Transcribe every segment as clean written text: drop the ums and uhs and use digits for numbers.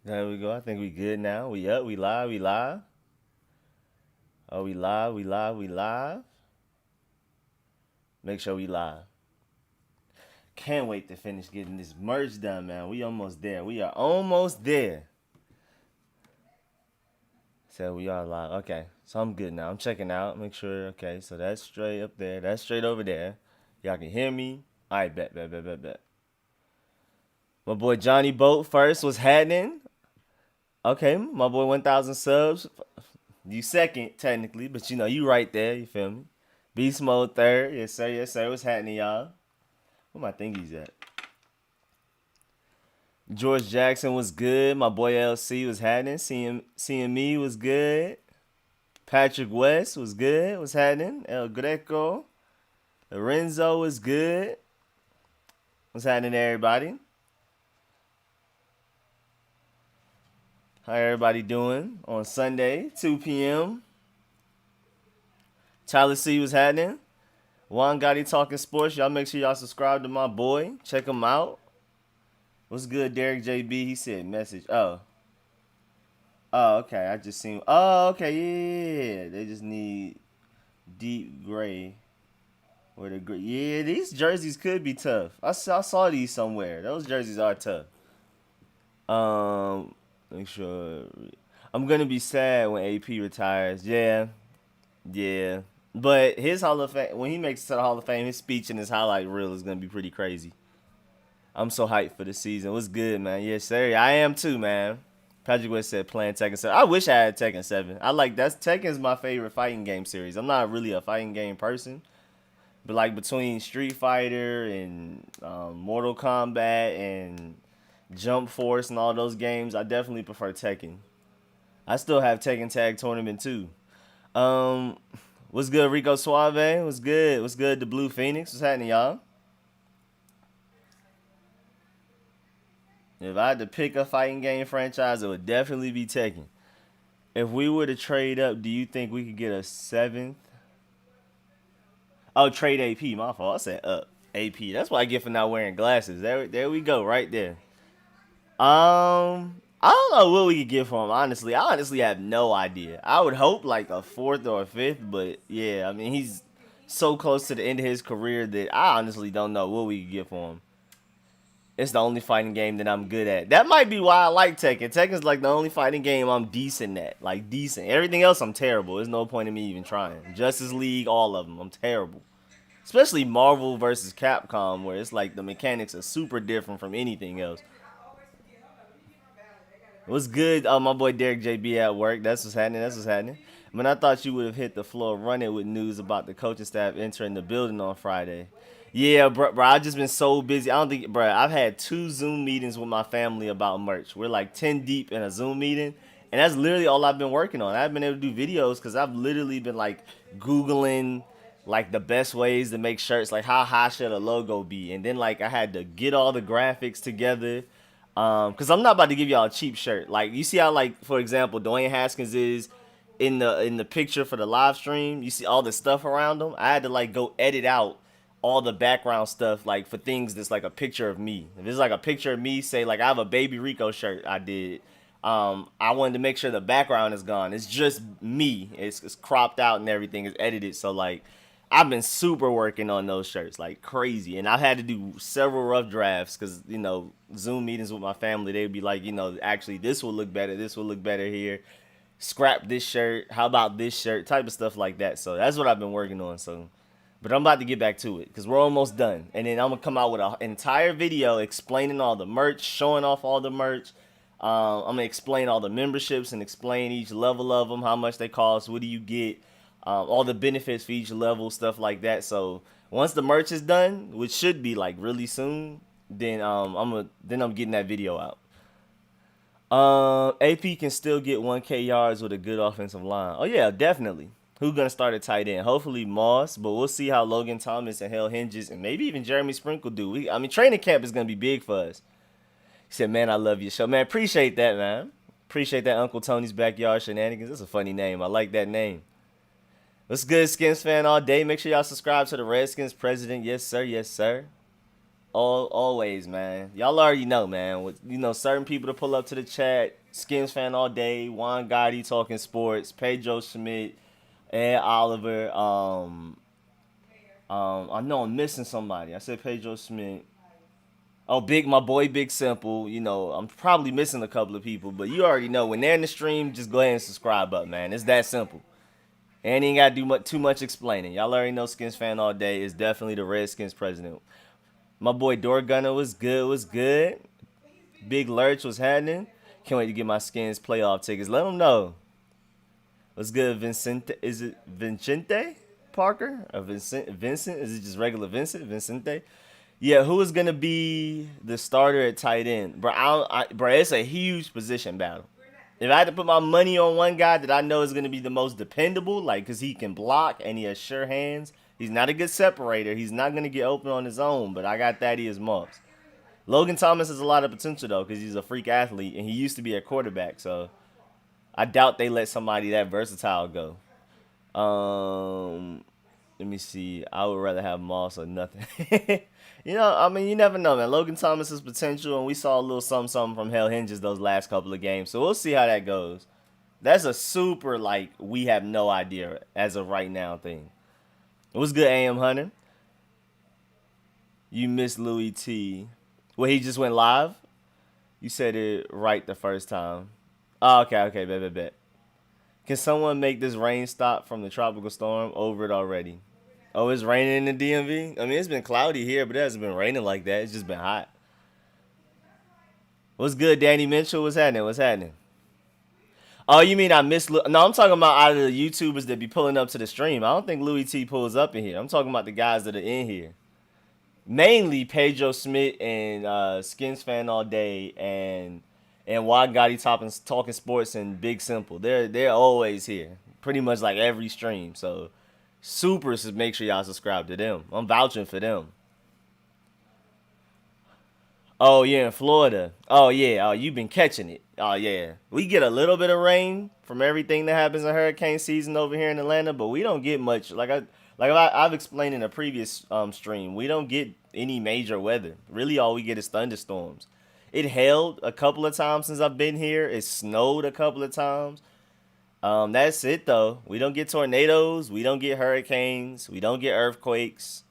There we go. I think we good now. We up. We live. We live. Oh, we live. We live. We live. Make sure we live. Can't wait to finish getting this merch done, man. We almost there. We are almost there. So we are live. Okay. So I'm good now. I'm checking out. Make sure. Okay. So that's straight up there. That's straight over there. Y'all can hear me. All right. Bet. My boy Johnny Boat first was happening. Okay. My boy 1,000 subs. You second, technically, but you right there. You feel me? Beast Mode third. Yes, sir. Yes, sir. What's happening, y'all? Where my thingies at? George Jackson was good. My boy LC was happening. Seeing me was good. Patrick West was good. What's happening? El Greco. Lorenzo was good. What's happening, everybody? How everybody doing on Sunday, 2 p.m.? Tyler C was happening. Juan Gotti talking sports. Y'all make sure y'all subscribe to my boy. Check him out. What's good, Derrick JB? He said message. Oh, okay. I just seen. Oh, okay. Yeah. They just need deep gray. Where the gray. Yeah, these jerseys could be tough. I saw these somewhere. Those jerseys are tough. Make sure. I'm gonna be sad when AP retires. Yeah. But his Hall of Fame, when he makes it to the Hall of Fame, his speech and his highlight reel is gonna be pretty crazy. I'm so hyped for the season. What's good, man? Yes, sir. I am too, man. Patrick West said playing Tekken 7. I wish I had Tekken 7. Tekken's my favorite fighting game series. I'm not really a fighting game person, but like between Street Fighter and Mortal Kombat and Jump Force and all those games, I definitely prefer Tekken. I still have Tekken Tag Tournament too. Um, what's good, Rico Suave? What's good? What's good, the Blue Phoenix? What's happening, y'all? If I had to pick a fighting game franchise, it would definitely be Tekken. If we were to trade up, do you think we could get a seventh? Oh, trade AP. My fault. I said up. AP. That's what I get for not wearing glasses. There we go. Right there. I don't know what we could get for him. Honestly, I honestly have no idea. I would hope like a fourth or a fifth, but yeah, I mean he's so close to the end of his career that I honestly don't know what we could get for him. It's the only fighting game that I'm good at. That might be why I like Tekken. Tekken's like the only fighting game I'm decent at. Like decent. Everything else I'm terrible. There's no point in me even trying. Justice League, all of them, I'm terrible. Especially Marvel versus Capcom, where it's like the mechanics are super different from anything else. What's good? My boy Derrick JB at work. That's what's happening. That's what's happening. Man, I thought you would have hit the floor running with news about the coaching staff entering the building on Friday. Yeah, bro, I've just been so busy. I don't think, bro, I've had 2 Zoom meetings with my family about merch. We're like 10 deep in a Zoom meeting, and that's literally all I've been working on. I haven't been able to do videos because I've literally been like Googling like the best ways to make shirts, like how high should a logo be, and then like I had to get all the graphics together. Cause I'm not about to give y'all a cheap shirt. Like you see how like for example Dwayne Haskins is in the picture for the live stream. You see all the stuff around him. I had to like go edit out all the background stuff like for things that's like a picture of me. If it's like a picture of me, say like I have a Baby Rico shirt I did. I wanted to make sure the background is gone. It's just me. It's cropped out and everything is edited. So like I've been super working on those shirts like crazy, and I've had to do several rough drafts because Zoom meetings with my family. They'd be like, actually this will look better. This will look better here. Scrap this shirt. How about this shirt? Type of stuff like that. So that's what I've been working on. So, but I'm about to get back to it because we're almost done, and then I'm gonna come out with an entire video explaining all the merch, showing off all the merch. I'm gonna explain all the memberships and explain each level of them, how much they cost, what do you get, all the benefits for each level, stuff like that. So once the merch is done, which should be like really soon, then I'm getting that video out. AP can still get 1K yards with a good offensive line. Oh yeah, definitely. Who's gonna start at tight end? Hopefully Moss, but we'll see how Logan Thomas and Hell Hinges and maybe even Jeremy Sprinkle do. I mean, training camp is gonna be big for us. He said, "Man, I love your show, man. Appreciate that, man. Appreciate that, Uncle Tony's Backyard Shenanigans. That's a funny name. I like that name." What's good, Skins fan all day? Make sure y'all subscribe to the Redskins president. Yes, sir. Yes, sir. Always, man. Y'all already know, man. With certain people to pull up to the chat. Skins fan all day. Juan Gotti talking sports. Pedro Schmidt, Ed Oliver. I know I'm missing somebody. I said Pedro Schmidt. Oh, my boy, Big Simple. I'm probably missing a couple of people, but you already know when they're in the stream, just go ahead and subscribe up, man. It's that simple. And ain't gotta do too much explaining. Y'all already know Skins fan all day is definitely the Redskins president. My boy Door Gunner was good. Was good. Big Lurch was happening. Can't wait to get my Skins playoff tickets. Let them know. What's good, Vincente? Is it Vincente Parker or Vincent? Vincent? Is it just regular Vincent? Vincente? Yeah, who is gonna be the starter at tight end, bro? Bro, it's a huge position battle. If I had to put my money on one guy that I know is gonna be the most dependable, like, cause he can block and he has sure hands. He's not a good separator. He's not gonna get open on his own, but I got Thaddeus Moss. Logan Thomas has a lot of potential though, cause he's a freak athlete and he used to be a quarterback. So I doubt they let somebody that versatile go. Let me see. I would rather have Moss or nothing. You never know, man. Logan Thomas's potential, and we saw a little something from Hell Hinges those last couple of games. So we'll see how that goes. That's a super, we have no idea as of right now thing. It was good, AM Hunter. You missed Louis T. Well, he just went live? You said it right the first time. Oh, okay, bet. Can someone make this rain stop from the tropical storm? Over it already. Oh, it's raining in the DMV? I mean, it's been cloudy here, but it hasn't been raining like that. It's just been hot. What's good, Danny Mitchell? What's happening? Oh, you mean I missed... No, I'm talking about out of the YouTubers that be pulling up to the stream. I don't think Louis T pulls up in here. I'm talking about the guys that are in here. Mainly Pedro Smith and Skins Fan All Day and Juan Gotti talking sports and Big Simple. They're always here. Pretty much like every stream, so... Super, so make sure y'all subscribe to them. I'm vouching for them. Oh, yeah, in Florida. Oh, yeah. Oh, you've been catching it. Oh, yeah. We get a little bit of rain from everything that happens in hurricane season over here in Atlanta, but we don't get much. I've explained in a previous stream, we don't get any major weather. Really, all we get is thunderstorms. It hailed a couple of times since I've been here. It snowed a couple of times. That's it though. We don't get tornadoes. We don't get hurricanes. We don't get earthquakes.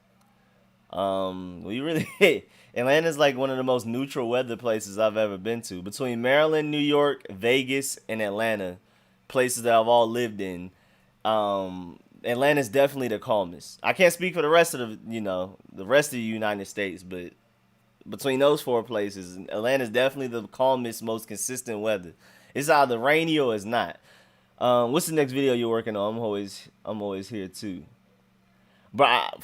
We really Atlanta's like one of the most neutral weather places I've ever been to. Between Maryland, New York, Vegas, and Atlanta, places that I've all lived in, Atlanta's definitely the calmest. I can't speak for the rest of the rest of the United States, but between those four places, Atlanta's definitely the calmest, most consistent weather. It's either rainy or it's not. What's the next video you're working on? I'm always here too. But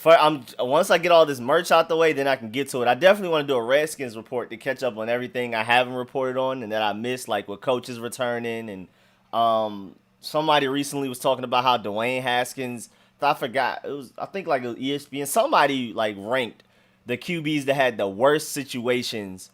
once I get all this merch out the way, then I can get to it. I definitely want to do a Redskins report to catch up on everything I haven't reported on and that I missed, like with coaches returning. And somebody recently was talking about how Dwayne Haskins. I forgot. I think like ESPN. Somebody like ranked the QBs that had the worst situations.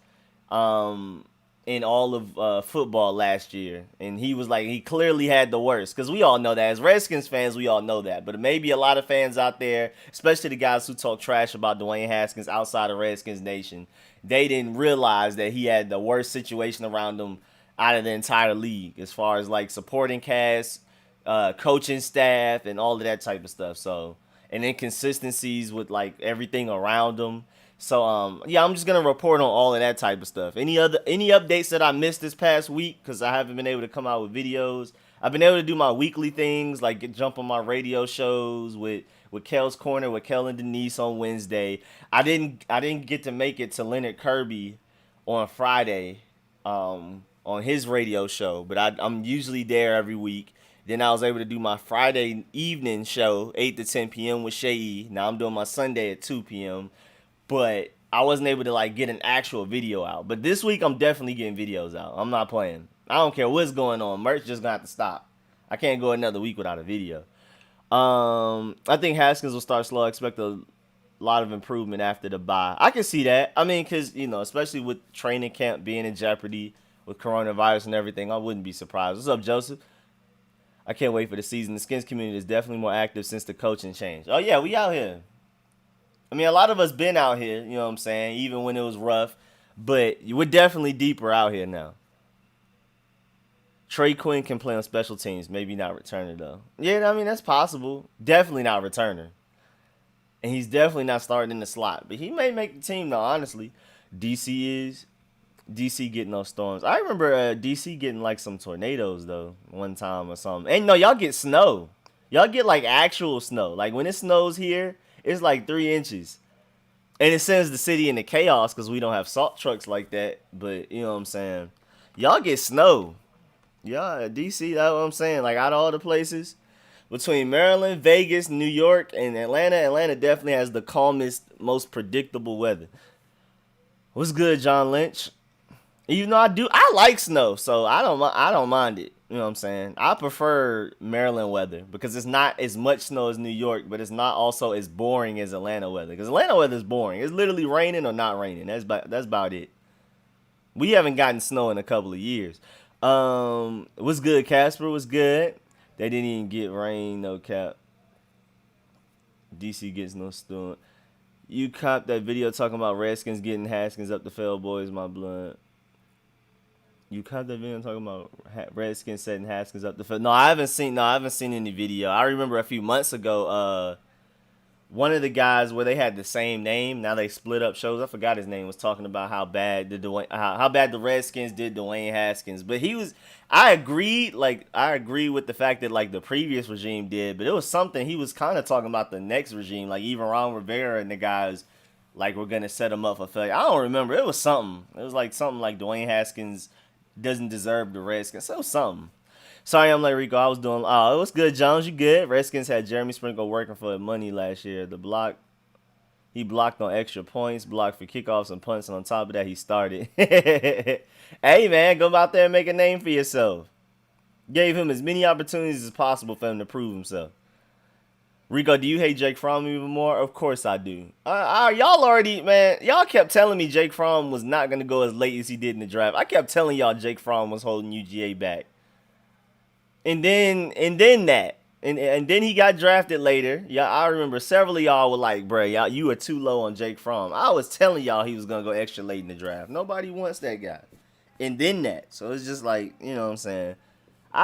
In all of football last year. And he was like, he clearly had the worst. Because we all know that. As Redskins fans, we all know that. But maybe a lot of fans out there, especially the guys who talk trash about Dwayne Haskins outside of Redskins Nation, they didn't realize that he had the worst situation around him out of the entire league. As far as like supporting cast, coaching staff, and all of that type of stuff. So, and inconsistencies with like everything around him. So I'm just gonna report on all of that type of stuff. Any updates that I missed this past week because I haven't been able to come out with videos. I've been able to do my weekly things like jump on my radio shows with Kel's Corner with Kel and Denise on Wednesday. I didn't get to make it to Leonard Kirby on Friday on his radio show, but I'm usually there every week. Then I was able to do my Friday evening show 8 to 10 p.m. with Shay. Now I'm doing my Sunday at 2 p.m. But I wasn't able to like get an actual video out. But this week I'm definitely getting videos out. I'm not playing. I don't care what's going on. Merch just gonna have to stop. I can't go another week without a video. I think Haskins will start slow. I expect a lot of improvement after the bye. I can see that. I mean, because, especially with training camp being in jeopardy with coronavirus and everything, I wouldn't be surprised. What's up, Joseph? I can't wait for the season. The Skins community is definitely more active since the coaching change. Oh, yeah, we out here. I mean, a lot of us been out here, you know what I'm saying, even when it was rough. But we're definitely deeper out here now. Trey Quinn can play on special teams, maybe not returner though. Yeah, I mean that's possible. Definitely not returner, and he's definitely not starting in the slot. But he may make the team though. Honestly, DC is DC getting those storms. I remember DC getting like some tornadoes though one time or something. And no, y'all get snow. Y'all get like actual snow. Like when it snows here, it's like 3 inches. And it sends the city into chaos because we don't have salt trucks like that. But you know what I'm saying? Y'all get snow. Yeah, DC, that's what I'm saying. Like out of all the places, between Maryland, Vegas, New York, and Atlanta, Atlanta definitely has the calmest, most predictable weather. What's good, John Lynch? Even though I like snow, so I don't mind it. You know what I'm saying? I prefer Maryland weather because it's not as much snow as New York, but it's not also as boring as Atlanta weather. Because Atlanta weather is boring. It's literally raining or not raining. That's about it. We haven't gotten snow in a couple of years. What's good, Casper? What's good? They didn't even get rain, no cap. DC gets no storm. You copped that video talking about Redskins getting Haskins up the Fell Boys, my blood. You caught that video talking about Redskins setting Haskins up the field. No, I haven't seen any video. I remember a few months ago, one of the guys where they had the same name, now they split up shows. I forgot his name, was talking about how bad how bad the Redskins did Dwayne Haskins. But I agreed with the fact that like the previous regime did, but it was something he was kind of talking about the next regime, like even Ron Rivera and the guys like we're gonna set him up for failure. I don't remember. It was something. It was like something like Dwayne Haskins doesn't deserve the Redskins. So something. Sorry, I'm like Rico. I was doing. Oh, it was good, Jones. You good? Redskins had Jeremy Sprinkle working for money last year. He blocked on extra points, blocked for kickoffs and punts, and on top of that, he started. Hey, man, go out there and make a name for yourself. Gave him as many opportunities as possible for him to prove himself. Rico, do you hate Jake Fromm even more? Of course I do. Y'all kept telling me Jake Fromm was not going to go as late as he did in the draft. I kept telling y'all Jake Fromm was holding UGA back. And then he got drafted later. Yeah, I remember several of y'all were like, bruh, you were too low on Jake Fromm. I was telling y'all he was going to go extra late in the draft. Nobody wants that guy. And then that. So it's just like, you know what I'm saying?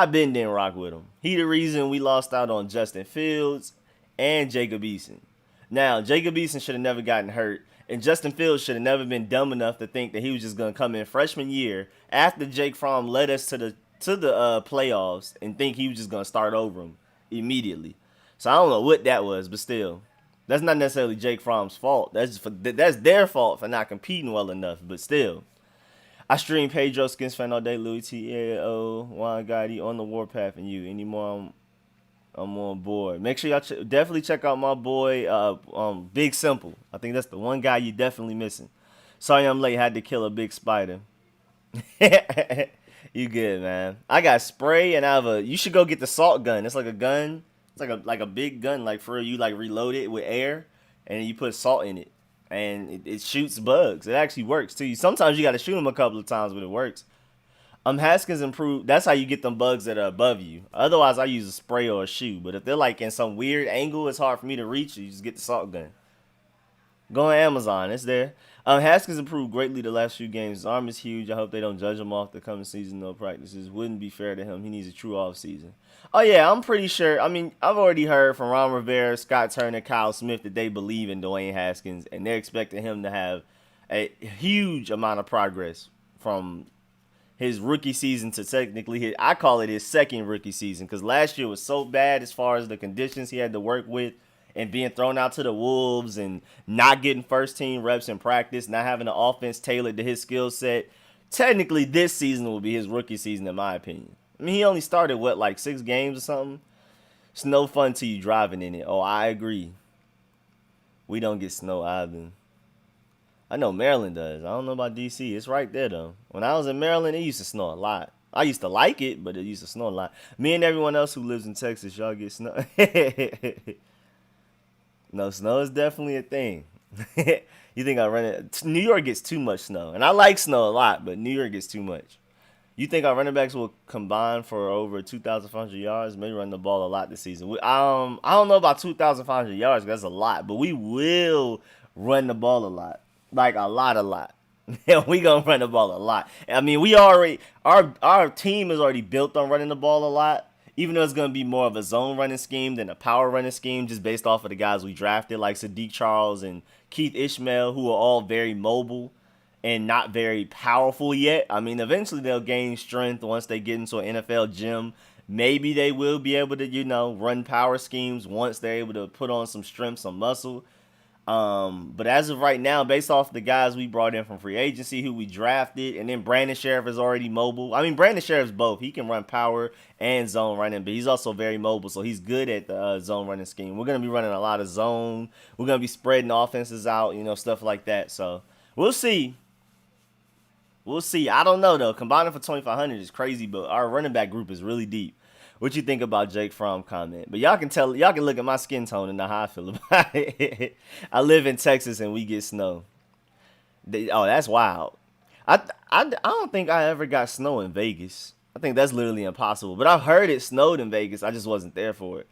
didn't rock with him. He the reason we lost out on Justin Fields and Jacob Eason. Now, Jacob Eason should have never gotten hurt, and Justin Fields should have never been dumb enough to think that he was just going to come in freshman year after Jake Fromm led us to the playoffs and think he was just going to start over him immediately. So I don't know what that was, but still, that's not necessarily Jake Fromm's fault. That's their fault for not competing well enough, but still. I stream Pedro Skins fan all day, Louis T.A.O. Juan Gotti on the warpath, and you. Anymore, I'm on board. Make sure y'all definitely check out my boy, Big Simple. I think that's the one guy you definitely missing. Sorry I'm late. Had to kill a big spider. You good, man? I got spray and I have you should go get the salt gun. It's like a gun. It's like a big gun. Like for you, like reload it with air, and you put salt in it, and it shoots bugs. It actually works too. Sometimes you got to shoot them a couple of times, but it works. Haskins improved. That's how you get them bugs that are above you. Otherwise, I use a spray or a shoe. But if they're like in some weird angle, it's hard for me to reach. You just get the salt gun. Go on Amazon. It's there. Haskins improved greatly the last few games. His arm is huge. I hope they don't judge him off the coming season. No practices. Wouldn't be fair to him. He needs a true off season. Oh, yeah. I'm pretty sure. I mean, I've already heard from Ron Rivera, Scott Turner, Kyle Smith that they believe in Dwayne Haskins. And they're expecting him to have a huge amount of progress from his rookie season to technically I call it his second rookie season, because last year was so bad as far as the conditions he had to work with and being thrown out to the wolves and not getting first team reps in practice, not having an offense tailored to his skill set. Technically, this season will be his rookie season, in my opinion. I mean, he only started, like 6 games or something? It's no fun till you driving in it. Oh, I agree. We don't get snow either. I know Maryland does. I don't know about D.C. It's right there, though. When I was in Maryland, it used to snow a lot. I used to like it, but it used to snow a lot. Me and everyone else who lives in Texas, y'all get snow. No, snow is definitely a thing. You think I run it? New York gets too much snow. And I like snow a lot, but New York gets too much. You think our running backs will combine for over 2,500 yards? Maybe run the ball a lot this season. I don't know about 2,500 yards. 'Cause that's a lot, but we will run the ball a lot, like a lot. Yeah, we gonna run the ball a lot. I mean, we already our team is already built on running the ball a lot. Even though it's gonna be more of a zone running scheme than a power running scheme, just based off of the guys we drafted, like Sadiq Charles and Keith Ishmael, who are all very mobile and not very powerful yet. I mean, eventually they'll gain strength once they get into an NFL gym. Maybe they will be able to, run power schemes once they're able to put on some strength, some muscle. But as of right now, based off the guys we brought in from free agency, who we drafted, and then Brandon Sheriff is already mobile. I mean, Brandon Sheriff's both. He can run power and zone running, but he's also very mobile, so he's good at the zone running scheme. We're going to be running a lot of zone. We're going to be spreading offenses out, stuff like that. So we'll see. We'll see. I don't know, though. Combining for 2,500 is crazy, but our running back group is really deep. What you think about Jake Fromm comment? But y'all can look at my skin tone and know how I feel about it. I live in Texas and we get snow. That's wild. I don't think I ever got snow in Vegas. I think that's literally impossible. But I've heard it snowed in Vegas. I just wasn't there for it.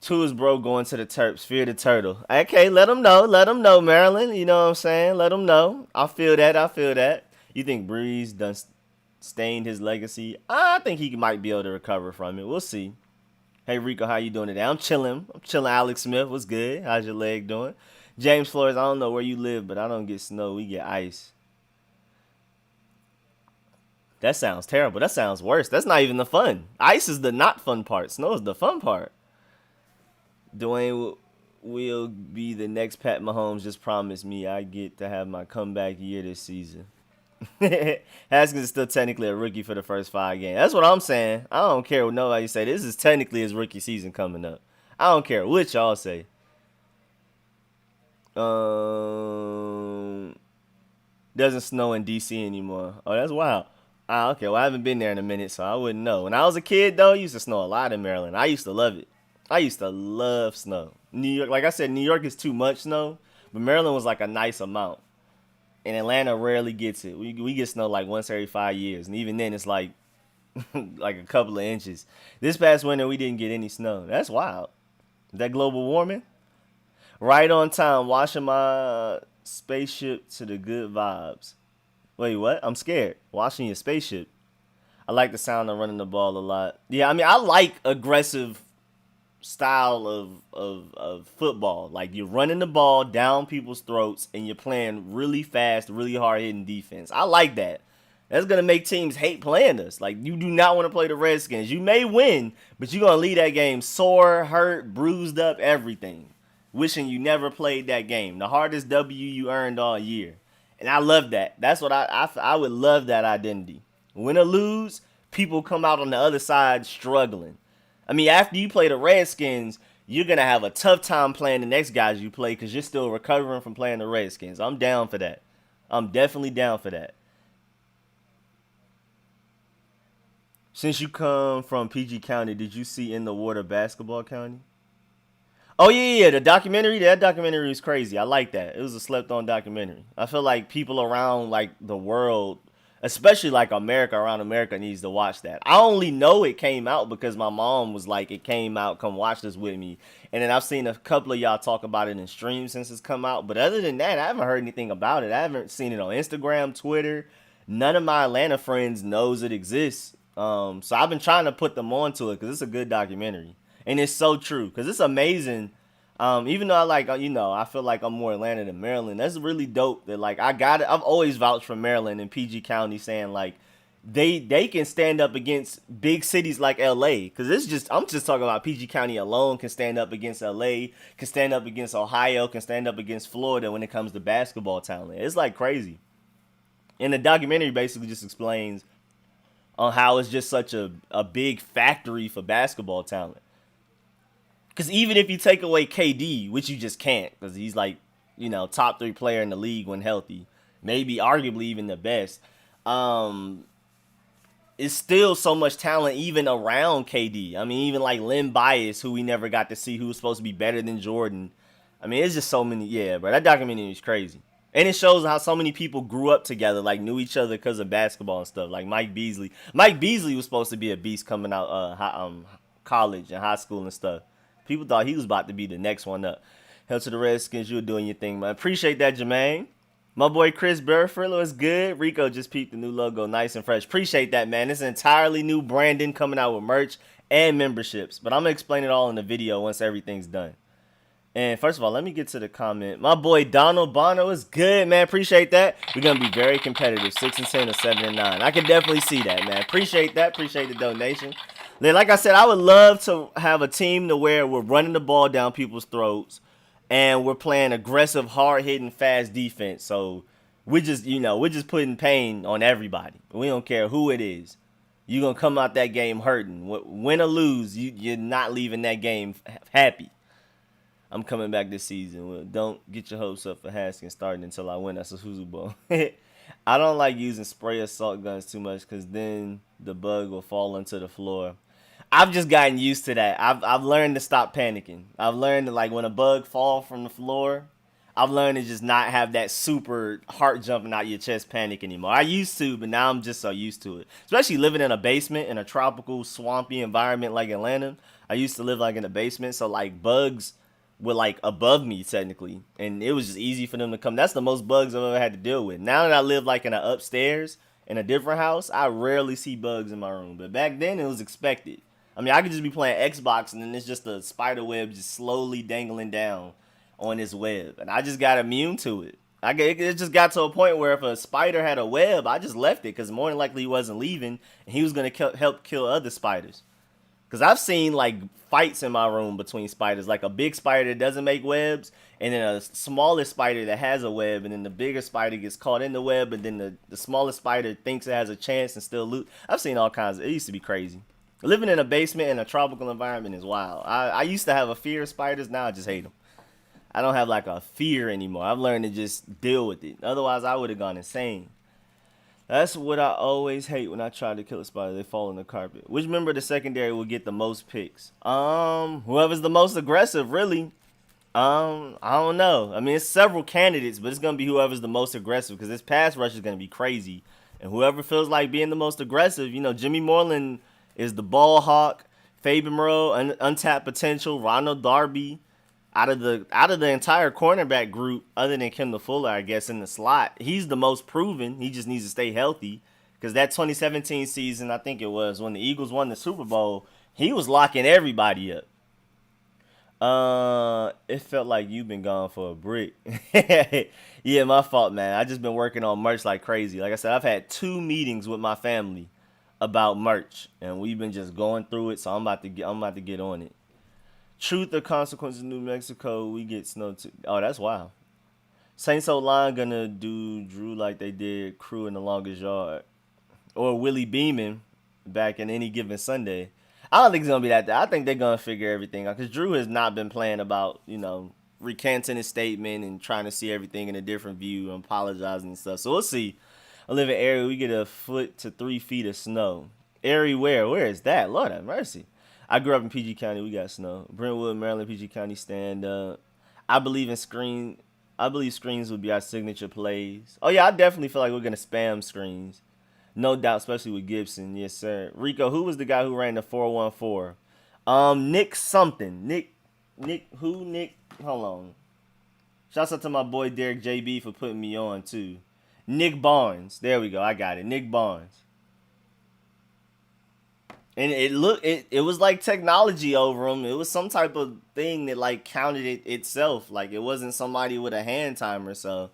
Two is bro going to the Terps. Fear the turtle. Okay, let them know. Let them know, Maryland. You know what I'm saying? Let them know. I feel that. You think Breeze done stained his legacy? I think he might be able to recover from it. We'll see. Hey, Rico, how you doing today? I'm chilling. Alex Smith, what's good? How's your leg doing? James Flores, I don't know where you live, but I don't get snow. We get ice. That sounds terrible. That sounds worse. That's not even the fun. Ice is the not fun part. Snow is the fun part. Dwayne will be the next Pat Mahomes. Just promise me I get to have my comeback year this season. Haskins is still technically a rookie for the first 5 games. That's what I'm saying. I don't care what nobody say. This is technically his rookie season coming up. I don't care what y'all say. Doesn't snow in DC anymore. Oh, that's wild. Okay. Well, I haven't been there in a minute, so I wouldn't know. When I was a kid, though, it used to snow a lot in Maryland. I used to love it. I used to love snow. New York, like I said, New York is too much snow, but Maryland was like a nice amount. And Atlanta rarely gets it. We get snow like once every 5 years. And even then, it's like like a couple of inches. This past winter, we didn't get any snow. That's wild. Is that global warming? Right on time, washing my spaceship to the good vibes. Wait, what? I'm scared. Washing your spaceship. I like the sound of running the ball a lot. Yeah, I mean, I like aggressive style of football. Like, you're running the ball down people's throats and you're playing really fast, really hard hitting defense. I like that. That's gonna make teams hate playing us. Like, you do not want to play the Redskins. You may win, but you're gonna leave that game sore, hurt, bruised up, everything. Wishing you never played that game. The hardest W you earned all year. And I love that. That's what I would love that identity. Win or lose, people come out on the other side struggling. I mean, after you play the Redskins, you're going to have a tough time playing the next guys you play because you're still recovering from playing the Redskins. I'm down for that. I'm definitely down for that. Since you come from PG County, did you see In the Water Basketball County? Oh, yeah, the documentary. That documentary was crazy. I like that. It was a slept-on documentary. I feel like people around, like, the world, especially like around America, needs to watch that. I only know it came out because my mom was like, it came out, come watch this with me. And then I've seen a couple of y'all talk about it in streams since it's come out. But other than that, I haven't heard anything about it. I haven't seen it on Instagram, Twitter. None of my Atlanta friends knows it exists. So I've been trying to put them onto it because it's a good documentary. And it's so true because it's amazing. Even though I feel like I'm more Atlanta than Maryland. That's really dope that, like, I've always vouched for Maryland and PG County, saying, like, they can stand up against big cities like LA. Cause I'm just talking about PG County alone can stand up against LA, can stand up against Ohio, can stand up against Florida when it comes to basketball talent. It's like crazy. And the documentary basically just explains on how it's just such a big factory for basketball talent. Because even if you take away KD, which you just can't, because he's like, top 3 player in the league when healthy, maybe arguably even the best, it's still so much talent even around KD. I mean, even like Len Bias, who we never got to see, who was supposed to be better than Jordan. I mean, it's just so many. Yeah, bro, that documentary is crazy. And it shows how so many people grew up together, like knew each other because of basketball and stuff. Like Mike Beasley. Mike Beasley was supposed to be a beast coming out college and high school and stuff. People thought he was about to be the next one up. Hell to the Redskins, you were doing your thing, man. Appreciate that, Jermaine. My boy Chris Burford was good. Rico just peeped the new logo, nice and fresh. Appreciate that, man. It's entirely new branding coming out with merch and memberships. But I'm going to explain it all in the video once everything's done. And first of all, let me get to the comment. My boy Donald Bono is good, man. Appreciate that. We're going to be very competitive. 6-10 or 7-9. I can definitely see that, man. Appreciate that. Appreciate the donation. Then, like I said, I would love to have a team to where we're running the ball down people's throats and we're playing aggressive, hard-hitting, fast defense. So we're just putting pain on everybody. We don't care who it is. You're going to come out that game hurting. Win or lose, you're not leaving that game happy. I'm coming back this season. Well, don't get your hopes up for Haskins starting until I win. That's a Super Bowl. I don't like using spray assault guns too much because then the bug will fall onto the floor. I've just gotten used to that. I've learned to stop panicking. I've learned to, like, when a bug falls from the floor, I've learned to just not have that super heart jumping out your chest panic anymore. I used to, but now I'm just so used to it. Especially living in a basement in a tropical, swampy environment like Atlanta. I used to live like in a basement, so like bugs were like above me technically, and it was just easy for them to come. That's the most bugs I've ever had to deal with. Now that I live like in an upstairs in a different house, I rarely see bugs in my room. But back then it was expected. I mean, I could just be playing Xbox and then it's just a spider web just slowly dangling down on this web, and I just got immune to it. It just got to a point where if a spider had a web, I just left it because more than likely he wasn't leaving and he was gonna help kill other spiders. Because I've seen, like, fights in my room between spiders. Like, a big spider that doesn't make webs, and then a smaller spider that has a web, and then the bigger spider gets caught in the web, and then the smaller spider thinks it has a chance and still loot. I've seen all kinds of... It used to be crazy. Living in a basement in a tropical environment is wild. I used to have a fear of spiders. Now I just hate them. I don't have, like, a fear anymore. I've learned to just deal with it. Otherwise, I would have gone insane. That's what I always hate when I try to kill a spider. They fall in the carpet. Which member of the secondary will get the most picks? Whoever's the most aggressive, really. I don't know. I mean, it's several candidates, but it's going to be whoever's the most aggressive because this pass rush is going to be crazy. And whoever feels like being the most aggressive, Jimmy Moreland is the ball hawk, Fabian Moreau, untapped potential, Ronald Darby. Out of the entire cornerback group, other than Kendall Fuller, I guess, in the slot, he's the most proven. He just needs to stay healthy. Because that 2017 season, I think it was, when the Eagles won the Super Bowl, he was locking everybody up. It felt like you've been gone for a brick. Yeah, my fault, man. I just been working on merch like crazy. Like I said, I've had 2 meetings with my family about merch, and we've been just going through it. So I'm about to get on it. Truth or consequences in New Mexico, we get snow too. Oh, that's wild. Saints O-line gonna do Drew like they did Crew in the Longest Yard. Or Willie Beeman back in Any Given Sunday. I don't think it's gonna be that. I think they're gonna figure everything out. Because Drew has not been playing about, recanting his statement and trying to see everything in a different view and apologizing and stuff. So we'll see. I live in Erie, we get 1 foot to 3 feet of snow. Erie where? Where is that? Lord have mercy. I grew up in PG County. We got snow. Brentwood, Maryland, PG County stand up. I believe screens would be our signature plays. Oh, yeah, I definitely feel like we're going to spam screens. No doubt, especially with Gibson. Yes, sir. Rico, who was the guy who ran the 4-1-4? Nick something. Nick, who? Nick, hold on. Shouts out to my boy Derrick JB for putting me on, too. Nick Barnes. There we go. I got it. Nick Barnes. And it was like technology over him. It was some type of thing that like counted it itself. Like it wasn't somebody with a hand timer. So,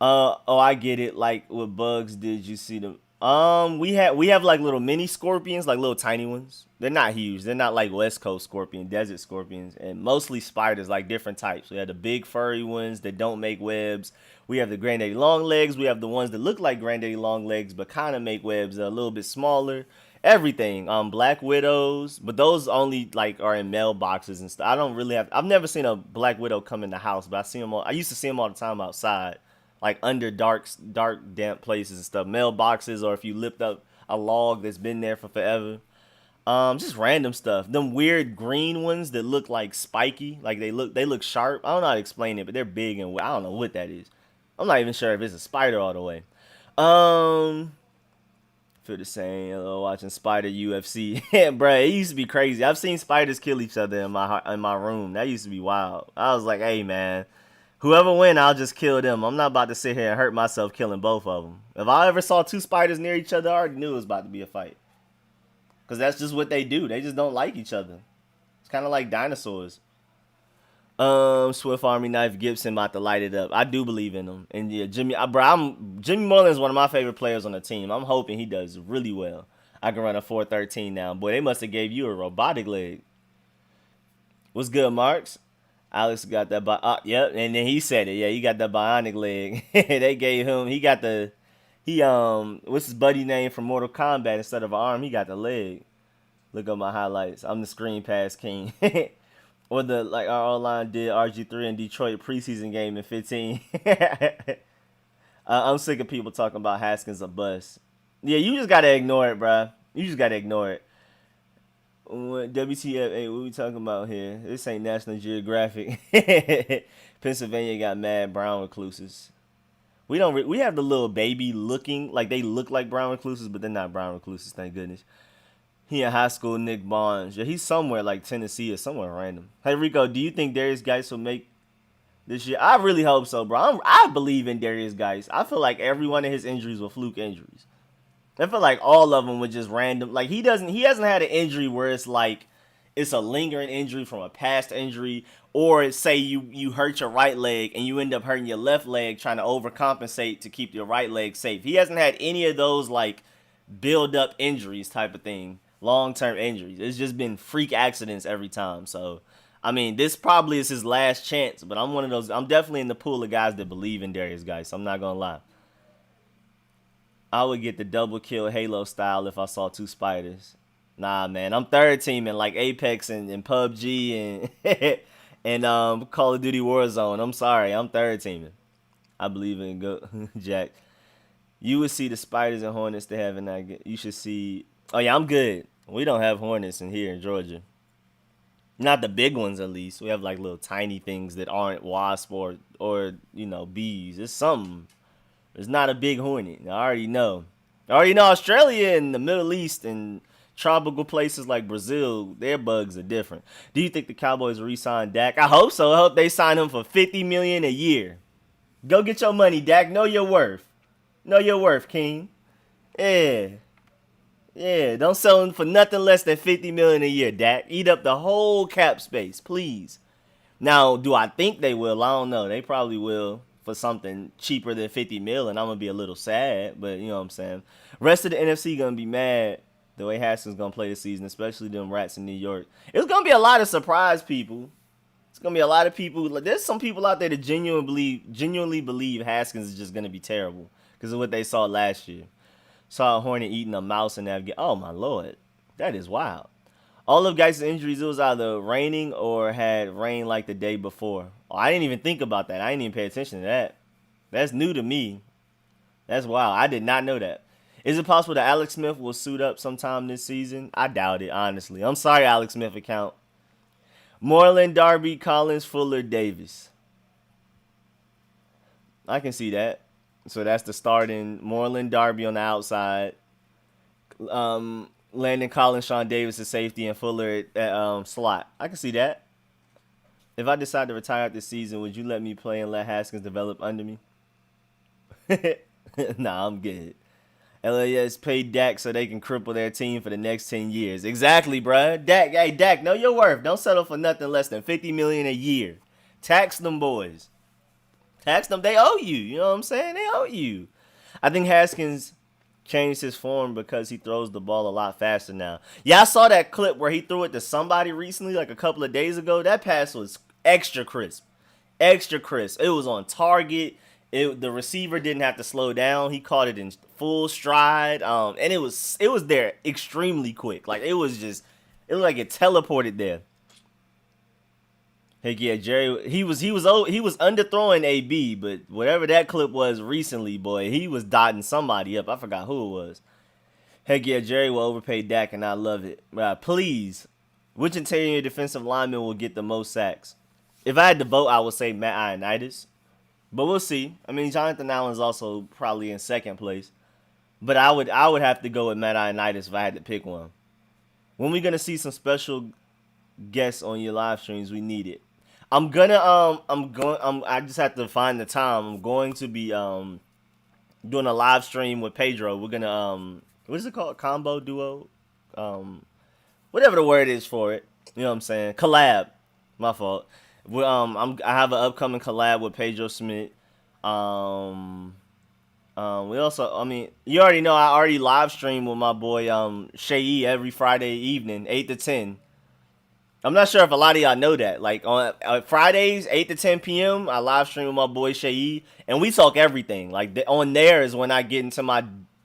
I get it. Like what bugs did you see them? We have like little mini scorpions, like little tiny ones. They're not huge. They're not like West Coast scorpion, desert scorpions, and mostly spiders, like different types. We have the big furry ones that don't make webs. We have the granddaddy long legs. We have the ones that look like granddaddy long legs but kind of make webs. They're a little bit smaller. Everything. Black widows, but those only like are in mailboxes and stuff. I've never seen a black widow come in the house, but I used to see them all the time outside, like under dark, damp places and stuff. Mailboxes, or if you lift up a log that's been there for forever. Just random stuff. Them weird green ones that look like spiky, like they look sharp. I don't know how to explain it, but they're big and I don't know what that is. I'm not even sure if it's a spider all the way. Um, feel the same. Watching Spider UFC, bruh. It used to be crazy. I've seen spiders kill each other in my room. That used to be wild. I was like, hey man, whoever win, I'll just kill them. I'm not about to sit here and hurt myself killing both of them. If I ever saw two spiders near each other, I already knew it was about to be a fight. Because that's just what they do. They just don't like each other. It's kind of like dinosaurs. Swift Army Knife Gibson about to light it up. I do believe in him. And yeah, Jimmy Mullen is one of my favorite players on the team. I'm hoping he does really well. I can run a 4.13 now. Boy, they must have gave you a robotic leg. What's good, Marks? Alex got that. Yep, and then he said it. Yeah, he got that bionic leg. They gave him. He got the. What's his buddy name from Mortal Kombat? Instead of an arm, he got the leg. Look at my highlights. I'm the screen pass king. Or like our online did RG3 in Detroit preseason game in 15. I'm sick of people talking about Haskins a bust. Yeah, you just gotta ignore it, bruh. You just gotta ignore it. WTF, hey, what we talking about here? This ain't National Geographic. Pennsylvania got mad brown recluses. We don't. We have the little baby looking like they look like brown recluses, but they're not brown recluses. Thank goodness. He in high school, Nick Barnes. Yeah, he's somewhere like Tennessee or somewhere random. Hey Rico, do you think Darius Geis will make this year? I really hope so, bro. I believe in Darius Geis. I feel like every one of his injuries were fluke injuries. I feel like all of them were just random. Like he hasn't had an injury where it's like it's a lingering injury from a past injury, or say you hurt your right leg and you end up hurting your left leg trying to overcompensate to keep your right leg safe. He hasn't had any of those like build up injuries type of thing. Long-term injuries. It's just been freak accidents every time. So, I mean, this probably is his last chance. But I'm one of those. I'm definitely in the pool of guys that believe in Darius Geis. I'm not gonna lie. I would get the double kill Halo style if I saw two spiders. Nah, man. I'm third teaming like Apex and PUBG and and Call of Duty Warzone. I'm sorry. I'm third teaming. I believe in Jack. You would see the spiders and hornets they have, and you should see. Oh yeah, I'm good. We don't have hornets in here in Georgia. Not the big ones, at least. We have like little tiny things that aren't wasp or bees. It's something. It's not a big hornet. I already know. Australia and the Middle East and tropical places like Brazil, their bugs are different. Do you think the Cowboys will re-sign Dak? I hope so. I hope they sign him for $50 million a year. Go get your money, Dak. Know your worth. Know your worth, King. Yeah. Yeah, don't sell him for nothing less than $50 million a year, Dak. Eat up the whole cap space, please. Now, do I think they will? I don't know. They probably will for something cheaper than $50 million, and I'm gonna be a little sad, but you know what I'm saying. Rest of the NFC gonna be mad the way Haskins gonna play the season, especially them rats in New York. It's gonna be a lot of surprise people. It's gonna be a lot of people. There's some people out there that genuinely believe Haskins is just gonna be terrible because of what they saw last year. Saw a hornet eating a mouse and navigate. Oh my lord, that is wild. All of guys' injuries, it was either raining or had rain like the day before. Oh, I didn't even think about that. I didn't even pay attention to that. That's new to me. That's wild. I did not know that. Is it possible that Alex Smith will suit up sometime this season? I doubt it, honestly. I'm sorry, Alex Smith account. Moreland, Darby, Collins, Fuller, Davis. I can see that. So that's the starting Moreland, Darby on the outside. Landon Collins, Sean Davis at safety, and Fuller at slot. I can see that. If I decide to retire this season, would you let me play and let Haskins develop under me? Nah, I'm good. LAS paid Dak so they can cripple their team for the next 10 years. Exactly, bruh. Dak, know your worth. Don't settle for nothing less than $50 million a year. Tax them boys. Tax them. They owe you. You know what I'm saying? They owe you. I think Haskins changed his form because he throws the ball a lot faster now. Yeah, I saw that clip where he threw it to somebody recently, like a couple of days ago. That pass was extra crisp. Extra crisp. It was on target. The receiver didn't have to slow down. He caught it in full stride. And it was there extremely quick. Like it looked like it teleported there. Heck yeah, Jerry. He was underthrowing AB, but whatever that clip was recently, boy, he was dotting somebody up. I forgot who it was. Heck yeah, Jerry will overpay Dak, and I love it. Please, which interior defensive lineman will get the most sacks? If I had to vote, I would say Matt Ioannidis. But we'll see. I mean, Jonathan Allen's also probably in second place. But I would have to go with Matt Ioannidis if I had to pick one. When we gonna see some special guests on your live streams? We need it. I just have to find the time. I'm going to be doing a live stream with Pedro. We're gonna what is it called? Combo duo? Whatever the word is for it. You know what I'm saying? Collab. My fault. I have an upcoming collab with Pedro Smith. We also, I mean, you already know I already live stream with my boy Chaisson every Friday evening, 8 to 10. I'm not sure if a lot of y'all know that. Like on Fridays, 8 to 10 p.m., I live stream with my boy Chaisson, and we talk everything. Like on there is when I get into my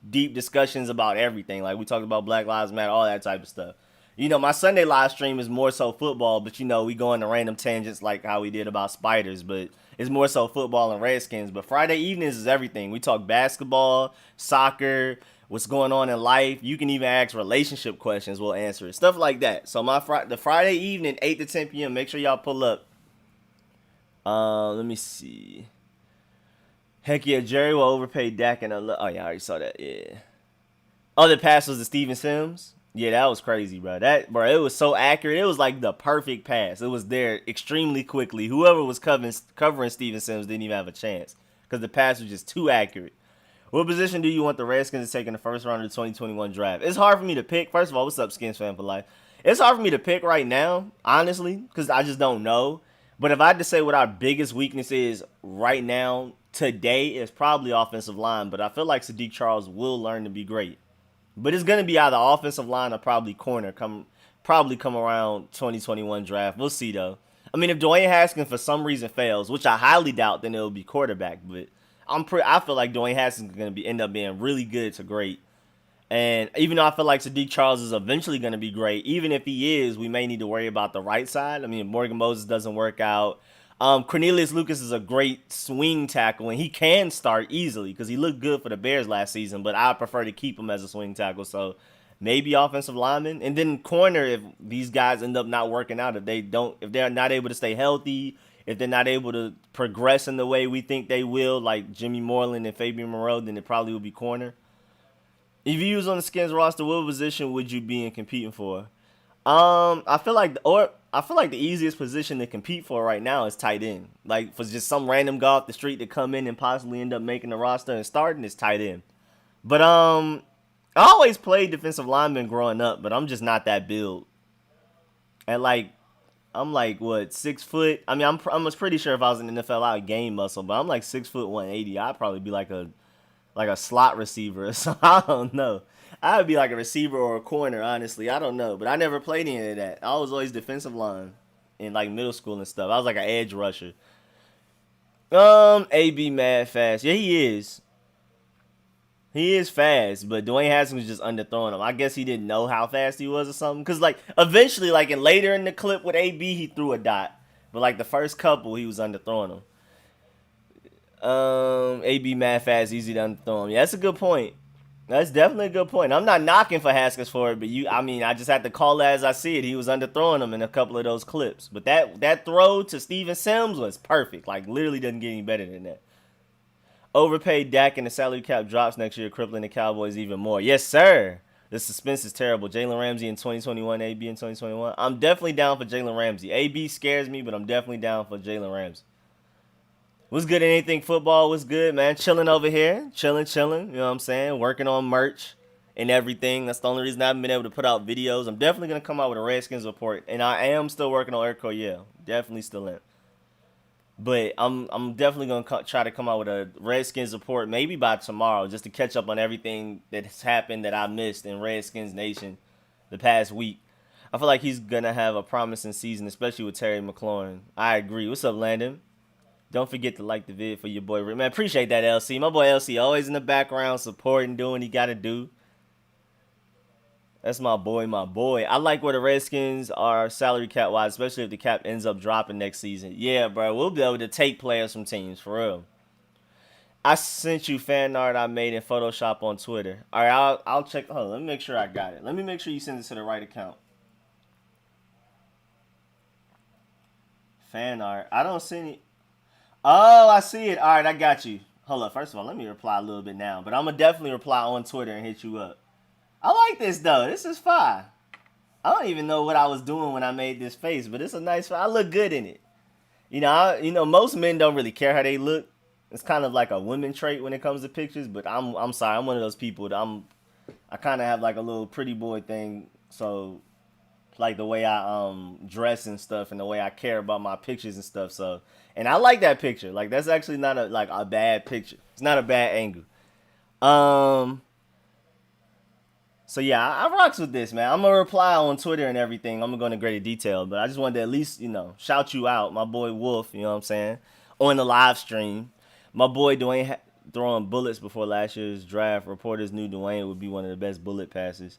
deep discussions about everything. Like we talk about Black Lives Matter, all that type of stuff. You know, my Sunday live stream is more so football, but you know, we go into random tangents like how we did about spiders, but it's more so football and Redskins. But Friday evenings is everything. We talk basketball, soccer, what's going on in life. You can even ask relationship questions. We'll answer it. Stuff like that. So the Friday evening, 8 to 10 p.m., make sure y'all pull up. Let me see. Heck yeah, Jerry will overpay Dak and oh yeah, I already saw that. Yeah. Other pass was to Steven Sims. Yeah, that was crazy, bro. It was so accurate. It was like the perfect pass. It was there extremely quickly. Whoever was covering Steven Sims didn't even have a chance because the pass was just too accurate. What position do you want the Redskins to take in the first round of the 2021 draft? It's hard for me to pick. First of all, what's up, Skins fan for life? It's hard for me to pick right now, honestly, because I just don't know. But if I had to say what our biggest weakness is right now, today, is probably offensive line. But I feel like Saahdiq Charles will learn to be great. But it's going to be either offensive line or probably corner come around 2021 draft. We'll see, though. I mean, if Dwayne Haskins for some reason fails, which I highly doubt, then it'll be quarterback. But I feel like Dwayne Haskins is going to end up being really good to great. And even though I feel like Saahdiq Charles is eventually going to be great, even if he is, we may need to worry about the right side. I mean, if Morgan Moses doesn't work out. Cornelius Lucas is a great swing tackle, and he can start easily because he looked good for the Bears last season, but I prefer to keep him as a swing tackle. So maybe offensive lineman. And then corner, if these guys end up not working out, if they're not able to stay healthy, if they're not able to progress in the way we think they will, like Jimmy Moreland and Fabian Moreau, then it probably will be corner. If you was on the Skins roster, what position would you be in competing for? I feel like the easiest position to compete for right now is tight end. Like for just some random guy off the street to come in and possibly end up making the roster and starting is tight end. But I always played defensive lineman growing up, but I'm just not that build. And I'm like what 6 foot. I mean, I was pretty sure if I was in the NFL, I would gain muscle, but I'm like 6 foot 180. I'd probably be like a slot receiver. So I don't know. I would be like a receiver or a corner, honestly. I don't know. But I never played any of that. I was always defensive line in like middle school and stuff. I was like an edge rusher. AB mad fast. Yeah, he is. He is fast, but Dwayne Haskins was just underthrowing him. I guess he didn't know how fast he was or something. Because like eventually, like later in the clip with AB, he threw a dot. But like the first couple, he was underthrowing him. AB mad fast, easy to underthrow him. Yeah, that's a good point. That's definitely a good point. I'm not knocking for Haskins for it, but I just have to call it as I see it. He was underthrowing him in a couple of those clips. But that throw to Steven Sims was perfect. Like, literally doesn't get any better than that. Overpaid Dak and the salary cap drops next year, crippling the Cowboys even more. Yes, sir. The suspense is terrible. Jalen Ramsey in 2021, AB in 2021. I'm definitely down for Jalen Ramsey. AB scares me, but I'm definitely down for Jalen Ramsey. What's good in anything football? What's good, man? Chilling over here. Chilling. You know what I'm saying? Working on merch and everything. That's the only reason I haven't been able to put out videos. I'm definitely going to come out with a Redskins report. And I am still working on Eric Coryell. Definitely still in. But I'm definitely going to try to come out with a Redskins report maybe by tomorrow just to catch up on everything that's happened that I missed in Redskins Nation the past week. I feel like he's going to have a promising season, especially with Terry McLaurin. I agree. What's up, Landon? Don't forget to like the vid for your boy Rick. Man, appreciate that, LC. My boy LC always in the background supporting, doing what he got to do. That's my boy. I like where the Redskins are salary cap wise, especially if the cap ends up dropping next season. Yeah, bro, we'll be able to take players from teams, for real. I sent you fan art I made in Photoshop on Twitter. All right, I'll check. Hold on, let me make sure I got it. Let me make sure you send it to the right account. Fan art. I don't see any. Oh, I see it. All right, I got you. Hold up. First of all, let me reply a little bit now, but I'm gonna definitely reply on Twitter and hit you up. I like this though. This is fine. I don't even know what I was doing when I made this face, but it's a nice. I look good in it. Most men don't really care how they look. It's kind of like a women trait when it comes to pictures. But I'm sorry, I'm one of those people that I kind of have like a little pretty boy thing. So like the way I dress and stuff, and the way I care about my pictures and stuff. So, and I like that picture. Like that's actually not a bad picture. It's not a bad angle. Um. So yeah, I rocks with this, man. I'm gonna reply on Twitter and everything. I'm gonna go into greater detail, but I just wanted to at least, shout you out, my boy Wolf. You know what I'm saying? On the live stream, my boy Dwayne throwing bullets before last year's draft. Reporters knew Dwayne would be one of the best bullet passers.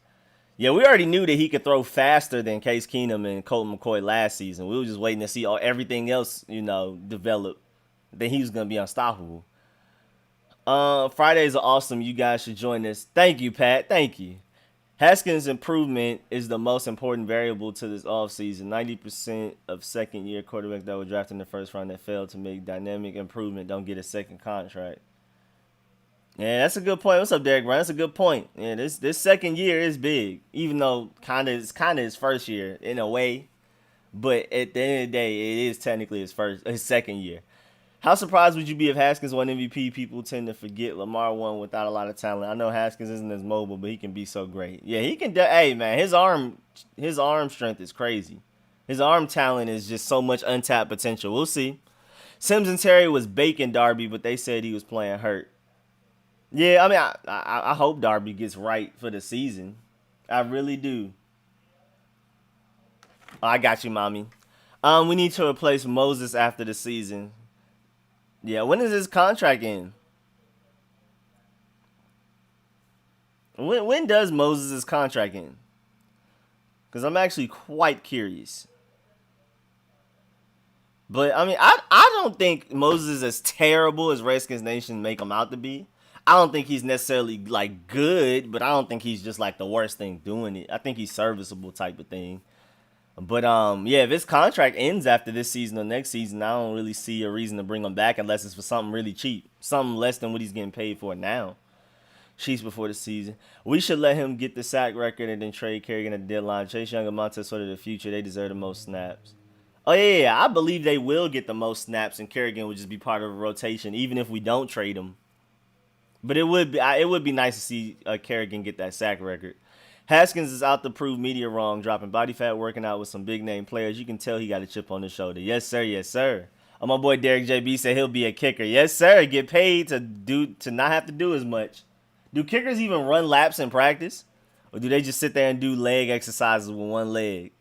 Yeah, we already knew that he could throw faster than Case Keenum and Colt McCoy last season. We were just waiting to see everything else, develop. Then he was gonna be unstoppable. Fridays are awesome. You guys should join us. Thank you, Pat. Thank you. Haskins' improvement is the most important variable to this offseason. 90% of second-year quarterbacks that were drafted in the first round that failed to make dynamic improvement don't get a second contract. Yeah, that's a good point. What's up, Derrick? That's a good point. Yeah, this second year is big, even though it's kind of his first year in a way. But at the end of the day, it is technically his second year. How surprised would you be if Haskins won MVP? People tend to forget Lamar won without a lot of talent. I know Haskins isn't as mobile, but he can be so great. Yeah, he can. Hey, man, his arm strength is crazy. His arm talent is just so much untapped potential. We'll see. Sims and Terry was baking Darby, but they said he was playing hurt. Yeah, I mean, I hope Darby gets right for the season. I really do. Oh, I got you, mommy. We need to replace Moses after the season. Yeah, when is his contract end? When does Moses' contract end? Because I'm actually quite curious. But, I mean, I don't think Moses is as terrible as Redskins Nation make him out to be. I don't think he's necessarily, like, good, but I don't think he's just, like, the worst thing doing it. I think he's serviceable type of thing. But, yeah, if his contract ends after this season or next season, I don't really see a reason to bring him back unless it's for something really cheap. Something less than what he's getting paid for now. Chiefs before the season. We should let him get the sack record and then trade Kerrigan at the deadline. Chase Young and Montez sort of the future. They deserve the most snaps. Oh, yeah. I believe they will get the most snaps, and Kerrigan would just be part of a rotation, even if we don't trade him. But it would be nice to see Kerrigan get that sack record. Haskins is out to prove media wrong, dropping body fat, working out with some big-name players. You can tell he got a chip on his shoulder. Yes, sir. Yes, sir. Oh, my boy Derrick JB said he'll be a kicker. Yes, sir. Get paid to not have to do as much. Do kickers even run laps in practice? Or do they just sit there and do leg exercises with one leg?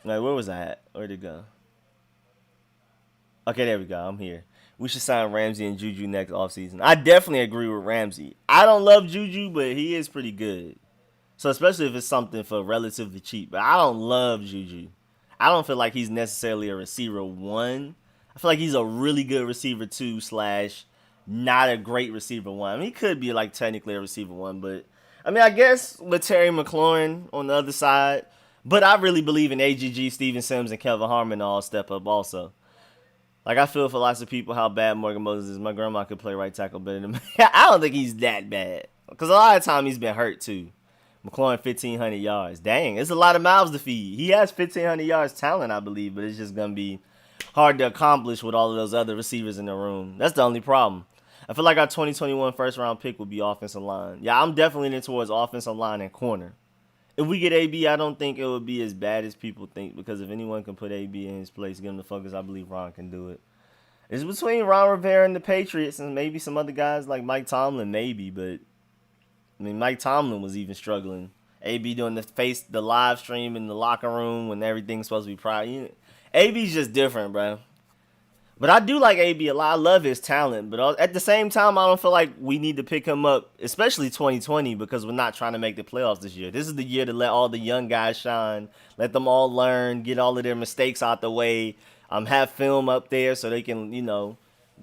Like, where was I at? Where'd it go? Okay, there we go. I'm here. We should sign Ramsey and Juju next offseason. I definitely agree with Ramsey. I don't love Juju, but he is pretty good. So especially if it's something for relatively cheap. But I don't love Juju. I don't feel like he's necessarily a receiver one. I feel like he's a really good receiver two / not a great receiver one. I mean, he could be like technically a receiver one, but I mean, I guess with Terry McLaurin on the other side. But I really believe in AGG, Steven Sims, and Kelvin Harmon to all step up also. Like, I feel for lots of people how bad Morgan Moses is. My grandma could play right tackle better than me. I don't think he's that bad. Because a lot of time he's been hurt, too. McLaurin, 1,500 yards. Dang, it's a lot of mouths to feed. He has 1,500 yards talent, I believe, but it's just going to be hard to accomplish with all of those other receivers in the room. That's the only problem. I feel like our 2021 first-round pick would be offensive line. Yeah, I'm definitely leaning towards offensive line and corner. If we get AB, I don't think it would be as bad as people think, because if anyone can put AB in his place, give him the focus, I believe Ron can do it. It's between Ron Rivera and the Patriots and maybe some other guys like Mike Tomlin, maybe, but I mean, Mike Tomlin was even struggling. AB doing the live stream in the locker room when everything's supposed to be private. AB's just different, bro. But I do like AB a lot. I love his talent. But at the same time, I don't feel like we need to pick him up, especially 2020, because we're not trying to make the playoffs this year. This is the year to let all the young guys shine, let them all learn, get all of their mistakes out the way. Have film up there so they can,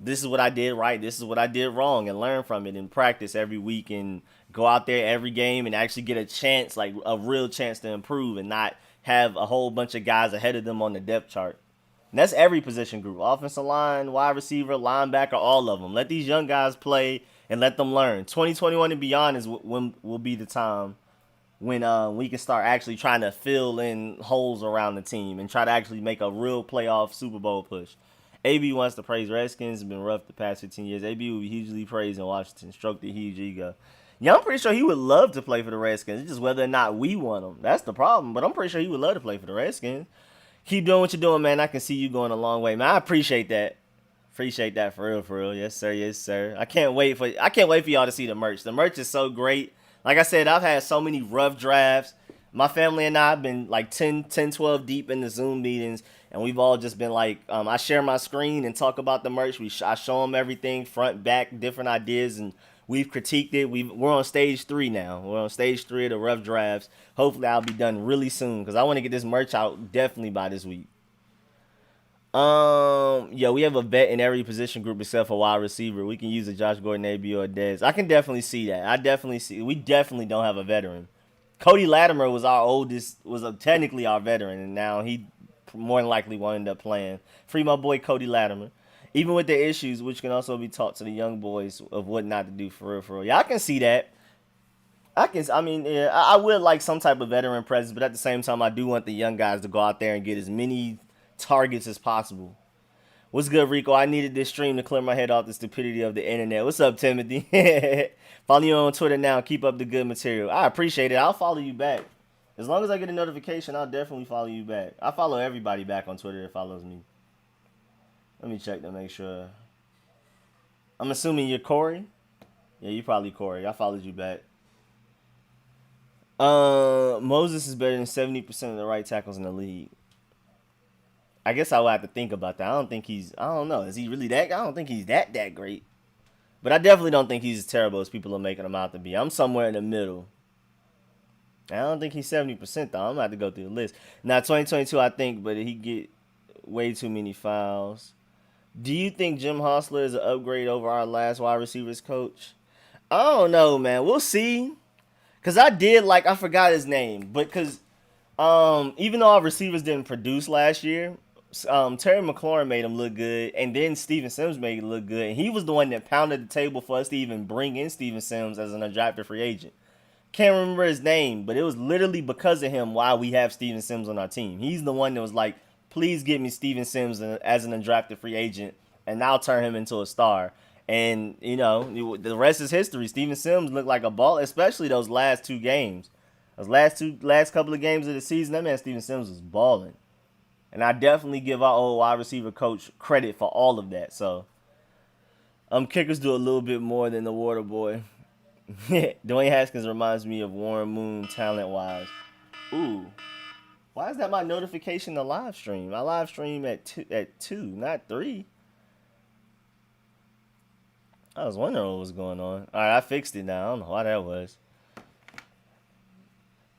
this is what I did right, this is what I did wrong, and learn from it and practice every week and go out there every game and actually get a chance, like a real chance to improve and not have a whole bunch of guys ahead of them on the depth chart. And that's every position group: offensive line, wide receiver, linebacker, all of them. Let these young guys play and let them learn. 2021 and beyond is when will be the time when we can start actually trying to fill in holes around the team and try to actually make a real playoff Super Bowl push. AB wants to praise Redskins. It's been rough the past 15 years. AB will be hugely praised in Washington. Stroke the huge ego. Yeah, I'm pretty sure he would love to play for the Redskins. It's just whether or not we want him. That's the problem. But I'm pretty sure he would love to play for the Redskins. Keep doing what you're doing, man. I can see you going a long way, man. I appreciate that. Appreciate that for real, for real. Yes, sir. Yes, sir. I can't wait for y'all to see the merch. The merch is so great. Like I said, I've had so many rough drafts. My family and I have been like 12 deep in the Zoom meetings, and we've all just been like, I share my screen and talk about the merch. I show them everything, front, back, different ideas, and we've critiqued it. We're on stage 3 now. We're on stage 3 of the rough drafts. Hopefully, I'll be done really soon because I want to get this merch out definitely by this week. Yeah, we have a vet in every position group except for wide receiver. We can use a Josh Gordon, AB, or Dez. I can definitely see that. We definitely don't have a veteran. Cody Latimer was technically our veteran, and now he more than likely won't end up playing. Free my boy Cody Latimer. Even with the issues, which can also be taught to the young boys of what not to do for real, for real. Yeah, I can see that. I would like some type of veteran presence, but at the same time, I do want the young guys to go out there and get as many targets as possible. What's good, Rico? I needed this stream to clear my head off the stupidity of the internet. What's up, Timothy? Follow you on Twitter now. Keep up the good material. I appreciate it. I'll follow you back. As long as I get a notification, I'll definitely follow you back. I follow everybody back on Twitter that follows me. Let me check to make sure. I'm assuming you're Corey? Yeah, you're probably Corey. I followed you back. Moses is better than 70% of the right tackles in the league. I guess I would have to think about that. I don't know. Is he really that? I don't think he's that great. But I definitely don't think he's as terrible as people are making him out to be. I'm somewhere in the middle. I don't think he's 70% though. I'm going to have to go through the list. Now, 2022, I think, but he get way too many fouls. Do you think Jim Hostler is an upgrade over our last wide receivers coach? I don't know, man. We'll see. Because I forgot his name. But because even though our receivers didn't produce last year, Terry McLaurin made him look good, and then Steven Sims made him look good. And he was the one that pounded the table for us to even bring in Steven Sims as an undrafted free agent. Can't remember his name, but it was literally because of him why we have Steven Sims on our team. He's the one that was like, please get me Steven Sims as an undrafted free agent, and I'll turn him into a star. And, the rest is history. Steven Sims looked like a ball, especially those last 2 games. Those last couple of games of the season, that man Steven Sims was balling. And I definitely give our old wide receiver coach credit for all of that. So, kickers do a little bit more than the water boy. Dwayne Haskins reminds me of Warren Moon talent-wise. Ooh. Why is that my notification to live stream? I live stream at 2, not 3. I was wondering what was going on. All right, I fixed it now. I don't know why that was.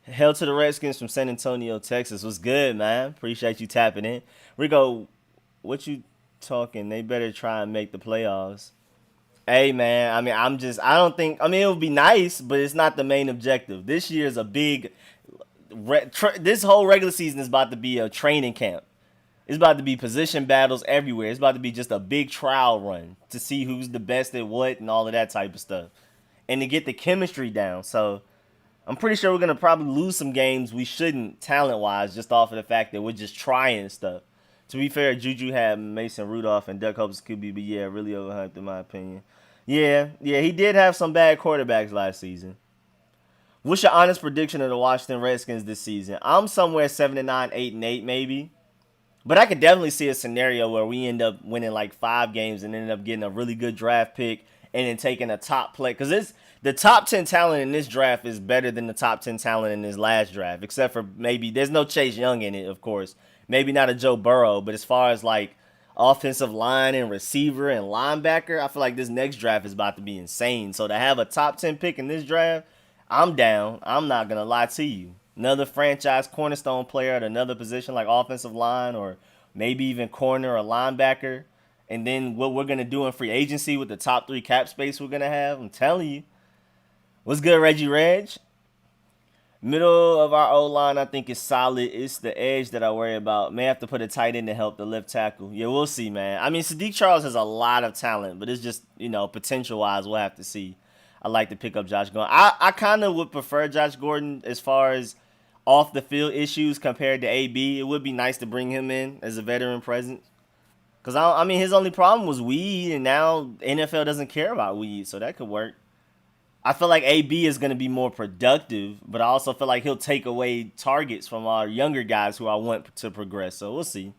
Hell to the Redskins from San Antonio, Texas. What's good, man? Appreciate you tapping in. Rico, what you talking? They better try and make the playoffs. Hey, man, it would be nice, but it's not the main objective. This year is a big, this whole regular season is about to be a training camp. It's about to be position battles everywhere. It's about to be just a big trial run to see who's the best at what and all of that type of stuff. And to get the chemistry down. So I'm pretty sure we're going to probably lose some games we shouldn't talent-wise just off of the fact that we're just trying stuff. To be fair, Juju had Mason Rudolph and Duck Hopes could be, but yeah, really overhyped in my opinion. Yeah, he did have some bad quarterbacks last season. What's your honest prediction of the Washington Redskins this season? I'm somewhere 7-9, 8-8 maybe. But I could definitely see a scenario where we end up winning like 5 games and end up getting a really good draft pick and then taking a top play. Because the top 10 talent in this draft is better than the top 10 talent in this last draft. Except for maybe, there's no Chase Young in it, of course. Maybe not a Joe Burrow. But as far as like offensive line and receiver and linebacker, I feel like this next draft is about to be insane. So to have a top 10 pick in this draft, I'm down. I'm not going to lie to you. Another franchise cornerstone player at another position like offensive line or maybe even corner or linebacker. And then what we're going to do in free agency with the top 3 cap space we're going to have. I'm telling you. What's good, Reggie Reg? Middle of our O-line, I think, is solid. It's the edge that I worry about. May have to put a tight end to help the left tackle. Yeah, we'll see, man. I mean, Sadiq Charles has a lot of talent, but it's just, potential-wise, we'll have to see. I like to pick up Josh Gordon. I kind of would prefer Josh Gordon as far as off-the-field issues compared to AB. It would be nice to bring him in as a veteran presence. Because, his only problem was weed, and now NFL doesn't care about weed, so that could work. I feel like AB is going to be more productive, but I also feel like he'll take away targets from our younger guys who I want to progress. So we'll see.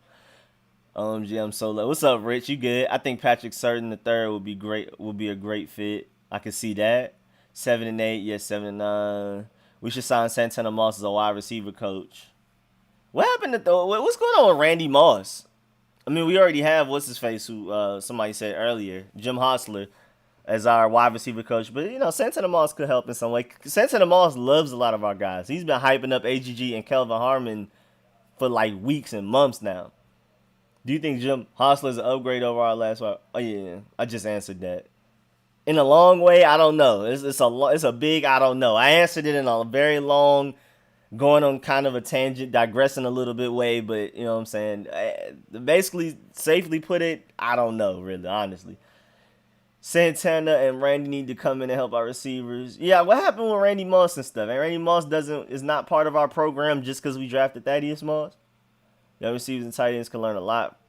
I'm so low. What's up, Rich? You good? I think Patrick Surtain the third would be great. Will be a great fit. I can see that. 7 and 8, yes, 7 and 9. We should sign Santana Moss as a wide receiver coach. What happened to what's going on with Randy Moss? I mean, we already have what's his face who somebody said earlier, Jim Hostler, as our wide receiver coach. But, Santana Moss could help in some way. Santana Moss loves a lot of our guys. He's been hyping up AGG and Kelvin Harmon for like weeks and months now. Do you think Jim Hostler is an upgrade over our last one? Oh, yeah. I just answered that. In a long way, I don't know. It's a big I don't know. I answered it in a very long, going on kind of a tangent, digressing a little bit way, but you know what I'm saying? Basically, safely put it, I don't know, really, honestly. Santana and Randy need to come in and help our receivers. Yeah, what happened with Randy Moss and stuff? And Randy Moss is not part of our program just because we drafted Thaddeus Moss. Young receivers and tight ends can learn a lot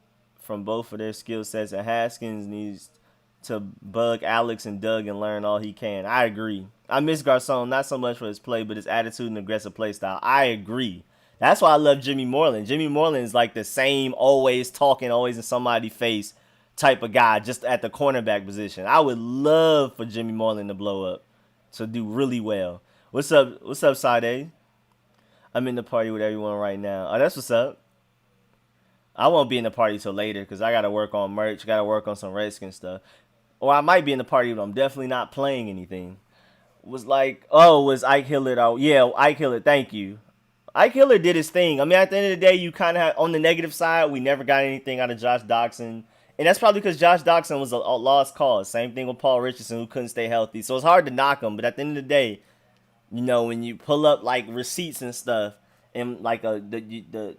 from both of their skill sets, and Haskins needs to bug Alex and Doug and learn all he can. I agree. I miss Garcon, not so much for his play, but his attitude and aggressive play style. I agree. That's why I love Jimmy Moreland. Jimmy Moreland is like the same, always talking, always in somebody's face type of guy, just at the cornerback position. I would love for Jimmy Moreland to blow up, to do really well. What's up, Sade? I'm in the party with everyone right now. Oh, that's what's up. I won't be in the party till later because I got to work on merch, got to work on some Redskins stuff. Or I might be in the party, but I'm definitely not playing anything. Was Ike Hillard out? Yeah, Ike Hillard, thank you. Ike Hillard did his thing. I mean, at the end of the day, you kind of, on the negative side, we never got anything out of Josh Doxson. And that's probably because Josh Doxson was a lost cause. Same thing with Paul Richardson, who couldn't stay healthy. So it's hard to knock him. But at the end of the day, when you pull up like receipts and stuff, and like the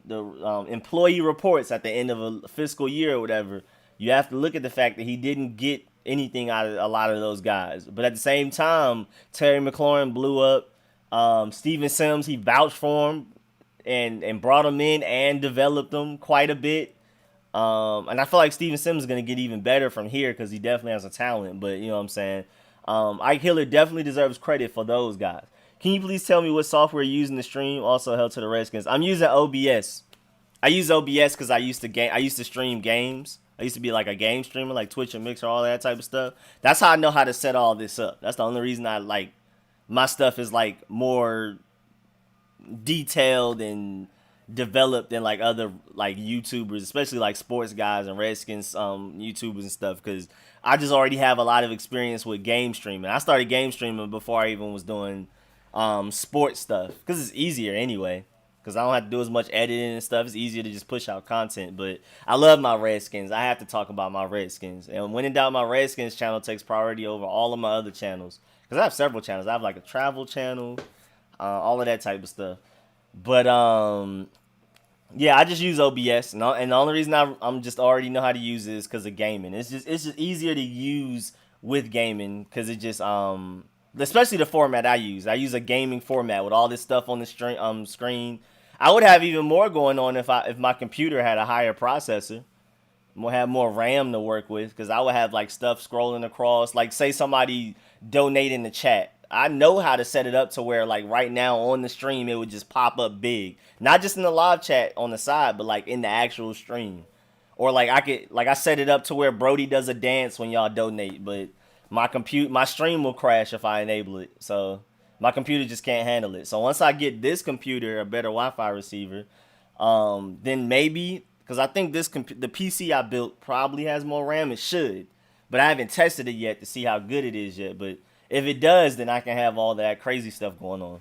employee reports at the end of a fiscal year or whatever, you have to look at the fact that he didn't get anything out of a lot of those guys. But at the same time, Terry McLaurin blew up. Steven Sims, he vouched for him and brought him in and developed him quite a bit. And I feel like Steven Sims is going to get even better from here because he definitely has a talent. But you know what I'm saying? Ike Hillard definitely deserves credit for those guys. Can you please tell me what software you're using to stream? Also held to the Redskins. I'm using OBS. I use OBS because I used to stream games. I used to be like a game streamer, like Twitch and Mixer, all that type of stuff. That's how I know how to set all this up. That's the only reason my stuff is like more detailed and developed than like other like YouTubers, especially like sports guys and Redskins YouTubers and stuff, because I just already have a lot of experience with game streaming. I started game streaming before I even was doing sports stuff because it's easier anyway. Because I don't have to do as much editing and stuff. It's easier to just push out content. But I love my Redskins. I have to talk about my Redskins. And when in doubt, my Redskins channel takes priority over all of my other channels. Because I have several channels. I have like a travel channel, all of that type of stuff. But yeah, I just use OBS. And the only reason I'm just already know how to use it is because of gaming. It's just easier to use with gaming because it just especially the format I use. I use a gaming format with all this stuff on the screen. I would have even more going on if my computer had a higher processor. We'll have more RAM to work with because I would have like stuff scrolling across. Like say somebody donate in the chat. I know how to set it up to where like right now on the stream it would just pop up big. Not just in the live chat on the side, but like in the actual stream. Or like I set it up to where Brody does a dance when y'all donate, but my stream will crash if I enable it. So my computer just can't handle it. So once I get this computer a better Wi-Fi receiver, then maybe, because I think the PC I built probably has more RAM. It should, but I haven't tested it yet to see how good it is yet. But if it does, then I can have all that crazy stuff going on.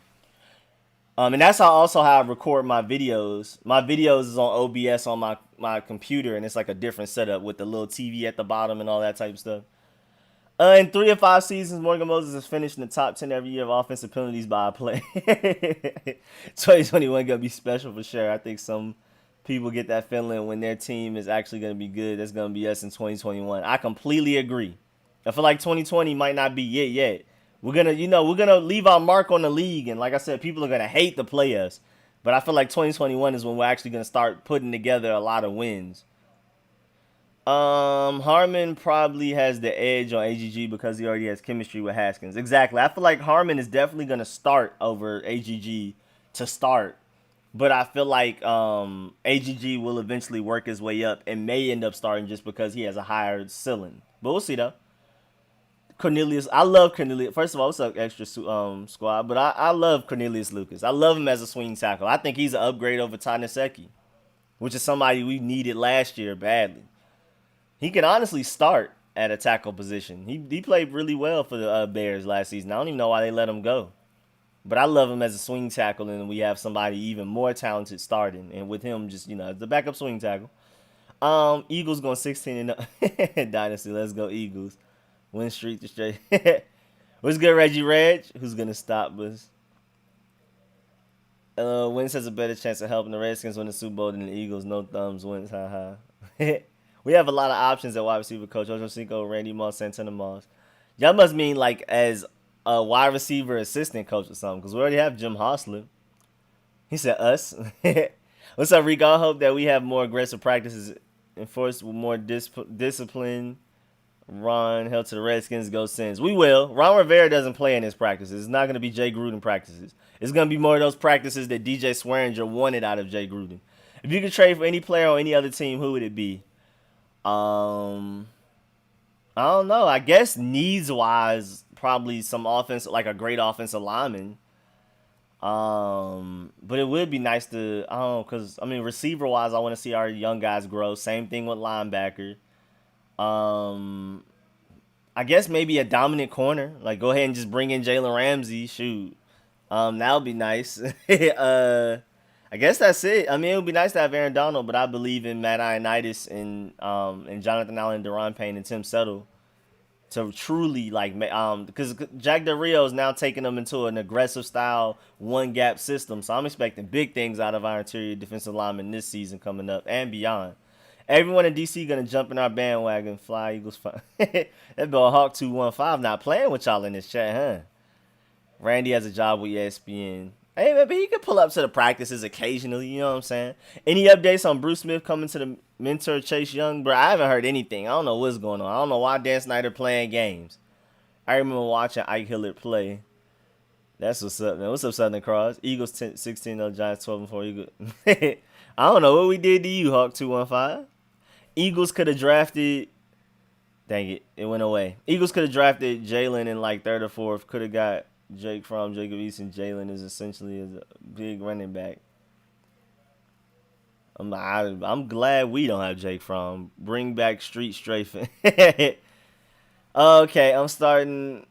And that's how I record my videos. My videos is on OBS on my computer, and it's like a different setup with the little TV at the bottom and all that type of stuff. In 3 of 5 seasons, Morgan Moses has finished in the top 10 every year of offensive penalties by a play. 2021 gonna be special for sure. I think some people get that feeling when their team is actually gonna be good. That's gonna be us in 2021. I completely agree. I feel like 2020 might not be it yet. We're gonna leave our mark on the league, and like I said, people are gonna hate to play us. But I feel like 2021 is when we're actually gonna start putting together a lot of wins. Harmon probably has the edge on AGG because he already has chemistry with Haskins. Exactly. I feel like Harmon is definitely gonna start over AGG to start, but I feel like AGG will eventually work his way up and may end up starting just because he has a higher ceiling. But we'll see though. Cornelius, I love Cornelius. First of all, what's up, extra squad? But I love Cornelius Lucas. I love him as a swing tackle. I think he's an upgrade over Ty Nsekhe, which is somebody we needed last year badly. He can honestly start at a tackle position. He played really well for the Bears last season. I don't even know why they let him go. But I love him as a swing tackle, and we have somebody even more talented starting. And with him, just the backup swing tackle. Eagles going 16 and Dynasty. Let's go Eagles. Win streak to straight. What's good, Reggie Reg? Who's gonna stop us? Wentz has a better chance of helping the Redskins win the Super Bowl than the Eagles. No thumbs. Wentz, haha. We have a lot of options at wide receiver coach. Ocho Cinco, Randy Moss, Santana Moss. Y'all must mean like as a wide receiver assistant coach or something, because we already have Jim Hostler. He said us. What's up, Rico? I hope that we have more aggressive practices enforced with more discipline. Ron held to the Redskins, go Sins. We will. Ron Rivera doesn't play in his practices. It's not going to be Jay Gruden practices. It's going to be more of those practices that DJ Swearinger wanted out of Jay Gruden. If you could trade for any player on any other team, who would it be? I don't know. I guess needs-wise, probably some offense, like a great offensive lineman. But it would be nice to, I don't know, because, receiver-wise, I want to see our young guys grow. Same thing with linebacker. I guess maybe a dominant corner. Like, go ahead and just bring in Jalen Ramsey. Shoot. That would be nice. I guess that's it. It would be nice to have Aaron Donald, but I believe in Matt Ioannidis and Jonathan Allen, Deron Payne, and Tim Settle to truly, because Jack Del Rio is now taking them into an aggressive style, one-gap system. So I'm expecting big things out of our interior defensive linemen this season coming up and beyond. Everyone in DC gonna jump in our bandwagon. Fly Eagles. That boy Hawk 215 not playing with y'all in this chat, huh? Randy has a job with ESPN. Hey, man, but he can pull up to the practices occasionally. You know what I'm saying? Any updates on Bruce Smith coming to the mentor Chase Young? Bro, I haven't heard anything. I don't know what's going on. I don't know why Dan Snyder playing games. I remember watching Ike Hillard play. That's what's up, man. What's up, Southern Cross? Eagles 16-0, Giants 12-4. Eagles. I don't know what we did to you, Hawk 215. Eagles could have drafted. Dang it, it went away. Eagles could have drafted Jalen in like third or fourth. Could have got Jake from Jacob Eason. Jalen is essentially a big running back. I'm glad we don't have Jake Fromm. Bring back Street Strafing. Okay, I'm starting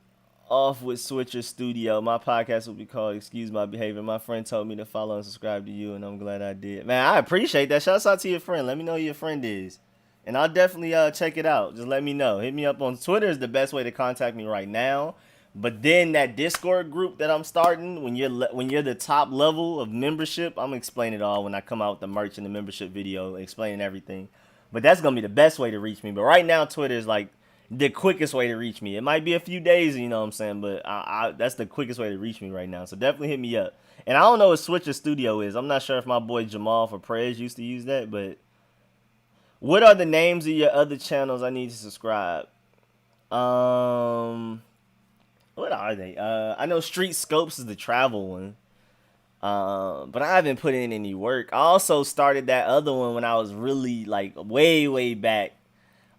off with Switcher Studio. My podcast will be called Excuse My Behavior. My friend told me to follow and subscribe to you, and I'm glad I did. Man, I appreciate that. Shouts out to your friend. Let me know who your friend is. And I'll definitely check it out. Just let me know. Hit me up on Twitter is the best way to contact me right now. But then that Discord group that I'm starting, when you're the top level of membership, I'm gonna explain it all when I come out with the merch and the membership video, explaining everything. But that's gonna be the best way to reach me. But right now, Twitter is like the quickest way to reach me. It might be a few days, you know what I'm saying, but that's the quickest way to reach me right now. So definitely hit me up. And I don't know what Switcher Studio is. I'm not sure if my boy Jamal for Prez used to use that, but what are the names of your other channels I need to subscribe? What are they? I know Street Scopes is the travel one. But I haven't put in any work. I also started that other one when I was really like way back.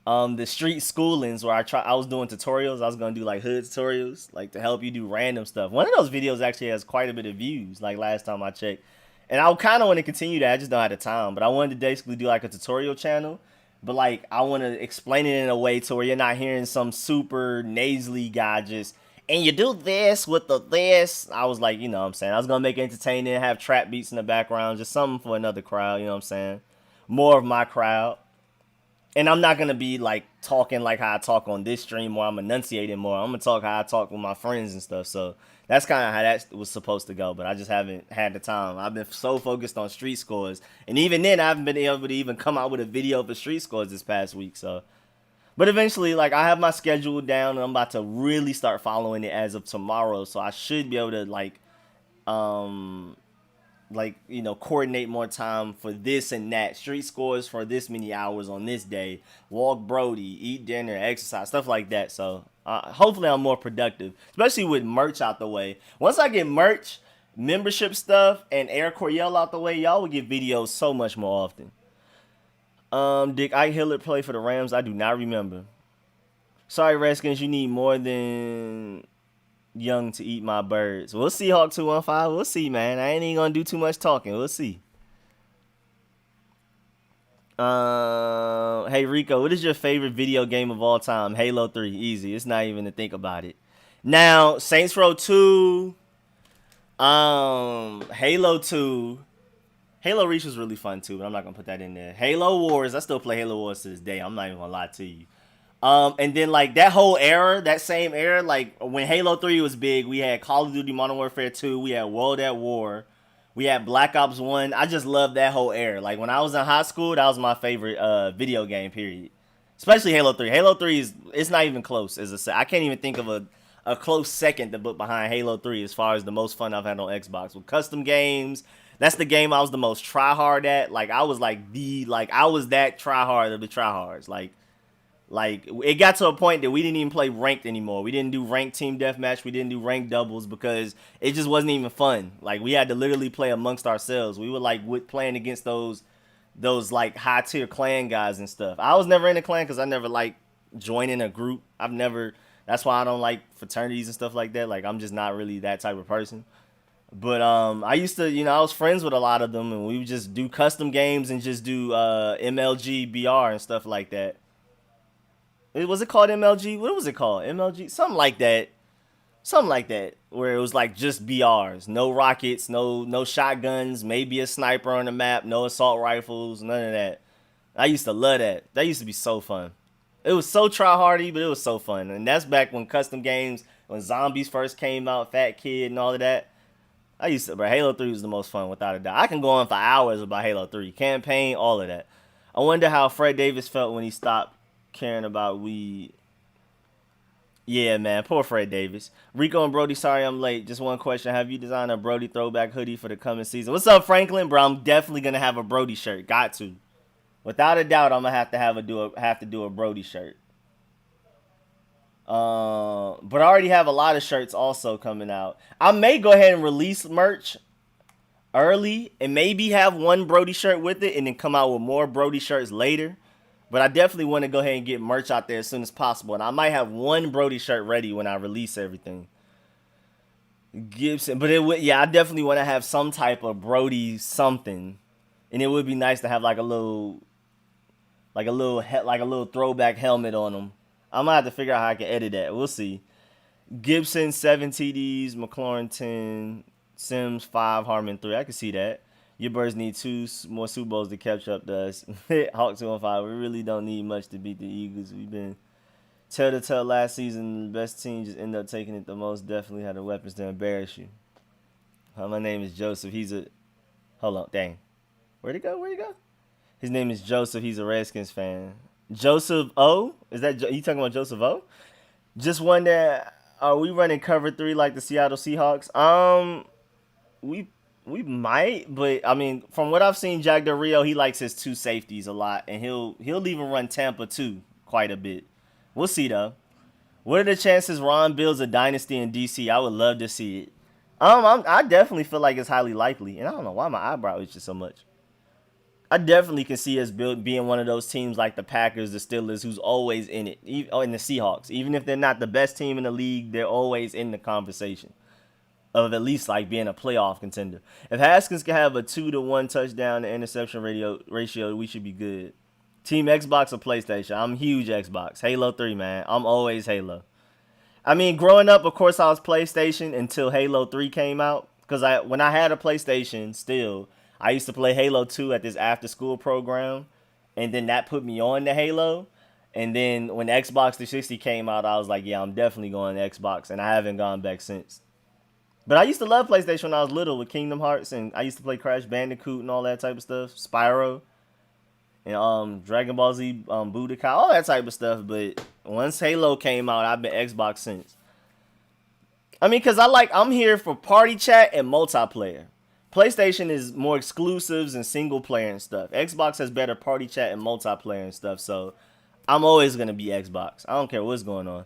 The Street Schoolings where I was doing tutorials. I was gonna do like hood tutorials, like to help you do random stuff. One of those videos actually has quite a bit of views, like last time I checked. And I kind of want to continue that. I just don't have the time. But I wanted to basically do like a tutorial channel. But like I want to explain it in a way to where you're not hearing some super nasally guy just and you do this with the this. I was like, you know what I'm saying? I was going to make it entertaining, have trap beats in the background, just something for another crowd, you know what I'm saying? More of my crowd. And I'm not going to be like talking like how I talk on this stream where I'm enunciating more. I'm going to talk how I talk with my friends and stuff. So that's kind of how that was supposed to go. But I just haven't had the time. I've been so focused on street scores. And even then, I haven't been able to even come out with a video for street scores this past week. So, but eventually, like, I have my schedule down and I'm about to really start following it as of tomorrow. So I should be able to um, coordinate more time for this and that. Street scores for this many hours on this day. Walk Brody, eat dinner, exercise, stuff like that. So hopefully I'm more productive, especially with merch out the way. Once I get merch, membership stuff, and Air Coryell out the way, y'all will get videos so much more often. Did Ike Hilliard play for the Rams? I do not remember. Sorry, Redskins, you need more than Young to eat my birds. We'll see, Hawk 215. We'll see, man. I ain't even gonna do too much talking. We'll see. Hey Rico, what is your favorite video game of all time? Halo 3. Easy. It's not even to think about it. Now, Saints Row 2. Halo 2. Halo Reach was really fun too, but I'm not gonna put that in there. Halo Wars. I still play Halo Wars to this day. I'm not even gonna lie to you. And then like that whole era, that same era, like when Halo 3 was big, we had Call of Duty Modern Warfare 2, we had World at War, we had Black Ops 1. I just love that whole era. Like when I was in high school, that was my favorite video game, period. Especially Halo 3. Halo 3 it's not even close as I can't even think of a close second to put behind Halo 3 as far as the most fun I've had on Xbox. With custom games, that's the game I was the most try hard at. Like I was I was that try hard of the try hards. Like, it got to a point that we didn't even play ranked anymore. We didn't do ranked team deathmatch. We didn't do ranked doubles because it just wasn't even fun. Like, we had to literally play amongst ourselves. We were, playing against those high-tier clan guys and stuff. I was never in a clan because I never, joining a group. That's why I don't like fraternities and stuff like that. Like, I'm just not really that type of person. But I used to, I was friends with a lot of them, and we would just do custom games and just do MLG, BR, and stuff like that. Was it called MLG? What was it called? MLG? Something like that. Where it was just BRs. No rockets, no shotguns, maybe a sniper on the map, no assault rifles, none of that. I used to love that. That used to be so fun. It was so try-hardy, but it was so fun. And that's back when custom games, when zombies first came out, Fat Kid and all of that. Halo 3 was the most fun without a doubt. I can go on for hours about Halo 3. Campaign, all of that. I wonder how Fred Davis felt when he stopped caring about weed. Yeah, man, poor Fred Davis. Rico and Brody, sorry I'm late. Just one question. Have you designed a Brody throwback hoodie for the coming season? What's up, Franklin? Bro, I'm definitely going to have a Brody shirt. Got to. Without a doubt, I'm going to have to do a Brody shirt. But I already have a lot of shirts also coming out. I may go ahead and release merch early and maybe have one Brody shirt with it and then come out with more Brody shirts later. But I definitely want to go ahead and get merch out there as soon as possible. And I might have one Brody shirt ready when I release everything. Gibson. But I definitely want to have some type of Brody something. And it would be nice to have like a little throwback helmet on them. I'm going to have to figure out how I can edit that. We'll see. Gibson, 7 TDs. McLaurin, 10. Sims, 5. Harmon, 3. I can see that. Your birds need 2 more Super Bowls to catch up to us. Hawk 215. We really don't need much to beat the Eagles. We've been tell last season. The best team just ended up taking it the most. Definitely had the weapons to embarrass you. My name is Joseph. Hold on. Dang. Where'd he go? His name is Joseph. He's a Redskins fan. Joseph O? Is that you talking about Joseph O? Just wonder, are we running cover 3 like the Seattle Seahawks? We might, but I mean, from what I've seen, Jack Del Rio, he likes his 2 safeties a lot, and he'll even run Tampa too quite a bit. We'll see though. What are the chances Ron builds a dynasty in DC? I would love to see it. I definitely feel like it's highly likely, and I don't know why my eyebrow itches so much. I definitely can see us being one of those teams like the Packers, the Steelers, who's always in it, and the Seahawks. Even if they're not the best team in the league, they're always in the conversation of at least being a playoff contender. If Haskins can have a 2-to-1 touchdown to interception ratio, we should be good. Team Xbox or PlayStation? I'm huge Xbox. Halo 3, man. I'm always Halo. I mean, growing up, of course, I was PlayStation until Halo 3 came out. Because when I had a PlayStation, still, I used to play Halo 2 at this after school program. And then that put me on to Halo. And then when Xbox 360 came out, I was like, yeah, I'm definitely going to Xbox. And I haven't gone back since. But I used to love PlayStation when I was little with Kingdom Hearts. And I used to play Crash Bandicoot and all that type of stuff. Spyro. And Dragon Ball Z, Budokai, all that type of stuff. But once Halo came out, I've been Xbox since. I mean, because I'm here for party chat and multiplayer. PlayStation is more exclusives and single player and stuff. Xbox has better party chat and multiplayer and stuff. So I'm always going to be Xbox. I don't care what's going on.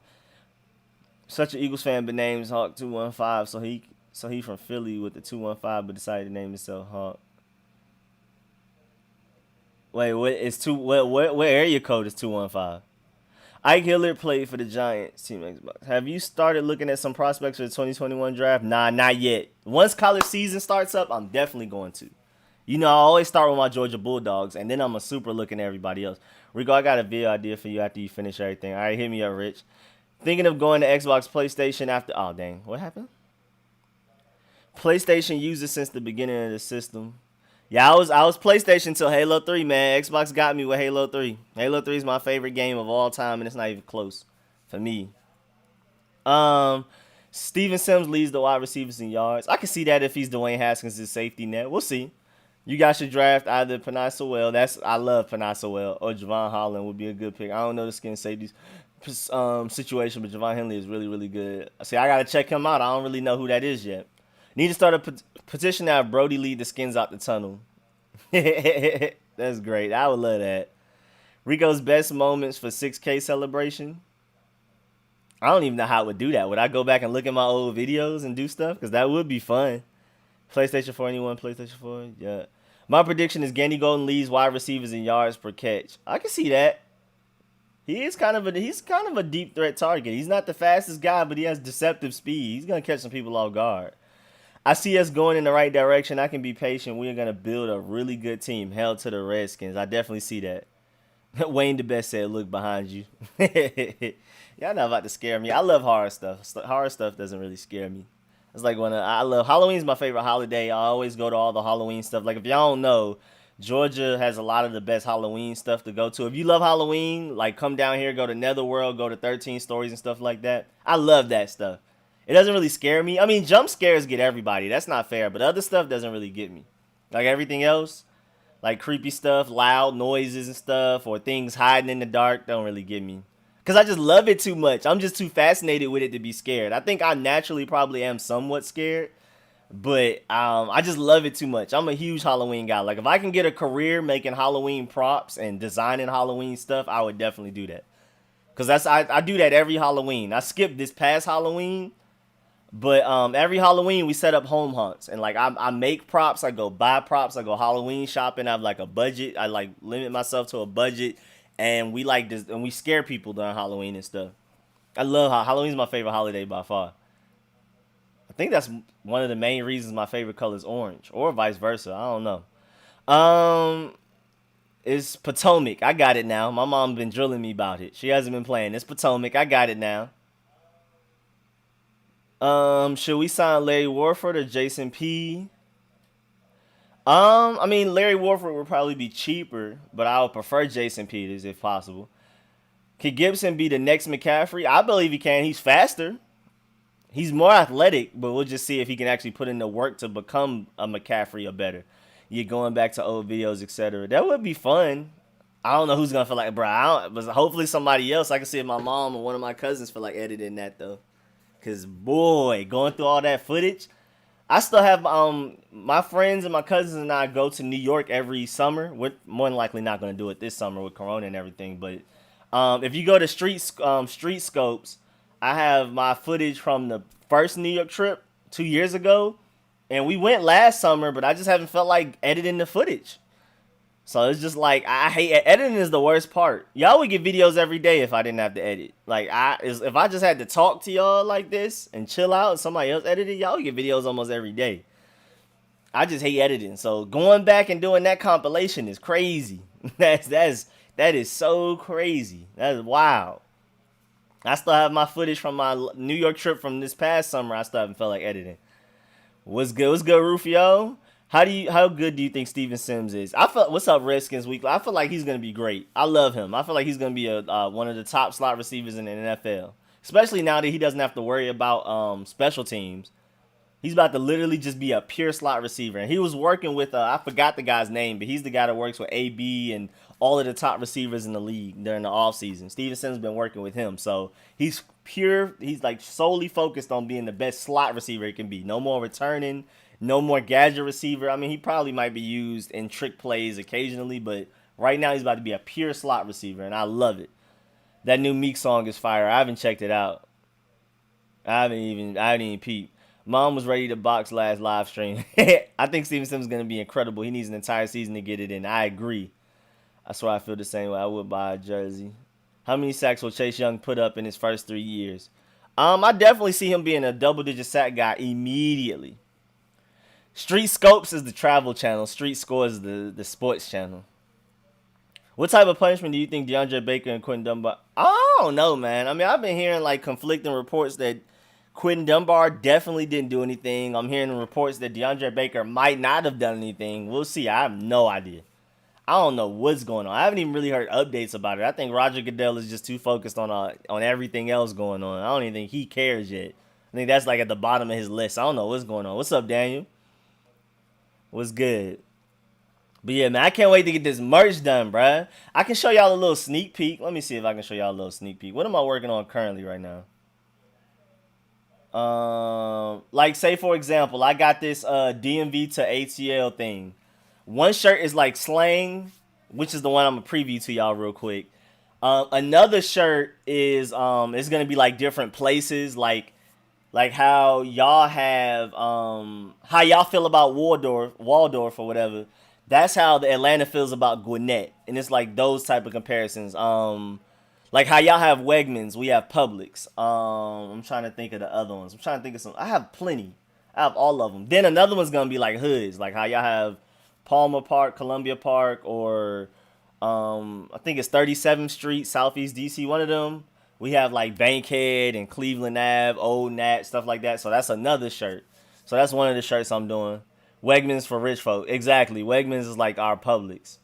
Such an Eagles fan, but names Hawk 215. So he from Philly with the 215, but decided to name himself Hawk. Wait, what area code is 215? Ike Hilliard played for the Giants, Team Xbox. Have you started looking at some prospects for the 2021 draft? Nah, not yet. Once college season starts up, I'm definitely going to. You know, I always start with my Georgia Bulldogs, and then I'm a super looking at everybody else. Rico, I got a video idea for you after you finish everything. All right, hit me up, Rich. Thinking of going to Xbox PlayStation after... Oh, dang. What happened? PlayStation user since the beginning of the system. Yeah, I was PlayStation till Halo 3, man. Xbox got me with Halo 3. Halo 3 is my favorite game of all time, and it's not even close for me. Steven Sims leads the wide receivers in yards. I can see that if he's Dwayne Haskins' safety net. We'll see. You guys should draft either Epenesa Sewell. I love Epenesa Sewell, or Javon Holland would be a good pick. I don't know the skin safeties situation, but Javon Henley is really, really good. See, I got to check him out. I don't really know who that is yet. Need to start a petition to have Brody lead the Skins out the tunnel. That's great. I would love that. Rico's best moments for 6K celebration. I don't even know how I would do that. Would I go back and look at my old videos and do stuff? Because that would be fun. PlayStation 4, anyone? PlayStation 4? Yeah. My prediction is Gandy Golden leads wide receivers in yards per catch. I can see that. He's kind of a deep threat target. He's not the fastest guy, but he has deceptive speed. He's going to catch some people off guard. I see us going in the right direction. I can be patient. We are going to build a really good team. Hell to the Redskins. I definitely see that. Wayne the Best said, look behind you. Y'all not about to scare me. I love horror stuff. Horror stuff doesn't really scare me. It's like I love Halloween's my favorite holiday. I always go to all the Halloween stuff. Like if y'all don't know, Georgia has a lot of the best Halloween stuff to go to. If you love Halloween, like come down here, go to Netherworld, go to 13 Stories and stuff like that. I love that stuff. It doesn't really scare me. I mean, jump scares get everybody. That's not fair. But other stuff doesn't really get me. Like everything else, like creepy stuff, loud noises and stuff, or things hiding in the dark don't really get me. Because I just love it too much. I'm just too fascinated with it to be scared. I think I naturally probably am somewhat scared. But I just love it too much. I'm a huge Halloween guy. Like if I can get a career making Halloween props and designing Halloween stuff, I would definitely do that. Because I do that every Halloween. I skipped this past Halloween. But every Halloween we set up home hunts, and like I make props, I go buy props, I go Halloween shopping. I have like a budget. I like limit myself to a budget, and we like this, and we scare people during Halloween and stuff. I love Halloween's my favorite holiday by far. I think that's one of the main reasons my favorite color is orange, or vice versa. I don't know. It's Potomac. I got it now. My mom been drilling me about it. She hasn't been playing. It's Potomac. I got it now. Should we sign Larry Warford or Jason P? I mean, Larry Warford would probably be cheaper, but I would prefer Jason Peters if possible. Could Gibson be the next McCaffrey? I believe he can. He's faster. He's more athletic, but we'll just see if he can actually put in the work to become a McCaffrey or better. You're going back to old videos, etc. That would be fun. I don't know who's gonna feel like, bro. But hopefully somebody else. I can see if my mom or one of my cousins feel like editing that though. Cause boy, going through all that footage, I still have my friends and my cousins and I go to New York every summer. We're more than likely not going to do it this summer with Corona and everything. But if you go to Street Scopes, I have my footage from the first New York trip 2 years ago, and we went last summer. But I just haven't felt like editing the footage. So it's just like, I hate editing is the worst part. Y'all would get videos every day if I didn't have to edit. Like if I just had to talk to y'all like this and chill out and somebody else edited, y'all would get videos almost every day. I just hate editing. So going back and doing that compilation is crazy. That is so crazy. That is wild. I still have my footage from my New York trip from this past summer. I still haven't felt like editing. What's good? What's good, Rufio? How good do you think Steven Sims is? I feel what's up, Redskins Weekly. I feel like he's gonna be great. I love him. I feel like he's gonna be a one of the top slot receivers in the NFL, especially now that he doesn't have to worry about special teams. He's about to literally just be a pure slot receiver. And he was working with, I forgot the guy's name, but he's the guy that works with AB and all of the top receivers in the league during the offseason. Steven Sims been working with him. So he's like solely focused on being the best slot receiver he can be. No more returning, no more gadget receiver. I mean, he probably might be used in trick plays occasionally, but right now he's about to be a pure slot receiver, and I love it. That new Meek song is fire. I haven't checked it out. I haven't even peeped. Mom was ready to box last live stream. I think Steven Sims is going to be incredible. He needs an entire season to get it in. I agree. I swear I feel the same way. I would buy a jersey. How many sacks will Chase Young put up in his first 3 years? I definitely see him being a double-digit sack guy immediately. Street Scopes is the travel channel. Street Scores is the sports channel. What type of punishment do you think DeAndre Baker and Quentin Dunbar? I don't know, man. I mean, I've been hearing like conflicting reports that Quentin Dunbar definitely didn't do anything. I'm hearing reports that DeAndre Baker might not have done anything. We'll see. I have no idea. I don't know what's going on. I haven't even really heard updates about it. I think Roger Goodell is just too focused on everything else going on. I don't even think he cares yet. I think that's like at the bottom of his list. I don't know what's going on. What's up, Daniel? What's good? But yeah, man, I can't wait to get this merch done, bruh. I can show y'all a little sneak peek. Let me see if I can show y'all a little sneak peek. What am I working on currently right now? Like say for example, I got this DMV to ATL thing. One shirt is like slang, which is the one I'm gonna preview to y'all real quick. Another shirt is it's gonna be like different places, like how y'all have how y'all feel about Waldorf or whatever. That's how the Atlanta feels about Gwinnett, and it's like those type of comparisons. Like how y'all have Wegmans, we have Publix. I'm trying to think of the other ones. I'm trying to think of some. I have plenty. I have all of them. Then another one's gonna be like hoods, like how y'all have Palmer Park, Columbia Park, or I think it's 37th Street, Southeast DC. One of them. We have like Bankhead and Cleveland Ave, Old Nat, stuff like that. So that's another shirt. So that's one of the shirts I'm doing. Wegmans for rich folk. Exactly. Wegmans is like our Publix.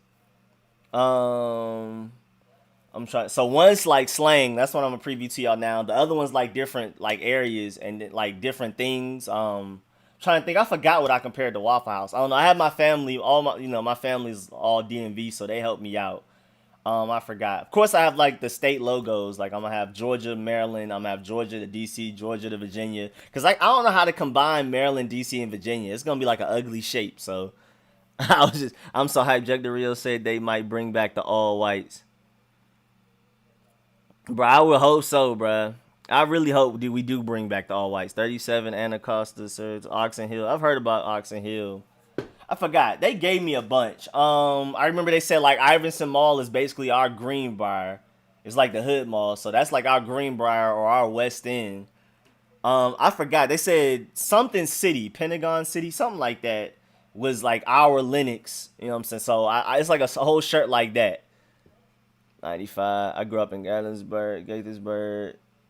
I'm trying. So one's like slang. That's what I'm gonna preview to y'all now. The other one's like different like areas and like different things. Trying to think. I forgot what I compared to Waffle House. I don't know. I have my family. My family's all DMV, so they help me out. I forgot. Of course, I have like the state logos. Like I'm gonna have Georgia, Maryland. I'm gonna have Georgia to DC, Georgia to Virginia. Cause I don't know how to combine Maryland, DC, and Virginia. It's gonna be like an ugly shape. So I'm so hyped. Jack the Real said they might bring back the all whites. Bro, I would hope so, bro. I really hope we do bring back the all whites. 37 Anacostia, Sir, Oxon Hill. I've heard about Oxon Hill. I forgot. They gave me a bunch. I remember they said like Iverson Mall is basically our Greenbrier. It's like the hood mall, so that's like our Greenbrier or our West End. I forgot. They said something city, Pentagon City, something like that was like our Linux. You know what I'm saying? So it's like a whole shirt like that. 95. I grew up in Gettysburg.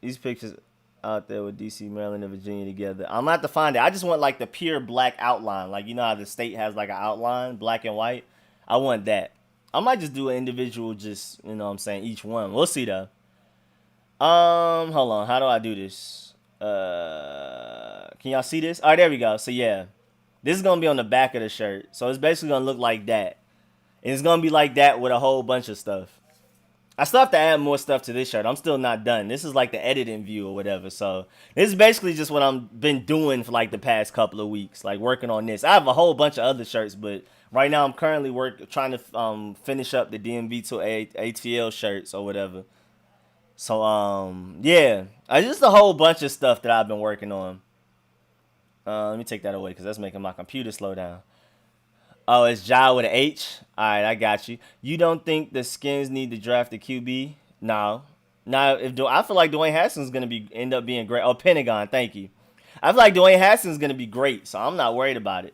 These pictures out there with DC, Maryland, and Virginia together. I'm gonna have to find it. I just want like the pure black outline. Like you know how the state has like an outline, black and white. I want that. I might just do an individual, just you know what I'm saying, each one. We'll see though. Hold on. How do I do this? Can y'all see this? All right, there we go. So yeah, this is gonna be on the back of the shirt. So it's basically gonna look like that. And it's gonna be like that with a whole bunch of stuff. I still have to add more stuff to this shirt. I'm still not done. This is like the editing view or whatever. So this is basically just what I've been doing for like the past couple of weeks, like working on this. I have a whole bunch of other shirts, but right now I'm currently trying to finish up the DMV to ATL shirts or whatever. So yeah, just a whole bunch of stuff that I've been working on. Let me take that away because that's making my computer slow down. Oh, it's Ja with an H? All right, I got you. You don't think the Skins need to draft a QB? No. Now, I feel like Dwayne Haskins is going to end up being great. Oh, Pentagon, thank you. I feel like Dwayne Haskins is going to be great, so I'm not worried about it.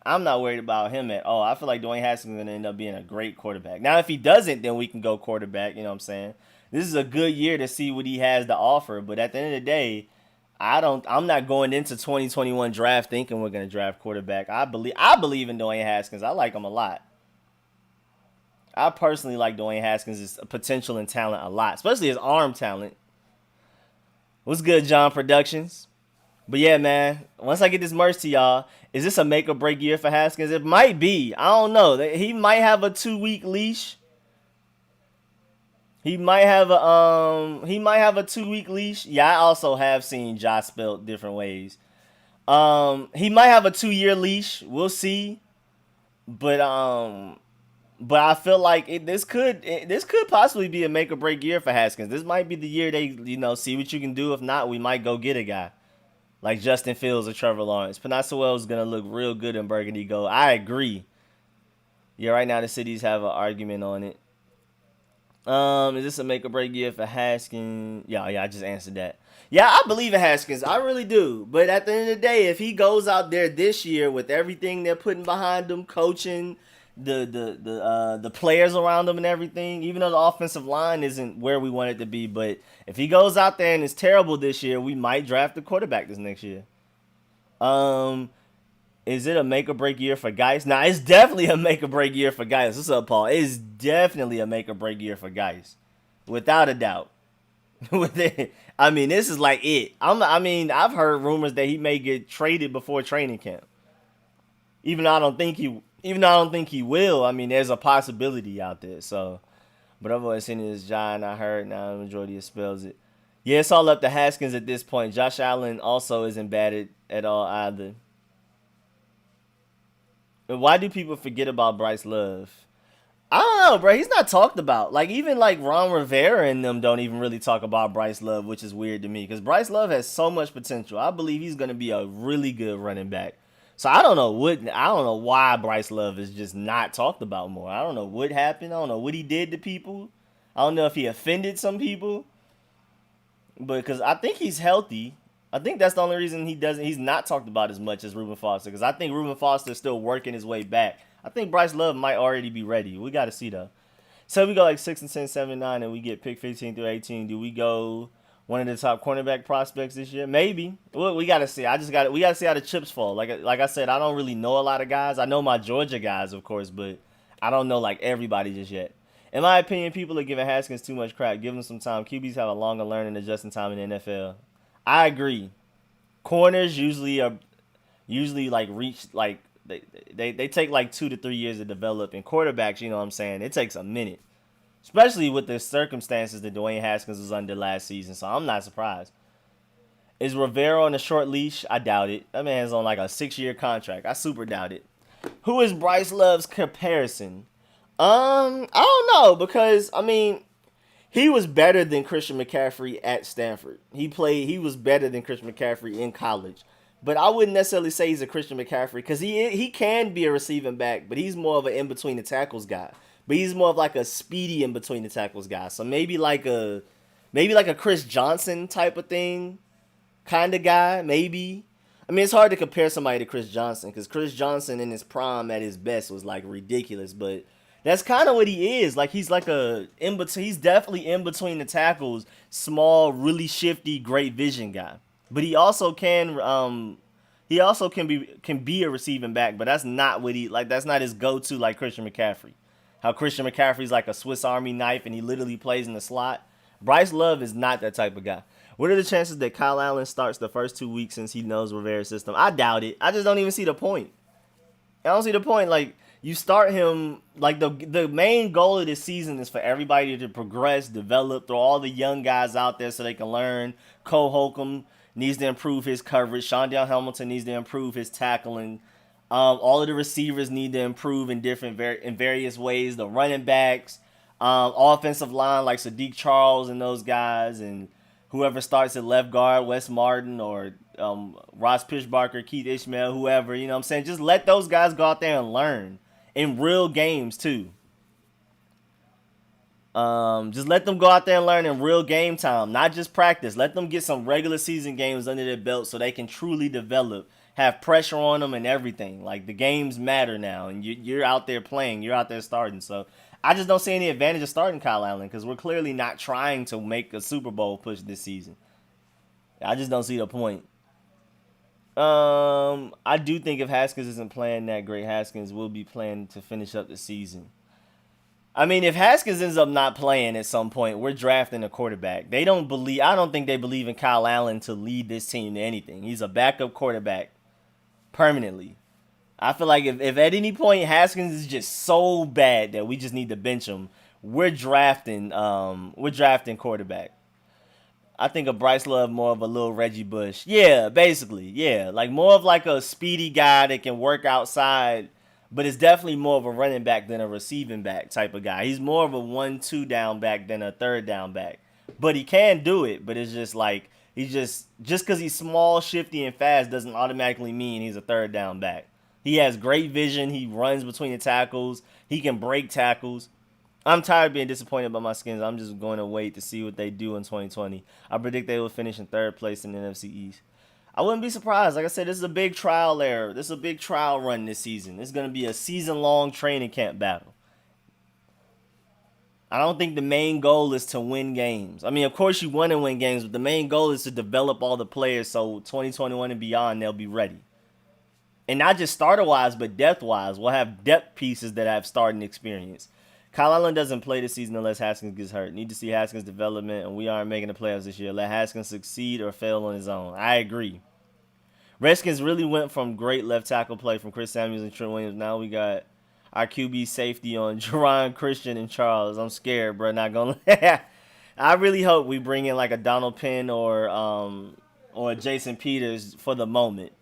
I'm not worried about him at all. I feel like Dwayne Haskins is going to end up being a great quarterback. Now, if he doesn't, then we can go quarterback, you know what I'm saying? This is a good year to see what he has to offer. But at the end of the day, I'm not going into 2021 draft thinking we're gonna draft quarterback. I believe in Dwayne Haskins. I like him a lot. I personally like Dwayne Haskins' potential and talent a lot, especially his arm talent. What's good, John Productions? But yeah, man, once I get this merch to y'all, is this a make or break year for Haskins? It might be. I don't know. He might have a 2-week leash. He might have a 2-week leash. Yeah, I also have seen Josh spelled different ways. He might have a 2-year leash. We'll see. But I feel like this could possibly be a make or break year for Haskins. This might be the year they see what you can do. If not, we might go get a guy like Justin Fields or Trevor Lawrence. Penaswell is gonna look real good in burgundy gold. I agree. Yeah, right now the cities have an argument on it. Is this a make or break year for Haskins? Yeah, I just answered that. Yeah, I believe in Haskins. I really do. But at the end of the day, if he goes out there this year with everything they're putting behind him, coaching, the players around him and everything, even though the offensive line isn't where we want it to be, but if he goes out there and is terrible this year, we might draft a quarterback this next year. Is it a make or break year for Geis? Nah, it's definitely a make or break year for Geis. What's up, Paul? It's definitely a make or break year for Geis, without a doubt. I mean, this is like it. I've heard rumors that he may get traded before training camp. Even though I don't think he will. I mean, there's a possibility out there. So, but I've always seen this John. I heard now the majority spells it. Yeah, it's all up to Haskins at this point. Josh Allen also isn't bad at all either. But why do people forget about Bryce Love? I don't know, bro. He's not talked about. Like, even like Ron Rivera and them don't even really talk about Bryce Love, which is weird to me because Bryce Love has so much potential. I believe he's going to be a really good running back. So I don't know why Bryce Love is just not talked about more. I don't know what happened. I don't know what he did to people. I don't know if he offended some people. But because I think he's healthy. I think that's the only reason he's not talked about as much as Reuben Foster. Because I think Reuben Foster is still working his way back. I think Bryce Love might already be ready. We got to see, though. So we go like 6 and 10, 7 and 9, and we get pick 15 through 18. Do we go one of the top cornerback prospects this year? Maybe. Well, we got to see. We got to see how the chips fall. Like I said, I don't really know a lot of guys. I know my Georgia guys, of course, but I don't know like everybody just yet. In my opinion, people are giving Haskins too much crap. Give him some time. QBs have a longer learning adjusting time in the NFL. I agree. Corners usually like reach like they take like 2 to 3 years to develop, and quarterbacks, you know what I'm saying, it takes a minute, especially with the circumstances that Dwayne Haskins was under last season. So I'm not surprised. Is Rivera on a short leash? I doubt it. That man's on like a 6-year contract. I super doubt it. Who is Bryce Love's comparison? I don't know, because I mean, he was better than Christian McCaffrey at Stanford. He was better than Christian McCaffrey in college. But I wouldn't necessarily say he's a Christian McCaffrey because he can be a receiving back, but he's more of an in-between the tackles guy. But he's more of like a speedy in-between the tackles guy. So maybe like a Chris Johnson type of thing kind of guy, maybe. I mean, it's hard to compare somebody to Chris Johnson because Chris Johnson in his prime at his best was like ridiculous, but that's kind of what he is. Like he's like he's definitely in between the tackles, small, really shifty, great vision guy. But he also can be a receiving back, but that's not his go-to like Christian McCaffrey. How Christian McCaffrey's like a Swiss Army knife and he literally plays in the slot. Bryce Love is not that type of guy. What are the chances that Kyle Allen starts the first 2 weeks since he knows Rivera's system? I doubt it. I just don't even see the point. I don't see the point. Like, you start him, like, the main goal of this season is for everybody to progress, develop, throw all the young guys out there so they can learn. Cole Holcomb needs to improve his coverage. Shondell Hamilton needs to improve his tackling. All of the receivers need to improve in various ways. The running backs, offensive line like Sadiq Charles and those guys, and whoever starts at left guard, Wes Martin or Ross Pishbarker, Keith Ishmael, whoever, you know what I'm saying? Just let those guys go out there and learn in real games too. Just let them go out there and learn in real game time, not just practice. Let them get some regular season games under their belt so they can truly develop, have pressure on them and everything. Like, the games matter now, and you're out there playing, you're out there starting. So I just don't see any advantage of starting Kyle Allen because we're clearly not trying to make a Super Bowl push this season. I just don't see the point. I do think if Haskins isn't playing that great, Haskins will be playing to finish up the season. I mean, if Haskins ends up not playing at some point, we're drafting a quarterback. I don't think they believe in Kyle Allen to lead this team to anything. He's a backup quarterback permanently. I feel like if at any point Haskins is just so bad that we just need to bench him, we're drafting quarterback. I think of Bryce Love more of a little Reggie Bush. Yeah, basically. Yeah, like more of like a speedy guy that can work outside, but it's definitely more of a running back than a receiving back type of guy. He's more of a 1-2 down back than a third down back. But he can do it, but it's just like he's just because he's small, shifty, and fast doesn't automatically mean he's a third down back. He has great vision. He runs between the tackles. He can break tackles. I'm tired of being disappointed by my Skins. I'm just going to wait to see what they do in 2020. I predict they will finish in third place in the NFC East. I wouldn't be surprised. Like I said, this is a big trial error. This is a big trial run this season. It's going to be a season-long training camp battle. I don't think the main goal is to win games. I mean, of course you want to win games, but the main goal is to develop all the players so 2021 and beyond, they'll be ready. And not just starter-wise, but depth-wise. We'll have depth pieces that have starting experience. Kyle Allen doesn't play this season unless Haskins gets hurt. Need to see Haskins' development, and we aren't making the playoffs this year. Let Haskins succeed or fail on his own. I agree. Redskins really went from great left tackle play from Chris Samuels and Trent Williams. Now we got our QB safety on Joan, Kristian, and Charles. I'm scared, bro. Not gonna. I really hope we bring in like a Donald Penn or Jason Peters for the moment.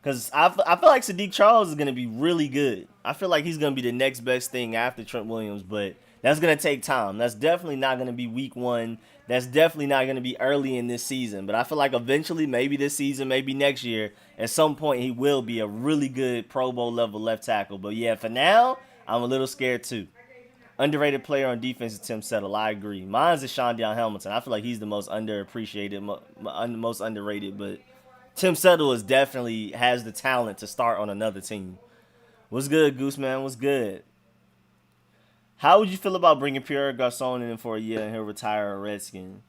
Because I feel like Saahdiq Charles is going to be really good. I feel like he's going to be the next best thing after Trent Williams, but that's going to take time. That's definitely not going to be week one. That's definitely not going to be early in this season. But I feel like eventually, maybe this season, maybe next year, at some point he will be a really good Pro Bowl level left tackle. But yeah, for now, I'm a little scared too. Underrated player on defense is Tim Settle. I agree. Mine's is Shondion Hamilton. I feel like he's the most underappreciated, most underrated, but Tim Settle definitely has the talent to start on another team. What's good, Goose Man? What's good? How would you feel about bringing Pierre Garçon in for a year and he'll retire a Redskin?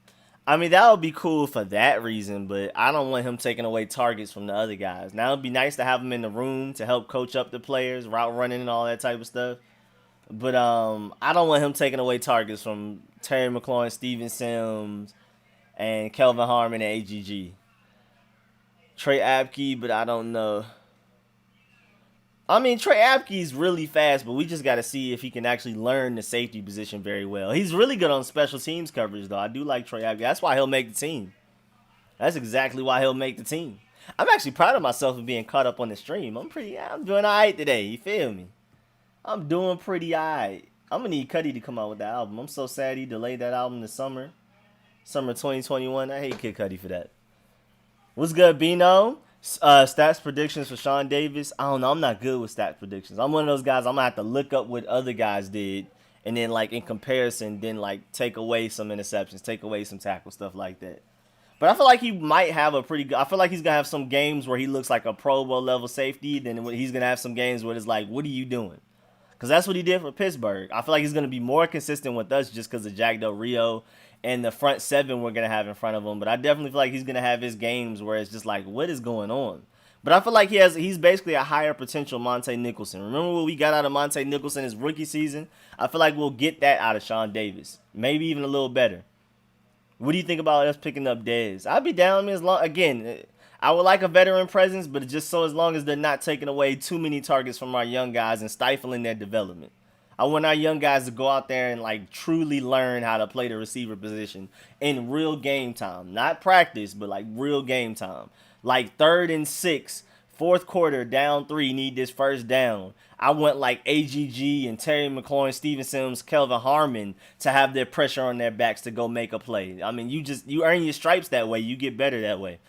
I mean, that would be cool for that reason, but I don't want him taking away targets from the other guys. Now, it'd be nice to have him in the room to help coach up the players, route running and all that type of stuff. But I don't want him taking away targets from Terry McLaurin, Steven Sims, and Kelvin Harmon and AGG. Trey Apke, but I don't know. I mean, Trey Apke's really fast, but we just got to see if he can actually learn the safety position very well. He's really good on special teams coverage, though. I do like Trey Apke. That's why he'll make the team. That's exactly why he'll make the team. I'm actually proud of myself for being caught up on the stream. I'm doing all right today. You feel me? I'm doing pretty all right. I'm going to need Cudi to come out with that album. I'm so sad he delayed that album to summer 2021. I hate Kid Cudi for that. What's good, Bino? Stats predictions for Sean Davis. I don't know. I'm not good with stats predictions. I'm one of those guys. I'm going to have to look up what other guys did. And then, like, in comparison, then, like, take away some interceptions, take away some tackle, stuff like that. But I feel like he might have a pretty good... I feel like he's going to have some games where he looks like a Pro Bowl level safety. Then he's going to have some games where it's like, what are you doing? Because that's what he did for Pittsburgh. I feel like he's going to be more consistent with us just because of Jack Del Rio and the front seven we're going to have in front of him. But I definitely feel like he's going to have his games where it's just like, what is going on? But I feel like he's basically a higher potential Monte Nicholson. Remember what we got out of Monte Nicholson his rookie season? I feel like we'll get that out of Sean Davis. Maybe even a little better. What do you think about us picking up Dez? I'd be down as long... Again, I would like a veteran presence, but just so as long as they're not taking away too many targets from our young guys and stifling their development. I want our young guys to go out there and like truly learn how to play the receiver position in real game time. Not practice, but like real game time. Like 3rd and 6, 4th quarter, down 3, need this first down. I want like AGG and Terry McLaurin, Steven Sims, Kelvin Harmon to have their pressure on their backs to go make a play. I mean, you earn your stripes that way. You get better that way.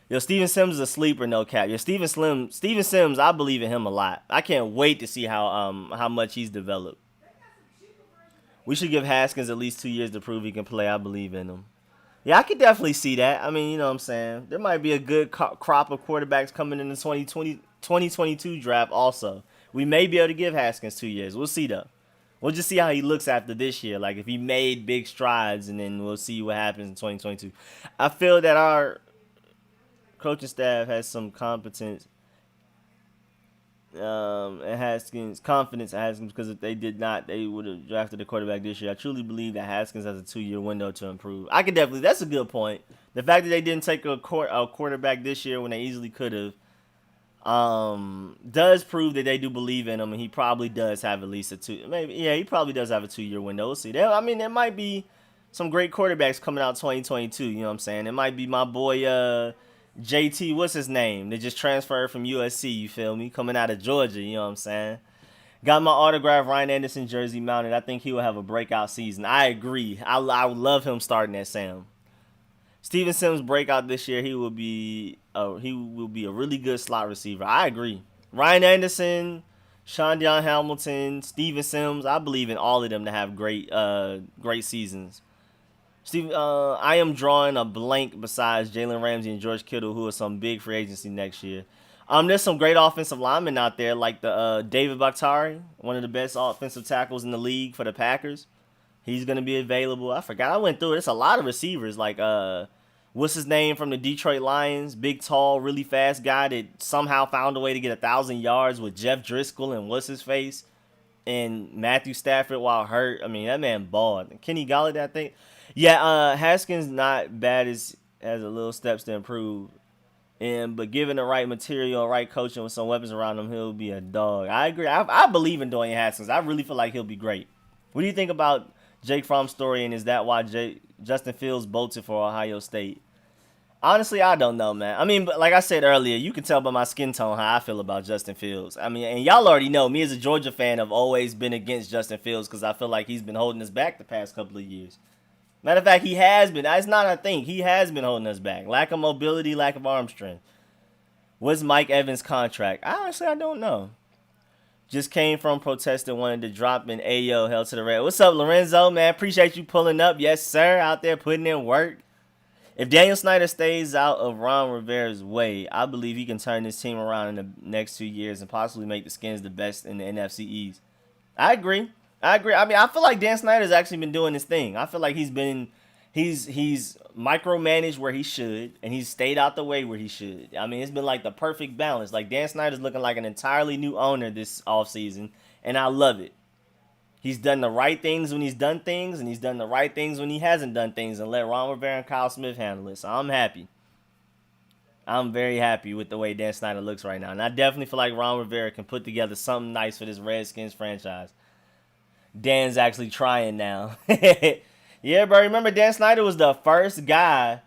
Yo, Steven Sims is a sleeper, no cap. Yo, Steven Sims, I believe in him a lot. I can't wait to see how much he's developed. We should give Haskins at least 2 years to prove he can play. I believe in him. Yeah, I could definitely see that. I mean, you know what I'm saying? There might be a good crop of quarterbacks coming in the 2022 draft also. We may be able to give Haskins 2 years. We'll see, though. We'll just see how he looks after this year. Like if he made big strides, and then we'll see what happens in 2022. I feel that our coaching staff has some competence and Haskins confidence in Haskins, because if they did not, they would have drafted the quarterback this year. I truly believe that Haskins has a 2-year window to improve. I could definitely. That's a good point. The fact that they didn't take a quarterback this year when they easily could have does prove that they do believe in him, and he probably does have at least a two. Maybe he probably does have a 2-year window. We'll see. I mean, there might be some great quarterbacks coming out 2022. You know what I'm saying? It might be my boy JT, what's his name? They just transferred from USC, you feel me? Coming out of Georgia, you know what I'm saying? Got my autographed Ryan Anderson jersey mounted. I think he will have a breakout season. I agree. I would love him starting at Sam. Steven Sims breakout this year. He will be a really good slot receiver. I agree. Ryan Anderson, Sean Dion Hamilton, Steven Sims. I believe in all of them to have great seasons. I am drawing a blank besides Jalen Ramsey and George Kittle, who are some big free agency next year. There's some great offensive linemen out there, like the David Bakhtiari, one of the best offensive tackles in the league for the Packers. He's going to be available. I forgot. I went through it. It's a lot of receivers, like what's his name from the Detroit Lions? Big, tall, really fast guy that somehow found a way to get 1,000 yards with Jeff Driscoll and what's his face and Matthew Stafford while hurt. I mean, that man balled. Kenny Galladay, I think. Yeah, Haskins not bad, has a little steps to improve. But given the right material, right coaching with some weapons around him, he'll be a dog. I agree. I believe in Dwayne Haskins. I really feel like he'll be great. What do you think about Jake Fromm's story, and is that why Justin Fields bolted for Ohio State? Honestly, I don't know, man. I mean, but like I said earlier, you can tell by my skin tone how I feel about Justin Fields. I mean, and y'all already know, me as a Georgia fan, I've always been against Justin Fields because I feel like he's been holding us back the past couple of years. Matter of fact, he has been. It's not a thing. He has been holding us back. Lack of mobility, lack of arm strength. What's Mike Evans' contract? Honestly, I don't know. Just came from protesting, wanted to drop in Ayo, hell to the red. What's up, Lorenzo, man? Appreciate you pulling up. Yes, sir. Out there putting in work. If Daniel Snyder stays out of Ron Rivera's way, I believe he can turn this team around in the next 2 years and possibly make the Skins the best in the NFC East. I agree. I mean, I feel like Dan Snyder's actually been doing his thing. I feel like he's micromanaged where he should, and he's stayed out the way where he should. I mean, it's been like the perfect balance. Like, Dan Snyder's looking like an entirely new owner this offseason, and I love it. He's done the right things when he's done things, and he's done the right things when he hasn't done things, and let Ron Rivera and Kyle Smith handle it. So I'm happy. I'm very happy with the way Dan Snyder looks right now. And I definitely feel like Ron Rivera can put together something nice for this Redskins franchise. Dan's actually trying now. Yeah, bro. Remember Dan Snyder was the first guy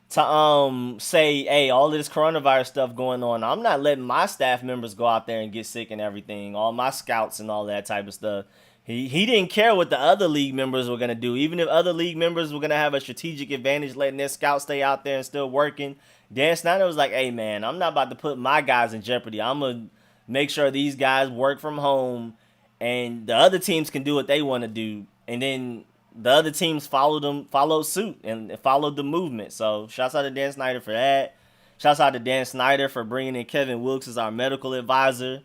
to say, hey, all of this coronavirus stuff going on, I'm not letting my staff members go out there and get sick and everything. All my scouts and all that type of stuff. He didn't care what the other league members were going to do. Even if other league members were going to have a strategic advantage letting their scouts stay out there and still working, Dan Snyder was like, hey, man, I'm not about to put my guys in jeopardy. I'm going to make sure these guys work from home and the other teams can do what they want to do. And then the other teams followed suit and followed the movement. So shouts out to Dan Snyder for that. Shouts out to Dan Snyder for bringing in Kevin Wilkes as our medical advisor.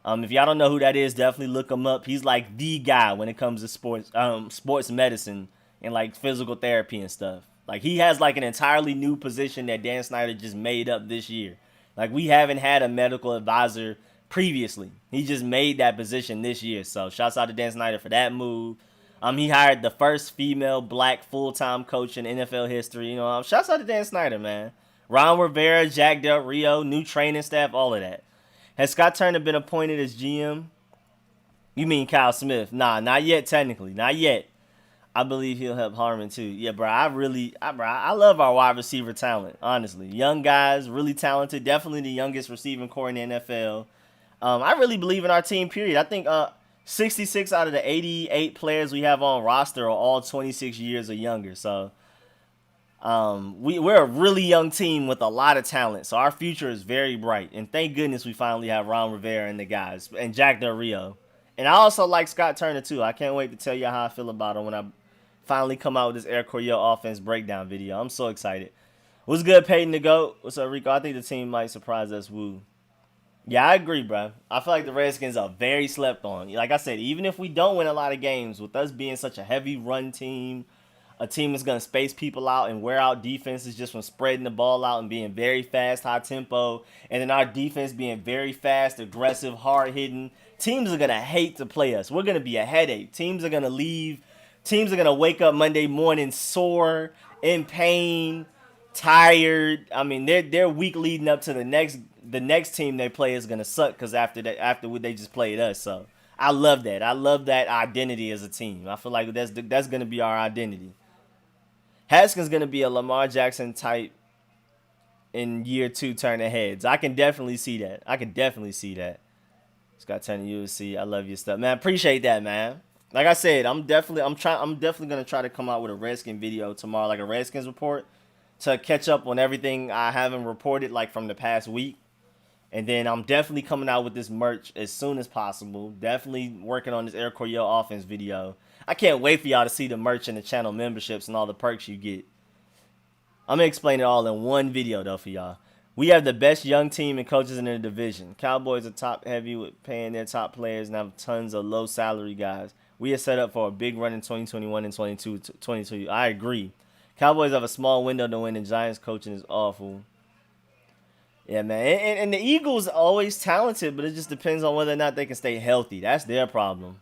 If y'all don't know who that is, definitely look him up. He's like the guy when it comes to sports medicine and like physical therapy and stuff. Like, he has like an entirely new position that Dan Snyder just made up this year. Like, we haven't had a medical advisor previously. He just made that position this year. So shouts out to Dan Snyder for that move. He hired the first female black full-time coach in NFL history. You know, shouts out to Dan Snyder, man. Ron Rivera, Jack Del Rio, new training staff, all of that. Has Scott Turner been appointed as GM? You mean Kyle Smith? Nah, not yet, technically. Not yet. I believe he'll help Harmon, too. Yeah, bro, I love our wide receiver talent, honestly. Young guys, really talented. Definitely the youngest receiving core in the NFL. I really believe in our team, period. I think 66 out of the 88 players we have on roster are all 26 years or younger. So we're a really young team with a lot of talent. So our future is very bright. And thank goodness we finally have Ron Rivera and the guys. And Jack Del Rio. And I also like Scott Turner, too. I can't wait to tell you how I feel about him when I finally come out with this Air Coryell offense breakdown video. I'm so excited. What's good, Peyton the GOAT? What's up, Rico? I think the team might surprise us. Woo. Yeah, I agree, bro. I feel like the Redskins are very slept on. Like I said, even if we don't win a lot of games, with us being such a heavy run team, a team that's going to space people out and wear out defenses just from spreading the ball out and being very fast, high tempo, and then our defense being very fast, aggressive, hard hitting. Teams are going to hate to play us. We're going to be a headache. Teams are going to leave. Teams are going to wake up Monday morning sore, in pain, tired. I mean, their week leading up to the next team they play is gonna suck because after what they just played us. So I love that. I love that identity as a team. I feel like that's gonna be our identity. Haskins gonna be a Lamar Jackson type in year two, turning heads. I can definitely see that. I can definitely see that. Scott turning USC. I love your stuff, man. Appreciate that, man. Like I said, I'm definitely gonna try to come out with a Redskin video tomorrow, like a Redskins report, to catch up on everything I haven't reported like from the past week. And then I'm definitely coming out with this merch as soon as possible. Definitely working on this Air Coryell offense video. I can't wait for y'all to see the merch and the channel memberships and all the perks you get. I'm going to explain it all in one video, though, for y'all. We have the best young team and coaches in the division. Cowboys are top heavy with paying their top players and have tons of low salary guys. We are set up for a big run in 2021 and 22. I agree. Cowboys have a small window to win, and Giants coaching is awful. Yeah, man. And the Eagles are always talented, but it just depends on whether or not they can stay healthy. That's their problem.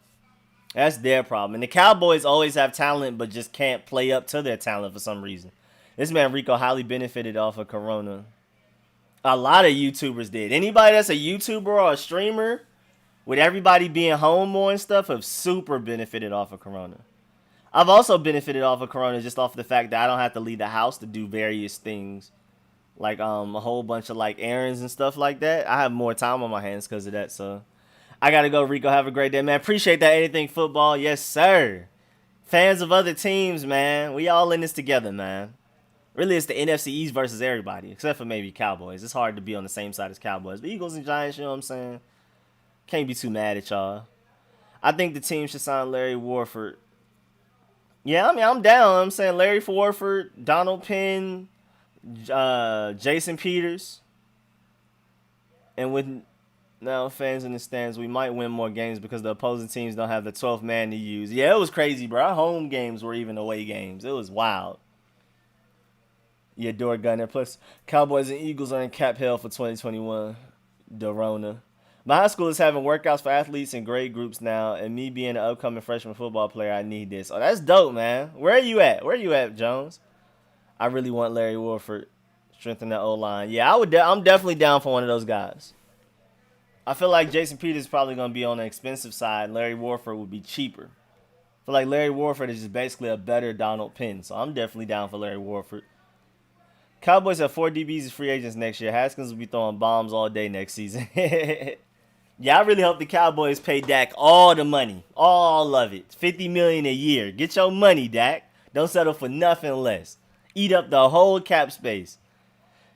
That's their problem. And the Cowboys always have talent, but just can't play up to their talent for some reason. This man Rico highly benefited off of Corona. A lot of YouTubers did. Anybody that's a YouTuber or a streamer, with everybody being home more and stuff, have super benefited off of Corona. I've also benefited off of Corona just off the fact that I don't have to leave the house to do various things. Like a whole bunch of like errands and stuff like that. I have more time on my hands because of that. So I gotta go, Rico. Have a great day, man. Appreciate that. Anything football, yes sir. Fans of other teams, man. We all in this together, man. Really, it's the NFC East versus everybody, except for maybe Cowboys. It's hard to be on the same side as Cowboys. But Eagles and Giants, you know what I'm saying? Can't be too mad at y'all. I think the team should sign Larry Warford. Yeah, I mean, I'm down. I'm saying Larry Warford, Donald Penn, Jason Peters, and with now fans in the stands, we might win more games because the opposing teams don't have the 12th man to use. Yeah, it was crazy, bro. Our home games were even away games. It was wild. Yeah, door gunner. Plus, Cowboys and Eagles are in cap hell for 2021. Dorona. My high school is having workouts for athletes and grade groups now, and me being an upcoming freshman football player, I need this. Oh, that's dope, man. Where are you at? Where are you at, Jones? I really want Larry Warford. Strengthen that O-line. Yeah, I'm definitely down for one of those guys. I feel like Jason Peters is probably going to be on the expensive side. Larry Warford would be cheaper. I feel like Larry Warford is just basically a better Donald Penn, so I'm definitely down for Larry Warford. Cowboys have 4 DBs as free agents next year. Haskins will be throwing bombs all day next season. Yeah, I really hope the Cowboys pay Dak all the money. All of it. $50 million a year. Get your money, Dak. Don't settle for nothing less. Eat up the whole cap space.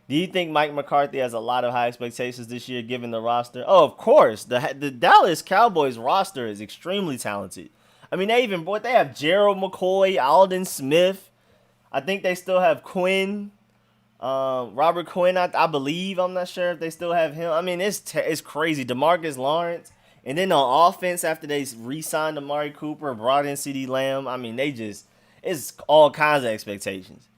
Do you think Mike McCarthy has a lot of high expectations this year given the roster? Oh, of course. The Dallas Cowboys roster is extremely talented. I mean, they have Gerald McCoy, Aldon Smith. I think they still have Quinn. Robert Quinn, I believe. I'm not sure if they still have him. I mean, it's crazy. DeMarcus Lawrence. And then on offense, after they re-signed Amari Cooper and brought in CeeDee Lamb, I mean, it's all kinds of expectations.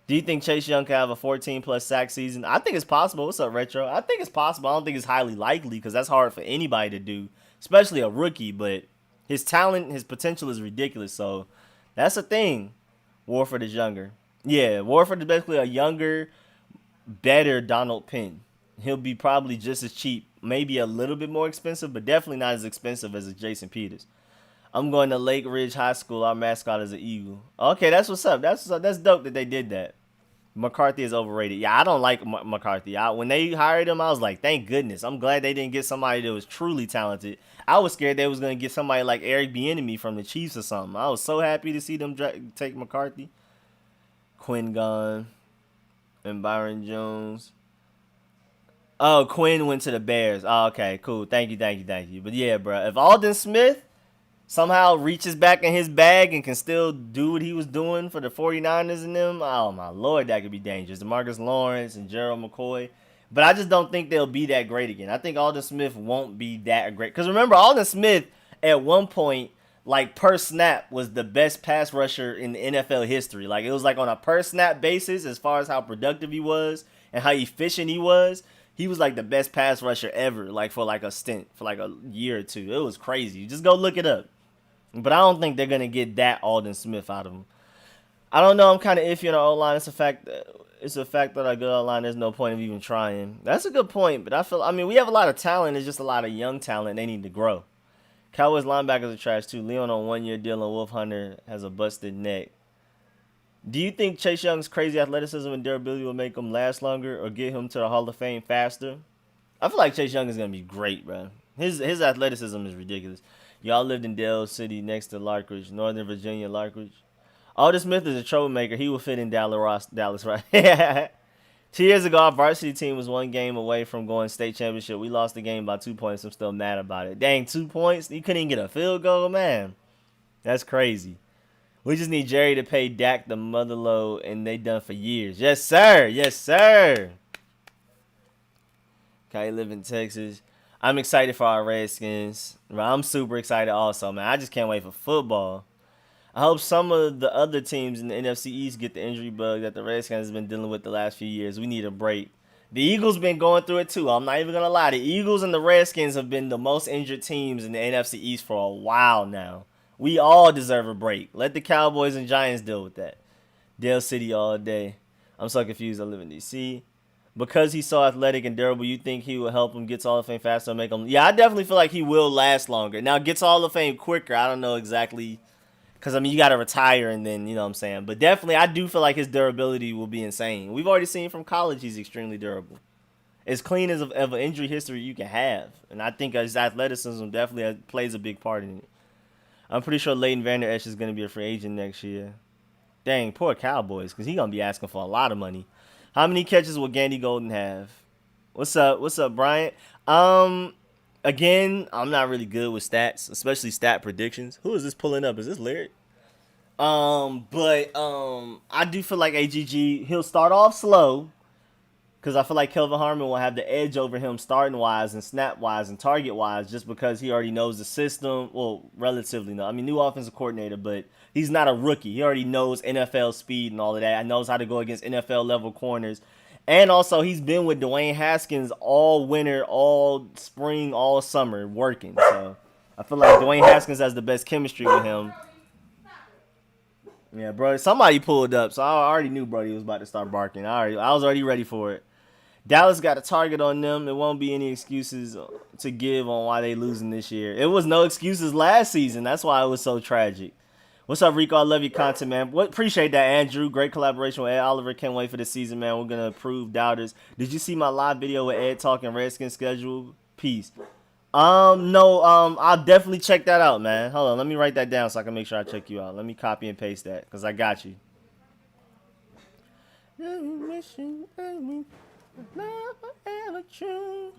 Do you think Chase Young can have a 14-plus sack season? I think it's possible. What's up, Retro? I think it's possible. I don't think it's highly likely because that's hard for anybody to do, especially a rookie. But his talent, his potential is ridiculous. So that's a thing. Warford is younger. Yeah, Warford is basically a younger, better Donald Penn. He'll be probably just as cheap, maybe a little bit more expensive, but definitely not as expensive as a Jason Peters. I'm going to Lake Ridge High School. Our mascot is an eagle. Okay, that's what's up. That's dope that they did that. McCarthy is overrated. Yeah, I don't like McCarthy. When they hired him, I was like, thank goodness. I'm glad they didn't get somebody that was truly talented. I was scared they was going to get somebody like Eric Bieniemy from the Chiefs or something. I was so happy to see them take McCarthy. Quinn gone. And Byron Jones. Oh, Quinn went to the Bears. Oh, okay, cool. Thank you. But yeah, bro, if Aldon Smith somehow reaches back in his bag and can still do what he was doing for the 49ers and them, oh my Lord, that could be dangerous. DeMarcus Lawrence and Gerald McCoy. But I just don't think they'll be that great again. I think Aldon Smith won't be that great. Because remember, Aldon Smith at one point, like per snap, was the best pass rusher in the NFL history. Like it was like on a per snap basis as far as how productive he was and how efficient he was. He was like the best pass rusher ever, like for like a stint, for like a year or two. It was crazy. Just go look it up. But I don't think they're going to get that Aldon Smith out of him. I don't know. I'm kind of iffy on the O-line. It's a fact that our good O-line, there's no point of even trying. That's a good point, but I mean, we have a lot of talent. It's just a lot of young talent. They need to grow. Cowboys linebackers are trash too. Leon on 1-year deal and Wolf Hunter has a busted neck. Do you think Chase Young's crazy athleticism and durability will make him last longer or get him to the Hall of Fame faster? I feel like Chase Young is going to be great, bro. His athleticism is ridiculous. Y'all lived in Dale City next to Larkridge, Northern Virginia, Larkridge. Aldon Smith is a troublemaker. He will fit in Dallas, right? 2 years ago, our varsity team was one game away from going state championship. We lost the game by 2 points. I'm still mad about it. Dang, 2 points? You couldn't even get a field goal, man. That's crazy. We just need Jerry to pay Dak the mother load, and they done for years. Yes, sir. Yes, sir. Okay, live in Texas. I'm excited for our Redskins. I'm super excited also, man. I just can't wait for football. I hope some of the other teams in the NFC East get the injury bug that the Redskins has been dealing with the last few years. We need a break. The Eagles been going through it too. I'm not even going to lie. The Eagles and the Redskins have been the most injured teams in the NFC East for a while now. We all deserve a break. Let the Cowboys and Giants deal with that. Dale City all day. I'm so confused. I live in D.C. Because he's so athletic and durable, you think he will help him get to Hall of Fame faster and make him... Yeah, I definitely feel like he will last longer. Now, get to Hall of Fame quicker. I don't know exactly... Because, I mean, you got to retire and then, you know what I'm saying. But definitely, I do feel like his durability will be insane. We've already seen from college he's extremely durable. As clean as of an injury history you can have. And I think his athleticism definitely plays a big part in it. I'm pretty sure Leighton Vander Esch is going to be a free agent next year. Dang, poor Cowboys, because he's going to be asking for a lot of money. How many catches will Gandy Golden have? What's up, Bryant? Again, I'm not really good with stats, especially stat predictions. Who is this pulling up? Is this Lyriq? I do feel like AGG, he'll start off slow, because I feel like Kelvin Harmon will have the edge over him starting-wise and snap-wise and target-wise just because he already knows the system. Well, relatively no. I mean, new offensive coordinator, but he's not a rookie. He already knows NFL speed and all of that. He knows how to go against NFL-level corners. And also, he's been with Dwayne Haskins all winter, all spring, all summer working. So, I feel like Dwayne Haskins has the best chemistry with him. Yeah, bro. Somebody pulled up, so I already knew Brody was about to start barking. I was already ready for it. Dallas got a target on them. There won't be any excuses to give on why they losing this year. It was no excuses last season. That's why it was so tragic. What's up, Rico? I love your content, man. Appreciate that, Andrew. Great collaboration with Ed Oliver. Can't wait for the season, man. We're going to approve doubters. Did you see my live video with Ed talking Redskins schedule? Peace. No, I'll definitely check that out, man. Hold on. Let me write that down so I can make sure I check you out. Let me copy and paste that because I got you. Forever true.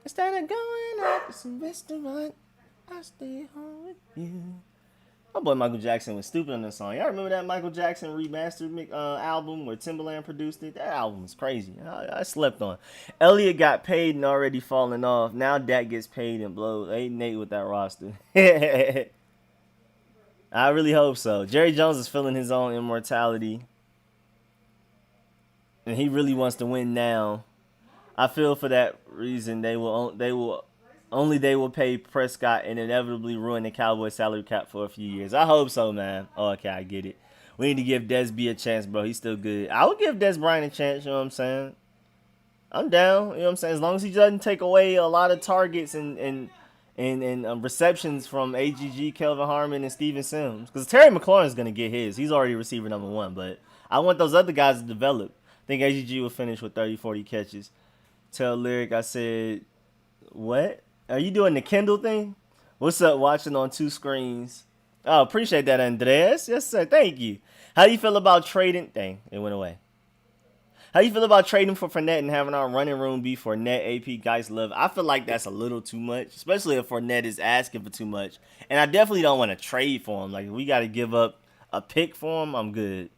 Instead of going out to some restaurant, I stay home with you. My boy Michael Jackson was stupid on this song. Y'all remember that Michael Jackson remastered album where Timbaland produced it? That album was crazy. I slept on. Elliott got paid and already falling off. Now Dak gets paid and blows. 8-8 with that roster. I really hope so. Jerry Jones is feeling his own immortality. And he really wants to win now. I feel for that reason they will pay Prescott and inevitably ruin the Cowboys salary cap for a few years. I hope so, man. Oh, okay, I get it. We need to give Des B a chance, bro. He's still good. I would give Des Bryant a chance, you know what I'm saying? I'm down, you know what I'm saying? As long as he doesn't take away a lot of targets and receptions from AGG, Kelvin Harmon, and Steven Sims. Because Terry McLaurin is going to get his. He's already receiver number 1, but I want those other guys to develop. I think AGG will finish with 30, 40 catches. Tell Lyriq I said, what? Are you doing the Kindle thing? What's up, watching on 2 screens? Oh, appreciate that, Andreas. Yes, sir. Thank you. How you feel about trading? Dang, it went away. How you feel about trading for Fournette and having our running room be Fournette, AP, Geis, Love? I feel like that's a little too much, especially if Fournette is asking for too much. And I definitely don't want to trade for him. Like, if we got to give up a pick for him, I'm good.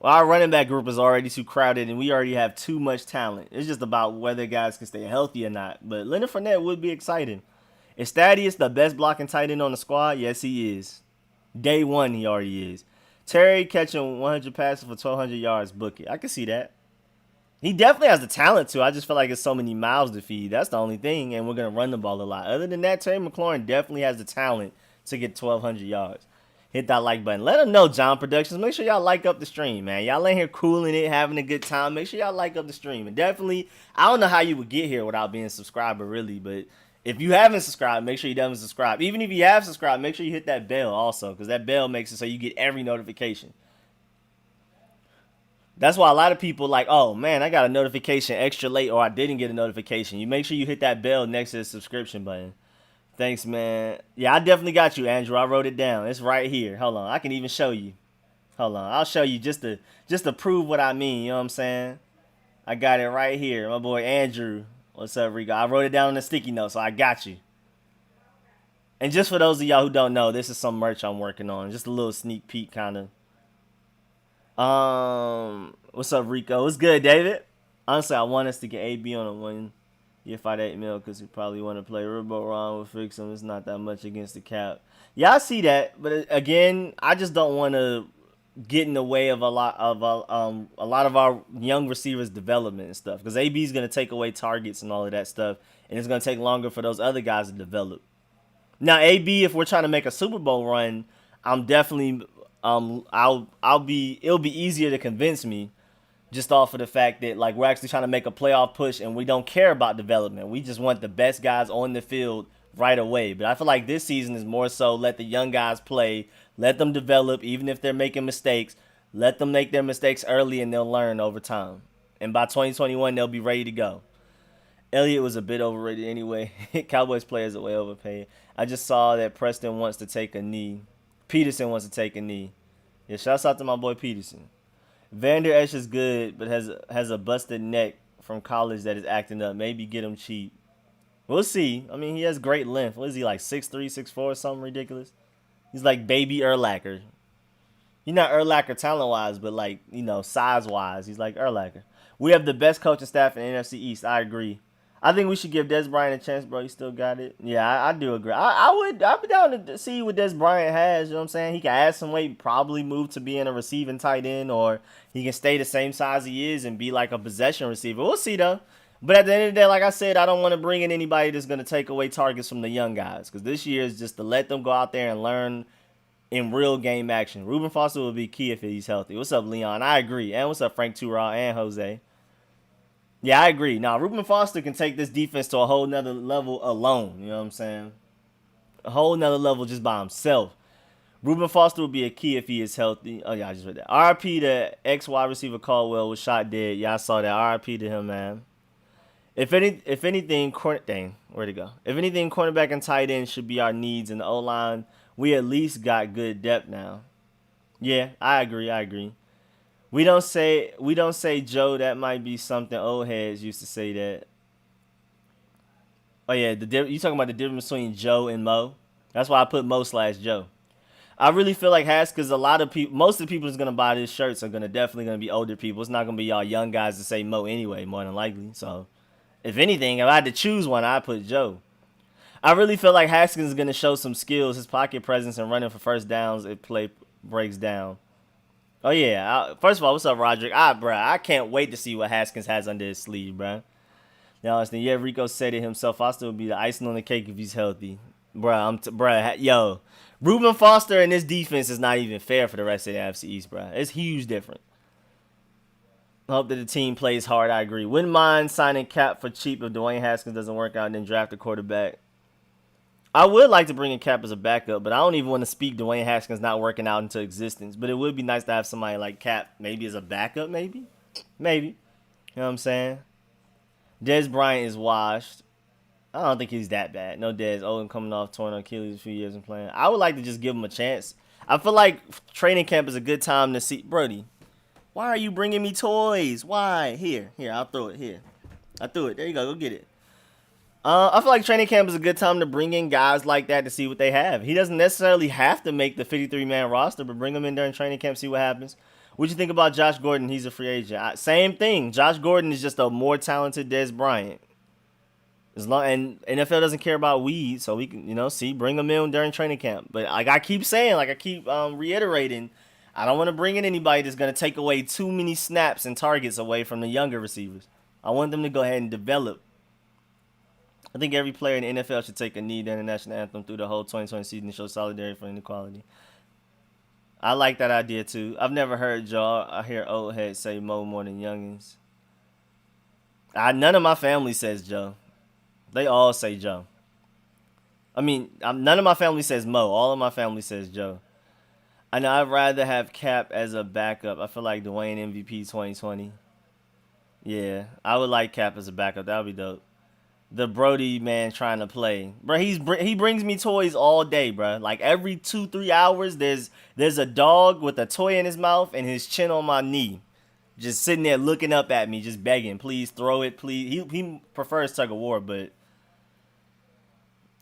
Well, our running back group is already too crowded, and we already have too much talent. It's just about whether guys can stay healthy or not. But Leonard Fournette would be exciting. Is Thaddeus the best blocking tight end on the squad? Yes, he is. Day one, he already is. Terry catching 100 passes for 1,200 yards, book it. I can see that. He definitely has the talent to. I just feel like it's so many mouths to feed. That's the only thing, and we're going to run the ball a lot. Other than that, Terry McLaurin definitely has the talent to get 1,200 yards. Hit that like button. Let them know, John Productions. Make sure y'all like up the stream, man. Y'all in here cooling it, having a good time. Make sure y'all like up the stream. And definitely, I don't know how you would get here without being a subscriber, really. But if you haven't subscribed, make sure you definitely subscribe. Even if you have subscribed, make sure you hit that bell also. Because that bell makes it so you get every notification. That's why a lot of people like, oh, man, I got a notification extra late or I didn't get a notification. You make sure you hit that bell next to the subscription button. Thanks, man. Yeah, I definitely got you, Andrew. I wrote it down. It's right here. Hold on. I can even show you. Hold on. I'll show you just to prove what I mean. You know what I'm saying? I got it right here. My boy Andrew. What's up, Rico? I wrote it down on the sticky note, so I got you. And just for those of y'all who don't know, this is some merch I'm working on. Just a little sneak peek, kind of. What's up, Rico? What's good, David? Honestly, I want us to get AB on a win. You fight 8 mil because we probably want to play Robo Ron will fix him. It's not that much against the cap. Yeah, I see that, but again, I just don't want to get in the way of a lot of our young receivers' development and stuff. Because AB is going to take away targets and all of that stuff, and it's going to take longer for those other guys to develop. Now, AB, if we're trying to make a Super Bowl run, I'm definitely it'll be easier to convince me. Just off of the fact that like we're actually trying to make a playoff push and we don't care about development. We just want the best guys on the field right away. But I feel like this season is more so let the young guys play, let them develop, even if they're making mistakes. Let them make their mistakes early and they'll learn over time. And by 2021, they'll be ready to go. Elliott was a bit overrated anyway. Cowboys players are way overpaid. I just saw that Preston wants to take a knee. Peterson wants to take a knee. Yeah, shouts out to my boy Peterson. Vander Esch is good, but has a busted neck from college that is acting up. Maybe get him cheap. We'll see. I mean, he has great length. What is he, like 6'3", 6'4", something ridiculous? He's like baby Urlacher. He's not Urlacher talent-wise, but like, you know, size-wise, he's like Urlacher. We have the best coaching staff in the NFC East. I agree. I think we should give Dez Bryant a chance, bro. He still got it. Yeah, I do agree. I'd be down to see what Dez Bryant has. You know what I'm saying? He can add some weight, probably move to being a receiving tight end, or he can stay the same size he is and be like a possession receiver. We'll see, though. But at the end of the day, like I said, I don't want to bring in anybody that's going to take away targets from the young guys. Because this year is just to let them go out there and learn in real game action. Reuben Foster will be key if he's healthy. What's up, Leon? I agree. And what's up, Frank Tural and Jose? Yeah, I agree. Now, Reuben Foster can take this defense to a whole nother level alone. You know what I'm saying? A whole nother level just by himself. Reuben Foster will be a key if he is healthy. Oh, yeah, I just read that. RIP to ex-wide receiver Caldwell was shot dead. Yeah, I saw that. RIP to him, man. If anything, dang, where'd it go? If anything, cornerback and tight end should be our needs in the O-line. We at least got good depth now. Yeah, I agree. We don't say Joe. That might be something old heads used to say that. Oh yeah, you talking about the difference between Joe and Mo? That's why I put Mo/Joe. I really feel like Haskins. A lot of people, most of the people that's gonna buy these shirts are definitely gonna be older people. It's not gonna be y'all young guys to say Mo anyway, more than likely. So, if anything, if I had to choose one, I'd put Joe. I really feel like Haskins is gonna show some skills, his pocket presence, and running for first downs if play breaks down. Oh, yeah. First of all, what's up, Roderick? I can't wait to see what Haskins has under his sleeve, bro. Now, yeah, Rico said it himself. Foster will be the icing on the cake if he's healthy. Yo. Reuben Foster and this defense is not even fair for the rest of the NFC East, bro. It's huge different. I hope that the team plays hard. I agree. Wouldn't mind signing Cap for cheap if Dwayne Haskins doesn't work out and then draft a quarterback. I would like to bring in Cap as a backup, but I don't even want to speak Dwayne Haskins not working out into existence. But it would be nice to have somebody like Cap maybe as a backup, maybe. You know what I'm saying? Dez Bryant is washed. I don't think he's that bad. No Dez. Owen coming off torn Achilles a few years and playing. I would like to just give him a chance. I feel like training camp is a good time to see. Brody, why are you bringing me toys? Why? Here, I'll throw it. Here. I threw it. There you go. Go get it. I feel like training camp is a good time to bring in guys like that to see what they have. He doesn't necessarily have to make the 53-man roster, but bring them in during training camp, see what happens. What you think about Josh Gordon? He's a free agent. Same thing. Josh Gordon is just a more talented Dez Bryant. As long and NFL doesn't care about weed, so we can bring them in during training camp. But like I keep saying, like I keep reiterating, I don't want to bring in anybody that's gonna take away too many snaps and targets away from the younger receivers. I want them to go ahead and develop. I think every player in the NFL should take a knee during the national anthem through the whole 2020 season to show solidarity for inequality. I like that idea too. I've never heard Joe. I hear old heads say Mo more than youngins. None of my family says Joe. They all say Joe. I mean, none of my family says Mo. All of my family says Joe. I know I'd rather have Cap as a backup. I feel like Dwayne MVP 2020. Yeah, I would like Cap as a backup. That would be dope. The Brody man trying to play, bro. He brings me toys all day, bro. Like every 2-3 hours, there's a dog with a toy in his mouth and his chin on my knee, just sitting there looking up at me, just begging, please throw it, please. He prefers tug of war, but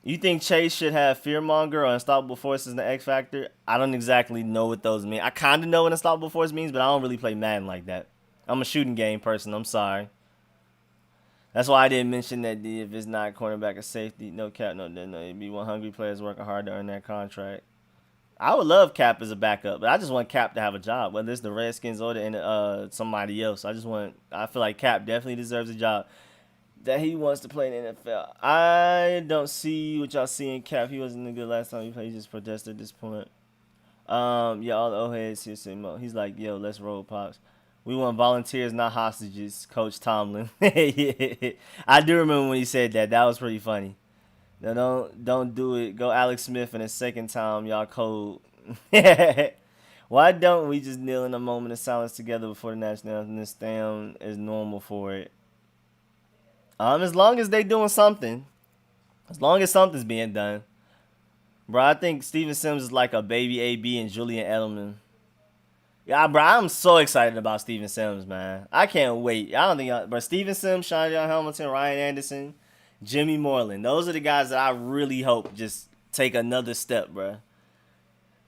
you think Chase should have Fearmonger or Unstoppable Forces in the X Factor? I don't exactly know what those mean. I kind of know what Unstoppable Force means, but I don't really play Madden like that. I'm a shooting game person. I'm sorry. That's why I didn't mention that if it's not cornerback or safety, no Cap, no. It'd be one hungry players working hard to earn that contract. I would love Cap as a backup, but I just want Cap to have a job, whether it's the Redskins or somebody else. I feel like Cap definitely deserves a job. That he wants to play in the NFL. I don't see what y'all see in Cap. He wasn't good last time he played. He just protested at this point. Yeah, all the old heads here say Mo. He's like, yo, let's roll, Pops. We want volunteers, not hostages, Coach Tomlin. Yeah. I do remember when he said that. That was pretty funny. No, don't do it. Go Alex Smith in the second time, y'all cold. Why don't we just kneel in a moment of silence together before the national anthem and stand as normal for it? As long as they doing something. As long as something's being done. Bro, I think Steven Sims is like a baby AB and Julian Edelman. Yeah, bro, I'm so excited about Steven Sims, man. I can't wait. I don't think, but Steven Sims, Sean John Hamilton, Ryan Anderson, Jimmy Moreland. Those are the guys that I really hope just take another step, bro.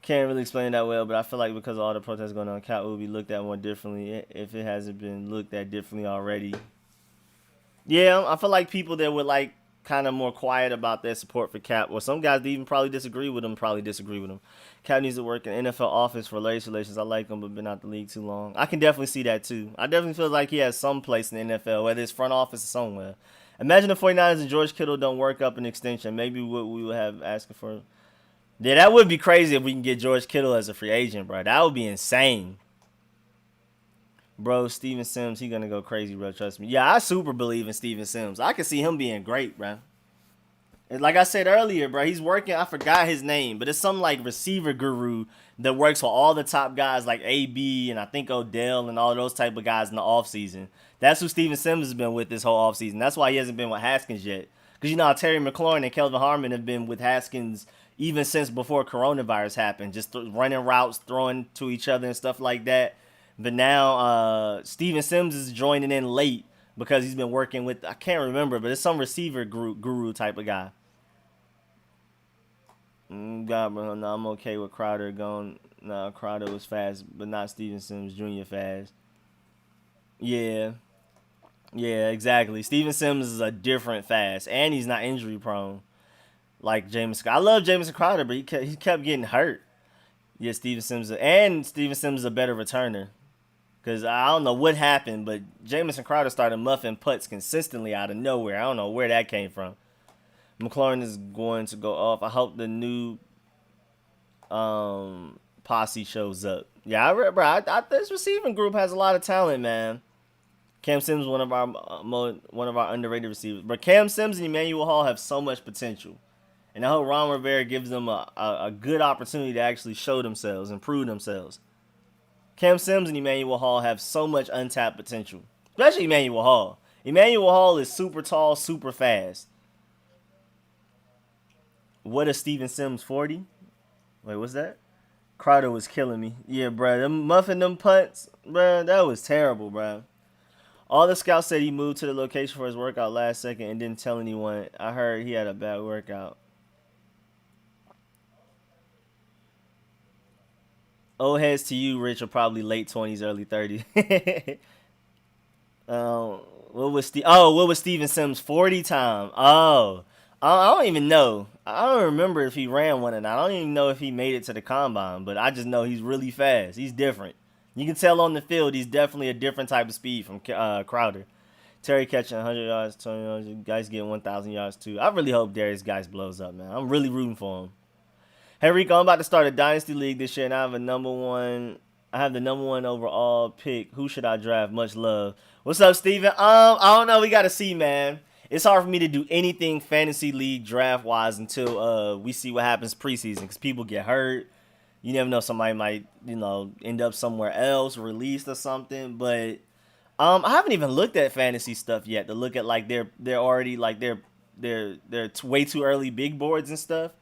Can't really explain it that well, but I feel like because of all the protests going on, Cal will be looked at more differently if it hasn't been looked at differently already. Yeah, I feel like people that were like kind of more quiet about their support for Cap, or some guys that even probably disagree with him. Cap needs to work in NFL office for race relations. I like him, but been out the league too long. I can definitely see that too. I definitely feel like he has some place in the NFL, whether it's front office or somewhere. Imagine the 49ers and George Kittle don't work up an extension. Maybe what we would have asking for. Yeah, that would be crazy if we can get George Kittle as a free agent, bro. That would be insane. Bro, Steven Sims, he gonna go crazy, bro. Trust me. Yeah, I super believe in Steven Sims. I can see him being great, bro. And like I said earlier, bro, he's working. I forgot his name, but it's some like receiver guru that works for all the top guys like AB and I think Odell and all those type of guys in the offseason. That's who Steven Sims has been with this whole offseason. That's why he hasn't been with Haskins yet. Because you know how Terry McLaurin and Kelvin Harmon have been with Haskins even since before coronavirus happened. Just running routes, throwing to each other and stuff like that. But now Steven Sims is joining in late because he's been working with, I can't remember, but it's some receiver guru type of guy. God, bro, no, I'm okay with Crowder going. No, Crowder was fast, but not Steven Sims Jr. fast. Yeah, exactly. Steven Sims is a different fast, and he's not injury prone like Jameson. I love Jameson Crowder, but he kept getting hurt. Yeah, Steven Sims is a better returner. Because I don't know what happened, but Jameson Crowder started muffing putts consistently out of nowhere. I don't know where that came from. McLaurin is going to go off. I hope the new posse shows up. Yeah, this receiving group has a lot of talent, man. Cam Sims is one of our underrated receivers. But Cam Sims and Emmanuel Hall have so much potential. And I hope Ron Rivera gives them a good opportunity to actually show themselves and prove themselves. Cam Sims and Emmanuel Hall have so much untapped potential. Especially Emmanuel Hall. Emmanuel Hall is super tall, super fast. What is Steven Sims 40? Wait, what's that? Crowder was killing me. Yeah, bro. Them muffing them punts, bro, that was terrible, bro. All the scouts said he moved to the location for his workout last second and didn't tell anyone. I heard he had a bad workout. Old heads to you, Rich, are probably late 20s, early 30s. What was Steven Sims' 40 time? Oh, I don't even know. I don't remember if he ran one or not. I don't even know if he made it to the combine, but I just know he's really fast. He's different. You can tell on the field he's definitely a different type of speed from Crowder. Terry catching 100 yards, 20 yards. Guys getting 1,000 yards too. I really hope Darius Guys blows up, man. I'm really rooting for him. Hey Rico, I'm about to start a dynasty league this year, and I have the number one overall pick. Who should I draft? Much love. What's up, Steven? I don't know. We gotta see, man. It's hard for me to do anything fantasy league draft wise until we see what happens preseason, because people get hurt. You never know, somebody might end up somewhere else, released or something. But I haven't even looked at fantasy stuff yet to look at like they're already like they're way too early big boards and stuff.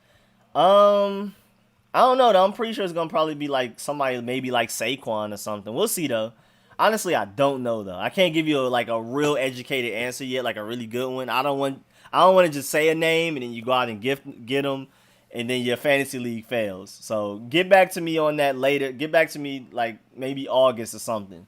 I don't know though. I'm pretty sure it's gonna probably be like somebody maybe like Saquon or something. We'll see though. Honestly, I don't know though. I can't give you a real educated answer yet, like a really good one. I don't want to just say a name and then you go out and get them, and then your fantasy league fails. So get back to me on that later. Get back to me like maybe August or something,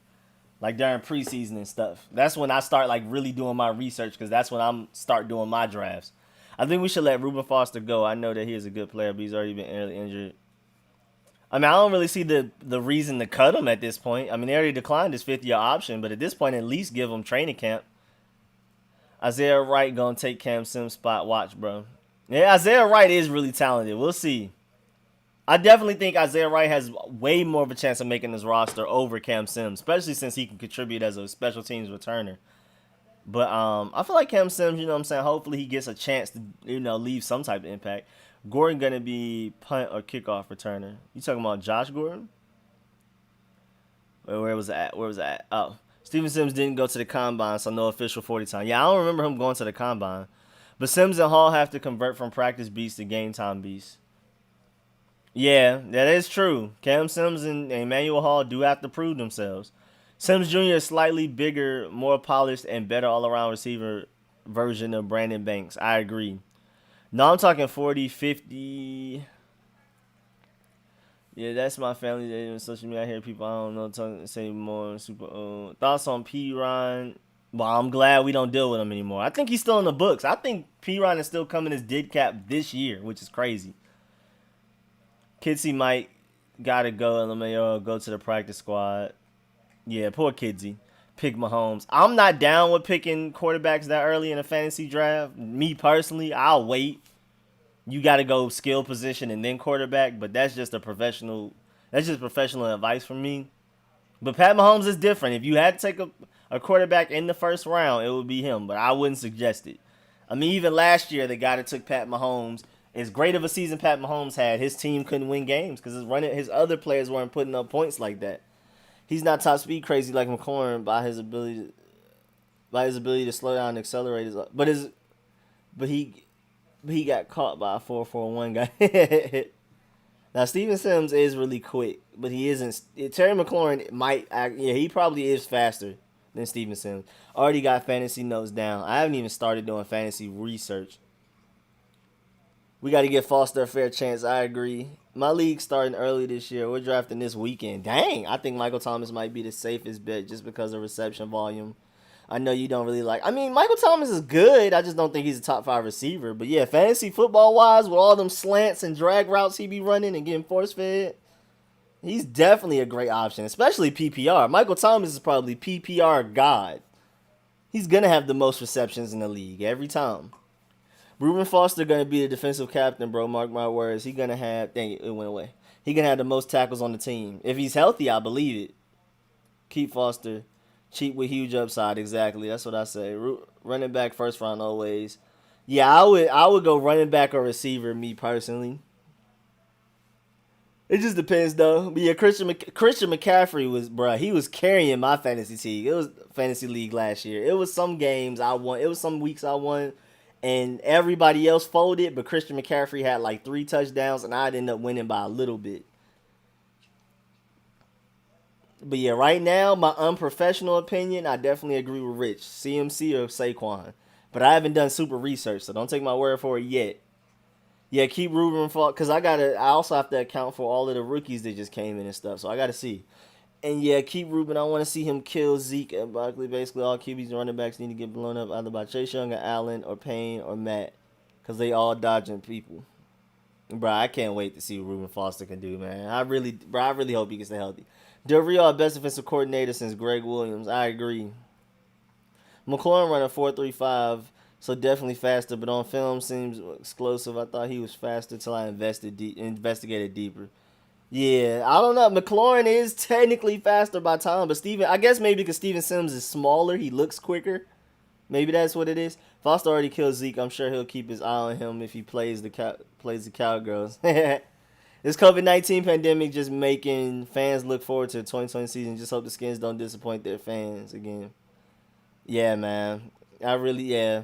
like during preseason and stuff. That's when I start like really doing my research, because that's when I'm start doing my drafts. I think we should let Reuben Foster go. I know that he is a good player, but he's already been early injured. I mean, I don't really see the reason to cut him at this point. I mean, they already declined his fifth-year option, but at this point, at least give him training camp. Isaiah Wright going to take Cam Sims' spot. Watch, bro. Yeah, Isaiah Wright is really talented. We'll see. I definitely think Isaiah Wright has way more of a chance of making this roster over Cam Sims, especially since he can contribute as a special teams returner. But I feel like Cam Sims, you know what I'm saying, hopefully he gets a chance to, leave some type of impact. Gordon going to be punt or kickoff returner. You talking about Josh Gordon? Where was that? Where was that? Oh, Steven Sims didn't go to the combine, so no official 40 time. Yeah, I don't remember him going to the combine. But Sims and Hall have to convert from practice beasts to game time beasts. Yeah, that is true. Cam Sims and Emmanuel Hall do have to prove themselves. Sims Jr. is slightly bigger, more polished, and better all-around receiver version of Brandon Banks. I agree. No, I'm talking 40, 50. Yeah, that's my family. They on social media. I hear people, I don't know, talking, say more super. Thoughts on P. Ryan? Well, I'm glad we don't deal with him anymore. I think he's still in the books. I think P. Ryan is still coming as dead cap this year, which is crazy. Kidsey might gotta go, and LeMayo go to the practice squad. Yeah, poor Kidsey. Pick Mahomes. I'm not down with picking quarterbacks that early in a fantasy draft. Me personally, I'll wait. You got to go skill position and then quarterback, but that's just professional advice from me. But Pat Mahomes is different. If you had to take a quarterback in the first round, it would be him, but I wouldn't suggest it. I mean, even last year, the guy that took Pat Mahomes, as great of a season Pat Mahomes had, his team couldn't win games because his other players weren't putting up points like that. He's not top speed crazy like McLaurin by his ability to slow down and accelerate. But he got caught by a 4.41 guy. Now Steven Sims is really quick, but he isn't. Terry McLaurin might act. Yeah, he probably is faster than Steven Sims. Already got fantasy notes down. I haven't even started doing fantasy research. We got to give Foster a fair chance. I agree. My league starting early this year. We're drafting this weekend. Dang, I think Michael Thomas might be the safest bet just because of reception volume. I know you don't really like. I mean, Michael Thomas is good. I just don't think he's a top 5 receiver. But yeah, fantasy football wise, with all them slants and drag routes he be running and getting force fed, he's definitely a great option, especially PPR. Michael Thomas is probably PPR god. He's gonna have the most receptions in the league every time. Reuben Foster gonna be the defensive captain, bro. Mark my words. He gonna have. Dang it, it went away. He gonna have the most tackles on the team. If he's healthy, I believe it. Keep Foster. Cheap with huge upside. Exactly. That's what I say. Running back first round always. Yeah, I would go running back or receiver. Me personally. It just depends though. But yeah, Kristian McCaffrey he was carrying my fantasy team. It was fantasy league last year. It was some games I won. It was some weeks I won. And everybody else folded, but Kristian McCaffrey had like 3 touchdowns, and I'd end up winning by a little bit. But yeah, right now, my unprofessional opinion, I definitely agree with Rich. CMC or Saquon. But I haven't done super research, so don't take my word for it yet. Yeah, keep Ruben for because I also have to account for all of the rookies that just came in and stuff. So I gotta see. And yeah, keep Ruben. I want to see him kill Zeke and Barkley. Basically, all QBs and running backs need to get blown up either by Chase Young or Allen or Payne or Matt, because they all dodging people. Bro, I can't wait to see what Reuben Foster can do, man. I really hope he can stay healthy. Del Rio, our best defensive coordinator since Greg Williams. I agree. McLaurin running 4.35, so definitely faster, but on film seems explosive. I thought he was faster till I investigated deeper. Yeah, I don't know. McLaurin is technically faster by time, but I guess maybe because Steven Sims is smaller, he looks quicker. Maybe that's what it is. Foster already killed Zeke. I'm sure he'll keep his eye on him if he plays the Cowgirls. This COVID-19 pandemic just making fans look forward to the 2020 season. Just hope the Skins don't disappoint their fans again. Yeah, man. Yeah.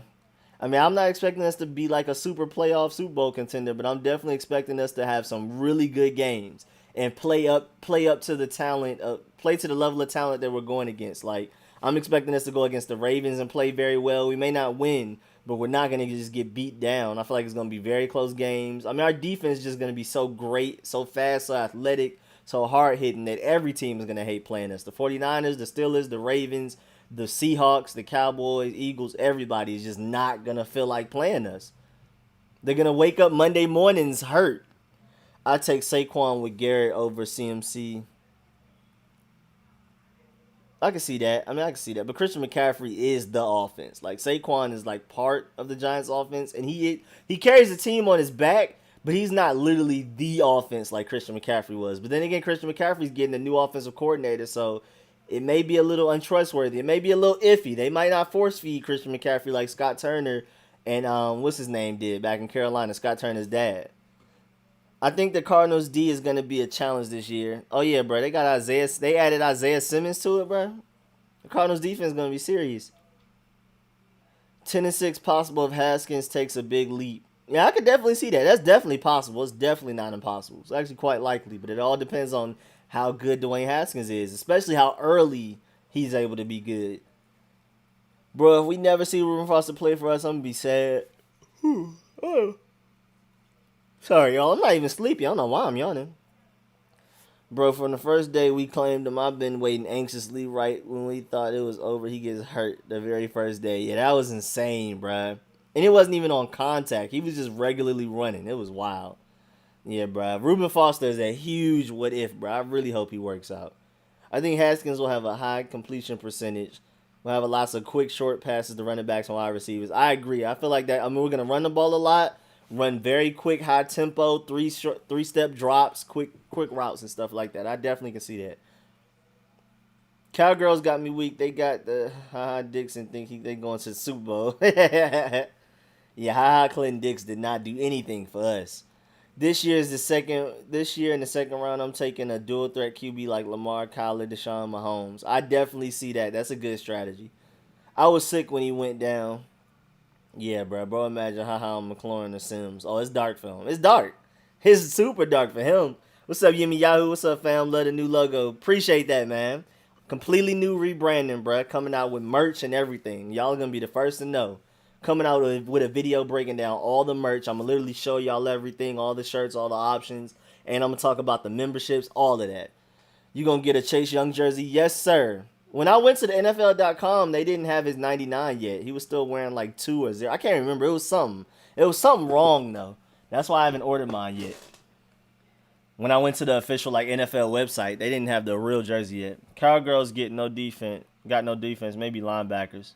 I mean, I'm not expecting us to be like a super playoff Super Bowl contender, but I'm definitely expecting us to have some really good games and play up to the talent, play to the level of talent that we're going against. Like, I'm expecting us to go against the Ravens and play very well. We may not win, but we're not going to just get beat down. I feel like it's going to be very close games. I mean, our defense is just going to be so great, so fast, so athletic, so hard-hitting that every team is going to hate playing us. The 49ers, the Steelers, the Ravens, the Seahawks, the Cowboys, Eagles, everybody is just not going to feel like playing us. They're going to wake up Monday mornings hurt. I take Saquon with Garrett over CMC. I can see that. I can see that. But Christian McCaffrey is the offense. Like, Saquon is like part of the Giants offense, and he carries the team on his back, but he's not literally the offense like Christian McCaffrey was. But then again, Christian McCaffrey's getting a new offensive coordinator, so it may be a little untrustworthy. It may be a little iffy. They might not force feed Christian McCaffrey like Scott Turner and what's his name did back in Carolina, Scott Turner's dad. I think the Cardinals D is going to be a challenge this year. Oh yeah, bro. They added Isaiah Simmons to it, bro. The Cardinals defense is going to be serious. 10-6 possible if Haskins takes a big leap. Yeah, I could definitely see that. That's definitely possible. It's definitely not impossible. It's actually quite likely, but it all depends on how good Dwayne Haskins is, especially how early he's able to be good. Bro, if we never see Reuben Foster play for us, I'm going to be sad. Oh. Sorry, y'all. I'm not even sleepy. I don't know why I'm yawning. Bro, from the first day we claimed him, I've been waiting anxiously right when we thought it was over. He gets hurt the very first day. Yeah, that was insane, bro. And it wasn't even on contact. He was just regularly running. It was wild. Yeah, bro. Reuben Foster is a huge what if, bro. I really hope he works out. I think Haskins will have a high completion percentage. We'll have lots of quick, short passes to running backs and wide receivers. I agree. I feel like that. I mean, we're going to run the ball a lot. Run very quick, high tempo, three-step drops, quick routes and stuff like that. I definitely can see that. Cowgirls got me weak. They got the Dixon think they going to the Super Bowl. Yeah, Clinton Dix did not do anything for us. This year in the second round, I'm taking a dual threat QB like Lamar, Kyler, Deshaun, Mahomes. I definitely see that. That's a good strategy. I was sick when he went down. Yeah, bro. Imagine how McLaurin or Sims. Oh, it's dark for him. It's dark. It's super dark for him. What's up, Yimmy Yahoo? What's up, fam? Love the new logo. Appreciate that, man. Completely new rebranding, bro. Coming out with merch and everything. Y'all are going to be the first to know. Coming out with a video breaking down all the merch. I'm going to literally show y'all everything, all the shirts, all the options. And I'm going to talk about the memberships, all of that. You going to get a Chase Young jersey? Yes, sir. When I went to the NFL.com, they didn't have his 99 yet. He was still wearing like 2 or 0. I can't remember. It was something. It was something wrong, though. That's why I haven't ordered mine yet. When I went to the official like NFL website, they didn't have the real jersey yet. Cowgirls got no defense, maybe linebackers.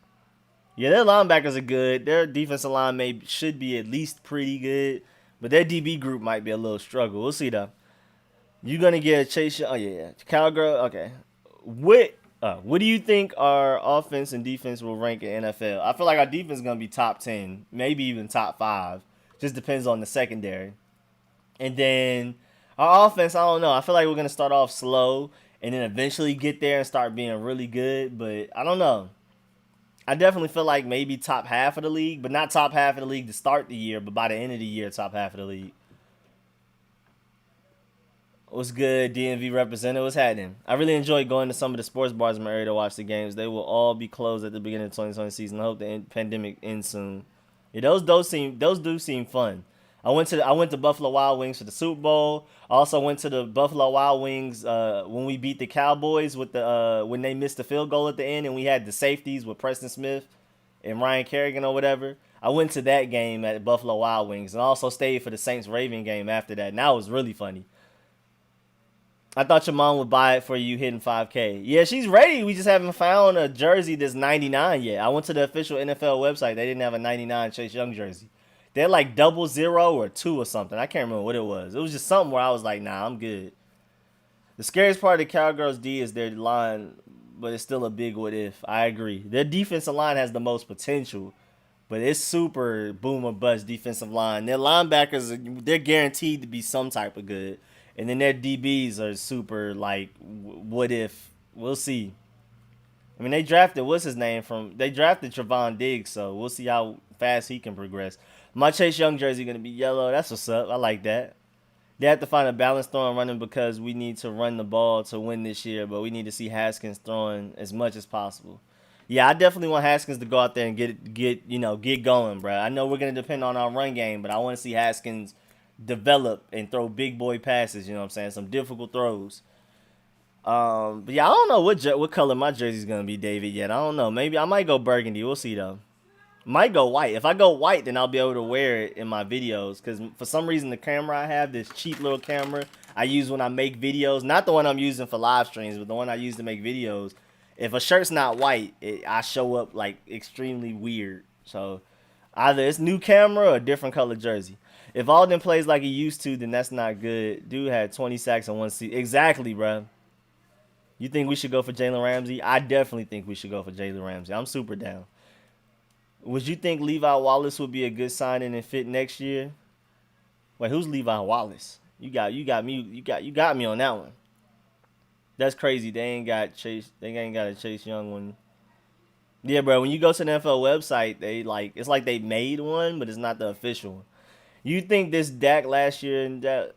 Yeah, their linebackers are good. Their defensive line should be at least pretty good. But their DB group might be a little struggle. We'll see, though. You're going to get a Chase. Oh, yeah. Cowgirl. Okay. What do you think our offense and defense will rank in NFL? I feel like our defense is going to be top 10, maybe even top 5. Just depends on the secondary. And then our offense, I don't know. I feel like we're going to start off slow and then eventually get there and start being really good. But I don't know. I definitely feel like maybe top half of the league, but not top half of the league to start the year, but by the end of the year, top half of the league. What's good, DMV representative? What's happening? I really enjoyed going to some of the sports bars in my area to watch the games. They will all be closed at the beginning of the 2020 season. I hope the pandemic ends soon. Yeah, those do seem fun. I went to Buffalo Wild Wings for the Super Bowl. I also went to the Buffalo Wild Wings when we beat the Cowboys with the when they missed the field goal at the end and we had the safeties with Preston Smith and Ryan Kerrigan or whatever. I went to that game at Buffalo Wild Wings and also stayed for the Saints Raven game after that. And that was really funny. I thought your mom would buy it for you hitting 5K. Yeah, she's ready. We just haven't found a jersey that's 99 yet. I went to the official NFL website. They didn't have a 99 Chase Young jersey. They're like 00 or 2 or something. I can't remember what it was. It was just something where I was like, nah, I'm good. The scariest part of the Cowgirls D is their line, but it's still a big what if. I agree. Their defensive line has the most potential, but it's super boom or bust defensive line. Their linebackers, they're guaranteed to be some type of good. And then their DBs are super like, what if? We'll see. I mean, they drafted, they drafted Trevon Diggs, so we'll see how fast he can progress. My Chase Young jersey going to be yellow. That's what's up. I like that. They have to find a balance throwing running because we need to run the ball to win this year, but we need to see Haskins throwing as much as possible. Yeah, I definitely want Haskins to go out there and get going, bro. I know we're going to depend on our run game, but I want to see Haskins develop and throw big boy passes, you know what I'm saying? Some difficult throws. But yeah, I don't know what color my jersey's gonna be, David, yet. I don't know. Maybe I might go burgundy. We'll see though. Might go white. If I go white, then I'll be able to wear it in my videos. Because for some reason, the camera I have, this cheap little camera I use when I make videos, not the one I'm using for live streams, but the one I use to make videos. If a shirt's not white, I show up like extremely weird. So either it's new camera or a different color jersey. If Alden plays like he used to, then that's not good. Dude had 20 sacks in one season. Exactly, bro. You think we should go for Jalen Ramsey? I definitely think we should go for Jalen Ramsey. I'm super down. Would you think Levi Wallace would be a good signing and fit next year? Wait, who's Levi Wallace? You got me on that one. That's crazy. They ain't got a Chase Young one. Yeah, bro. When you go to the NFL website, it's like they made one, but it's not the official one. You think this Dak last year and that?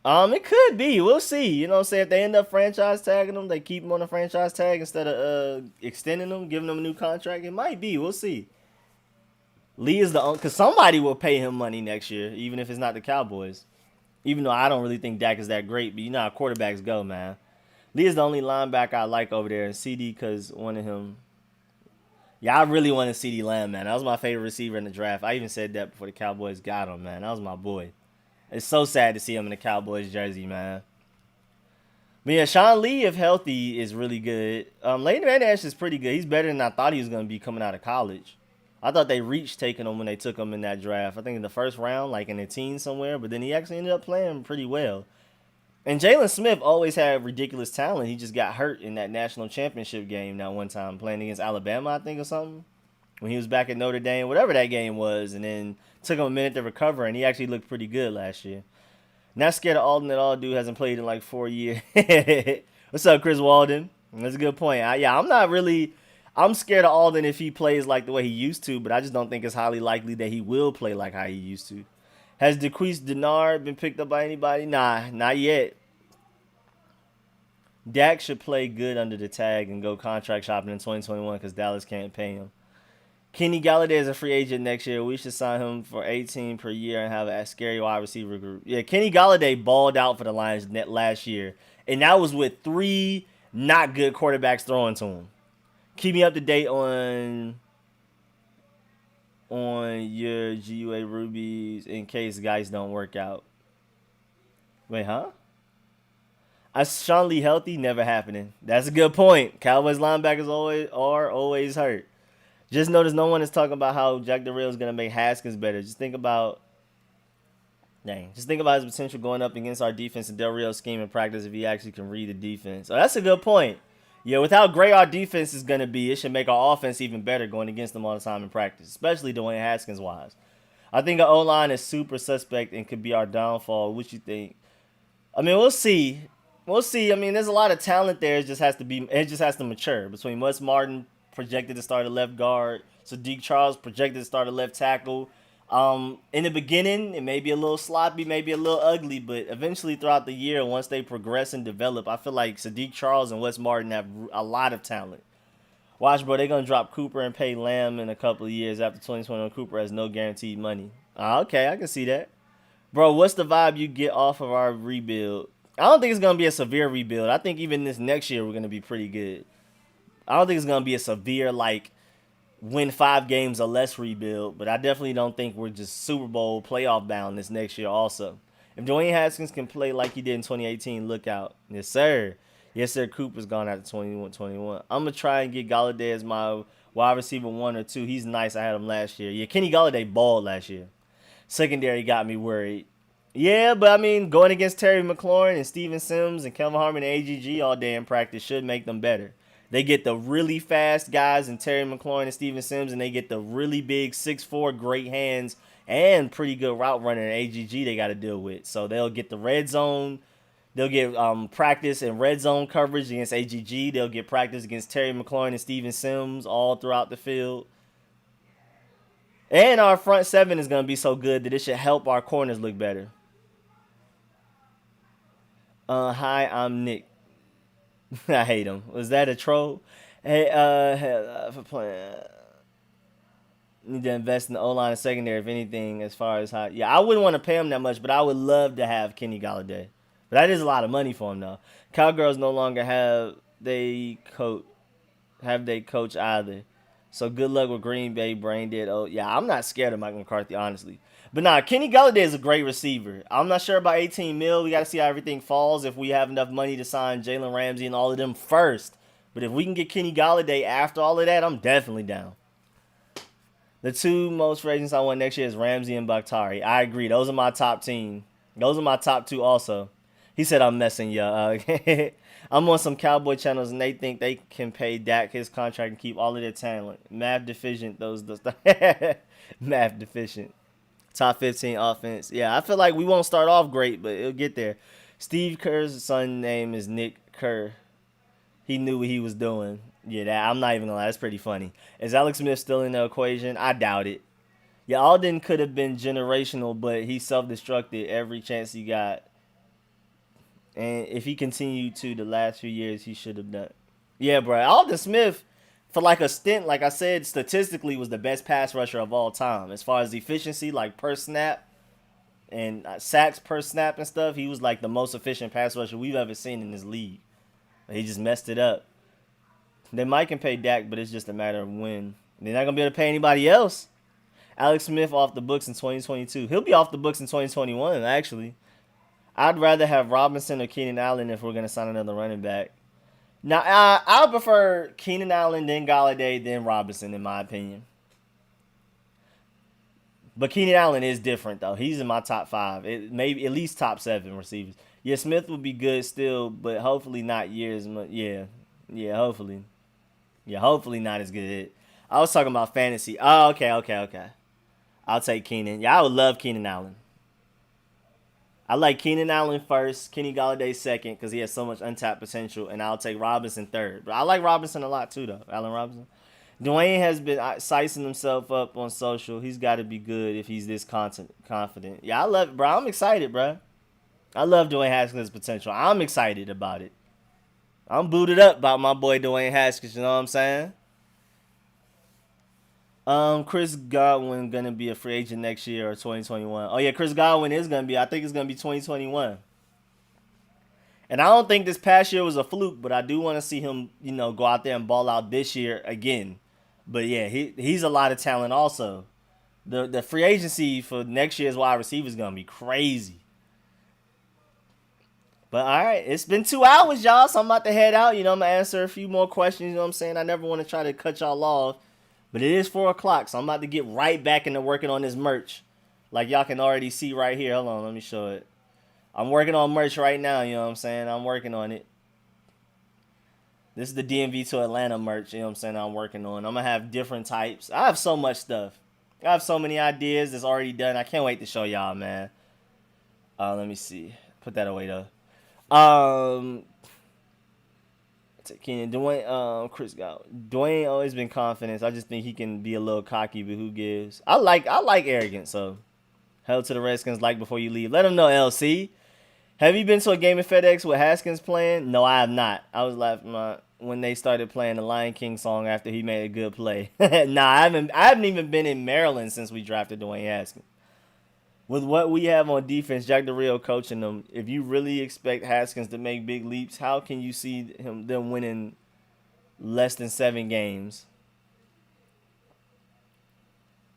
It could be. We'll see. You know what I'm saying? If they end up franchise tagging him, they keep him on the franchise tag instead of extending him, giving him a new contract. It might be. We'll see. Lee is because somebody will pay him money next year, even if it's not the Cowboys. Even though I don't really think Dak is that great, but you know how quarterbacks go, man. Lee is the only linebacker I like over there, and CeeDee because one of him. Yeah, I really wanted CeeDee Lamb, man. That was my favorite receiver in the draft. I even said that before the Cowboys got him, man. That was my boy. It's so sad to see him in the Cowboys jersey, man. But yeah, Sean Lee, if healthy, is really good. Leighton Van Der Esch is pretty good. He's better than I thought he was going to be coming out of college. I thought they reached taking him when they took him in that draft. I think in the first round, like in the teens somewhere. But then he actually ended up playing pretty well. And Jalen Smith always had ridiculous talent. He just got hurt in that national championship game that one time, playing against Alabama, I think, or something. When he was back at Notre Dame, whatever that game was, and then took him a minute to recover, and he actually looked pretty good last year. Not scared of Alden at all. Dude hasn't played in like 4 years. What's up, Chris Walden? That's a good point. I'm scared of Alden if he plays like the way he used to, but I just don't think it's highly likely that he will play like how he used to. Has Dequise Denard been picked up by anybody? Nah, not yet. Dak should play good under the tag and go contract shopping in 2021 because Dallas can't pay him. Kenny Galladay is a free agent next year. We should sign him for $18 per year and have a scary wide receiver group. Yeah, Kenny Galladay balled out for the Lions last year, and that was with 3 not good quarterbacks throwing to him. Keep me up to date on your GUA Rubies in case guys don't work out. Wait, huh? Is Sean Lee healthy? Never happening. That's a good point. Cowboys linebackers always hurt. Just notice no one is talking about how Jack Del Rio is going to make Haskins better. Just think about his potential going up against our defense and Del Rio's scheme in practice if he actually can read the defense. So that's a good point. Yeah, with how great our defense is going to be, it should make our offense even better going against them all the time in practice, especially Dwayne Haskins-wise. I think our O-line is super suspect and could be our downfall. What you think? I mean, we'll see. We'll see. I mean, there's a lot of talent there. It just has to mature. Between Wes Martin, projected to start at left guard, Sadiq Charles projected to start at left tackle. In the beginning, it may be a little sloppy, maybe a little ugly, but eventually throughout the year, once they progress and develop, I feel like Sadiq Charles and Wes Martin have a lot of talent. Watch, bro. They're going to drop Cooper and pay Lamb in a couple of years after 2021. Cooper has no guaranteed money. Okay, I can see that. Bro, what's the vibe you get off of our rebuild? I don't think it's going to be a severe rebuild. I think even this next year we're going to be pretty good. I don't think it's going to be a severe, like, win 5 games or less rebuild, but I definitely don't think we're just Super Bowl playoff bound this next year also. If Dwayne Haskins can play like he did in 2018, look out. Yes, sir. Yes, sir. Cooper's gone after 21. I'm going to try and get Galladay as my wide receiver 1 or 2. He's nice. I had him last year. Yeah, Kenny Galladay balled last year. Secondary got me worried. Yeah, but I mean, going against Terry McLaurin and Steven Sims and Kelvin Harmon and AGG all day in practice should make them better. They get the really fast guys in Terry McLaurin and Steven Sims, and they get the really big 6'4", great hands and pretty good route runner in AGG they got to deal with. So they'll get the red zone. They'll get practice and red zone coverage against AGG. They'll get practice against Terry McLaurin and Steven Sims all throughout the field. And our front 7 is going to be so good that it should help our corners look better. Hi, I'm Nick. I hate him. Was that a troll? Hey, for playing. Need to invest in the O-line and secondary, if anything, as far as how. Yeah, I wouldn't want to pay him that much, but I would love to have Kenny Galladay. But that is a lot of money for him, though. Cowgirls no longer have they coach either. So good luck with Green Bay, brain dead. Oh, yeah, I'm not scared of Mike McCarthy, honestly. But nah, Kenny Galladay is a great receiver. I'm not sure about 18 mil. We got to see how everything falls if we have enough money to sign Jalen Ramsey and all of them first. But if we can get Kenny Galladay after all of that, I'm definitely down. The 2 most free agents I want next year is Ramsey and Bakhtari. I agree. Those are my top team. Those are my top 2 also. He said I'm messing you. I'm on some Cowboy channels and they think they can pay Dak his contract and keep all of their talent. Math deficient. Math deficient. Top 15 offense. Yeah, I feel like we won't start off great, but it'll get there. Steve Kerr's son name is Nick Kerr. He knew what he was doing. Yeah, I'm not even gonna lie. That's pretty funny. Is Alex Smith still in the equation? I doubt it. Yeah, Alden could have been generational, but he self-destructed every chance he got. And if he continued to the last few years, he should have done. Yeah, bro. Alden Smith, for like a stint, like I said, statistically was the best pass rusher of all time. As far as efficiency, like per snap and sacks per snap and stuff, he was like the most efficient pass rusher we've ever seen in this league. He just messed it up. They might can pay Dak, but it's just a matter of when. They're not going to be able to pay anybody else. Alex Smith off the books in 2022. He'll be off the books in 2021, actually. I'd rather have Robinson or Keenan Allen if we're going to sign another running back. Now, I prefer Keenan Allen, then Galladay, then Robinson, in my opinion. But Keenan Allen is different, though. He's in my top 5. Maybe at least top 7 receivers. Yeah, Smith would be good still, but hopefully not years. Yeah, hopefully. Yeah, hopefully not as good. I was talking about fantasy. Oh, okay. I'll take Keenan. Yeah, I would love Keenan Allen. I like Keenan Allen first, Kenny Galladay second, because he has so much untapped potential, and I'll take Robinson third. But I like Robinson a lot too, though. Allen Robinson. Dwayne has been sizing himself up on social. He's got to be good if he's this confident. Yeah, I love it, bro. I'm excited, bro. I love Dwayne Haskins' potential. I'm excited about it. I'm booted up about my boy Dwayne Haskins, you know what I'm saying? Chris Godwin gonna be a free agent next year or 2021. Oh yeah, Chris Godwin is gonna be. I think it's gonna be 2021. And I don't think this past year was a fluke, but I do want to see him, go out there and ball out this year again. But yeah, he's a lot of talent also. The free agency for next year's wide receiver is gonna be crazy. But all right, it's been 2 hours, y'all, so I'm about to head out. I'm gonna answer a few more questions. You know what I'm saying? I never want to try to cut y'all off. But it is 4 o'clock, so I'm about to get right back into working on this merch. Like y'all can already see right here. Hold on, let me show it. I'm working on merch right now, you know what I'm saying? I'm working on it. This is the DMV to Atlanta merch, you know what I'm saying, I'm working on. I'm going to have different types. I have so much stuff. I have so many ideas that's already done. I can't wait to show y'all, man. Let me see. Put that away, though. Chris Godwin. Dwayne always been confident. I just think he can be a little cocky, but who gives? I like arrogance, so hell to the Redskins like before you leave. Let them know, LC. Have you been to a game in FedEx with Haskins playing? No, I have not. I was laughing. when they started playing the Lion King song after he made a good play. Nah, I haven't even been in Maryland since we drafted Dwayne Haskins. With what we have on defense, Jack Del Rio coaching them, if you really expect Haskins to make big leaps, how can you see them winning less than 7 games?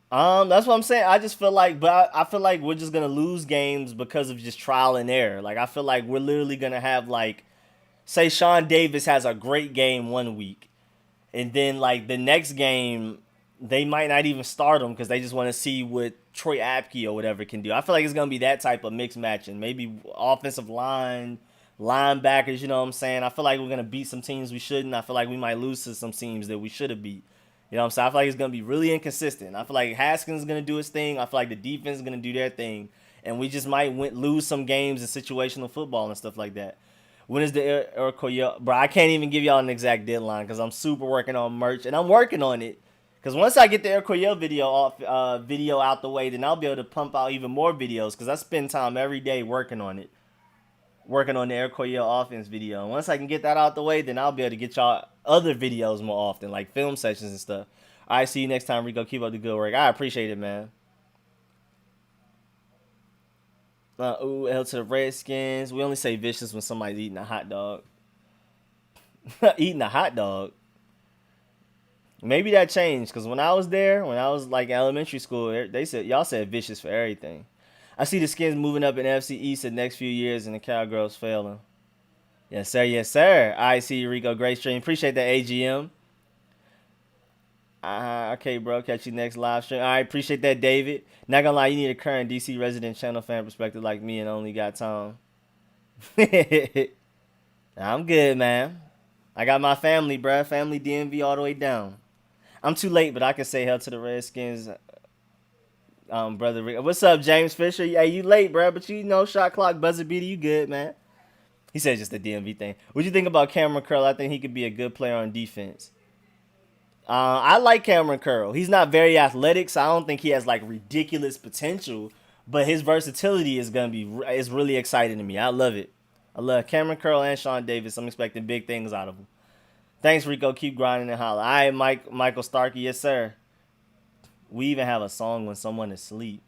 That's what I'm saying. I just feel like, but I feel like we're just gonna lose games because of just trial and error. Like I feel like we're literally gonna have like, say Sean Davis has a great game one week, and then like the next game they might not even start him because they just want to see what Troy Apke or whatever can do. I feel like it's gonna be that type of mixed matching. Maybe offensive line, linebackers. You know what I'm saying? I feel like we're gonna beat some teams we shouldn't. I feel like we might lose to some teams that we should have beat. You know what I'm saying? I feel like it's gonna be really inconsistent. I feel like Haskins is gonna do his thing. I feel like the defense is gonna do their thing, and we just might lose some games in situational football and stuff like that. When is the Eric Bro, I can't even give y'all an exact deadline because I'm super working on merch, and I'm working on it. Because once I get the Eric video out the way, then I'll be able to pump out even more videos. Because I spend time every day working on it, working on the Eric offense video. And once I can get that out the way, then I'll be able to get y'all other videos more often, like film sessions and stuff. All right, see you next time, Rico. Keep up the good work. I appreciate it, man. Hell to the Redskins. We only say vicious when somebody's eating a hot dog. Eating a hot dog. Maybe that changed because when I was there, when I was like elementary school, they said y'all said vicious for everything. I see the Skins moving up in NFC East the next few years and the Cowgirls failing. Yes, sir. Yes, sir. I see you, Rico. Great stream. Appreciate that, AGM. Okay, bro. Catch you next live stream. All right. Appreciate that, David. Not gonna lie, you need a current DC resident channel fan perspective like me and only got time. I'm good, man. I got my family, bruh. Family DMV all the way down. I'm too late, but I can say hell to the Redskins. Brother Rick. What's up, James Fisher? Hey, you late, bro, but you know, shot clock, buzzer beater, you good, man. He said just the DMV thing. What you think about Cameron Curl? I think he could be a good player on defense. I like Cameron Curl. He's not very athletic, so I don't think he has like ridiculous potential, but his versatility is really exciting to me. I love it. I love Cameron Curl and Sean Davis. I'm expecting big things out of them. Thanks, Rico. Keep grinding and holla. All right, Michael Starkey. Yes, sir. We even have a song when someone is asleep.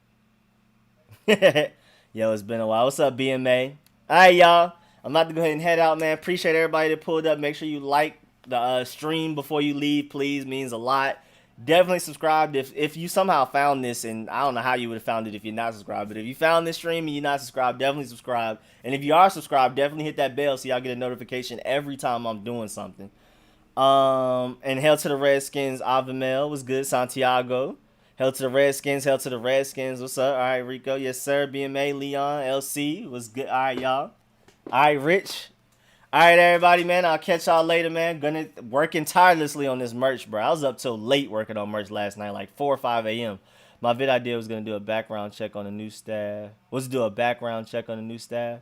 Yo, it's been a while. What's up, BMA? All right, y'all. I'm about to go ahead and head out, man. Appreciate everybody that pulled up. Make sure you like the stream before you leave, please. Means a lot. Definitely subscribe if you somehow found this, and I don't know how you would have found it if you're not subscribed, but if you found this stream and you're not subscribed, definitely subscribe. And if you are subscribed, definitely hit that bell so y'all get a notification every time I'm doing something. And hell to the Redskins. Avamel was good. Santiago. Hell to the Redskins. Hell to the Redskins. What's up? All right, Rico. Yes, sir. BMA. Leon. LC was good. All right, y'all. All right, Rich. All right, everybody, man. I'll catch y'all later, man. Working tirelessly on this merch, bro. I was up till late working on merch last night, like 4 or 5 a.m. My vid idea was gonna do a background check on the new staff. Do a background check on the new staff.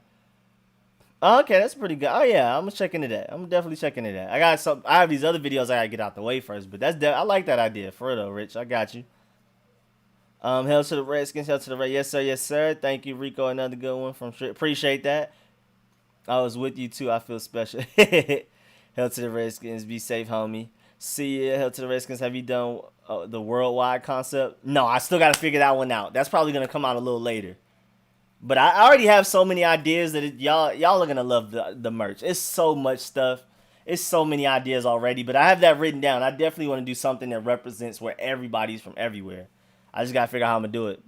Oh, okay, that's pretty good. Oh yeah, I'm gonna check into that. I'm definitely checking into that. I have these other videos I gotta get out the way first, but I like that idea for real though, Rich. I got you. Hell to the Redskins, hell to the Red. Yes sir, yes sir. Thank you, Rico. Another good one from Appreciate that. I was with you too. I feel special. Hell to the Redskins. Be safe, homie. See ya. Hell to the Redskins. Have you done the worldwide concept? No, I still got to figure that one out. That's probably going to come out a little later. But I already have so many ideas that y'all are going to love the merch. It's so much stuff. It's so many ideas already. But I have that written down. I definitely want to do something that represents where everybody's from everywhere. I just got to figure out how I'm going to do it.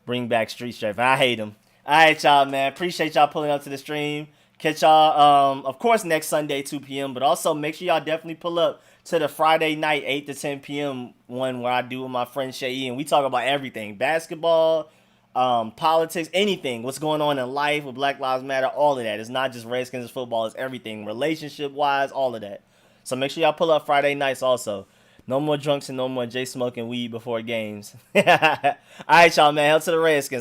Bring back Street Strife. I hate them. All right, y'all, man. Appreciate y'all pulling up to the stream. Catch y'all, of course, next Sunday, 2 p.m. But also, make sure y'all definitely pull up to the Friday night, 8 to 10 p.m. one where I do with my friend Chaisson. We talk about everything. Basketball, politics, anything. What's going on in life with Black Lives Matter, all of that. It's not just Redskins football. It's everything. Relationship-wise, all of that. So make sure y'all pull up Friday nights also. No more drunks and no more J smoking weed before games. All right, y'all, man. Hell to the Redskins.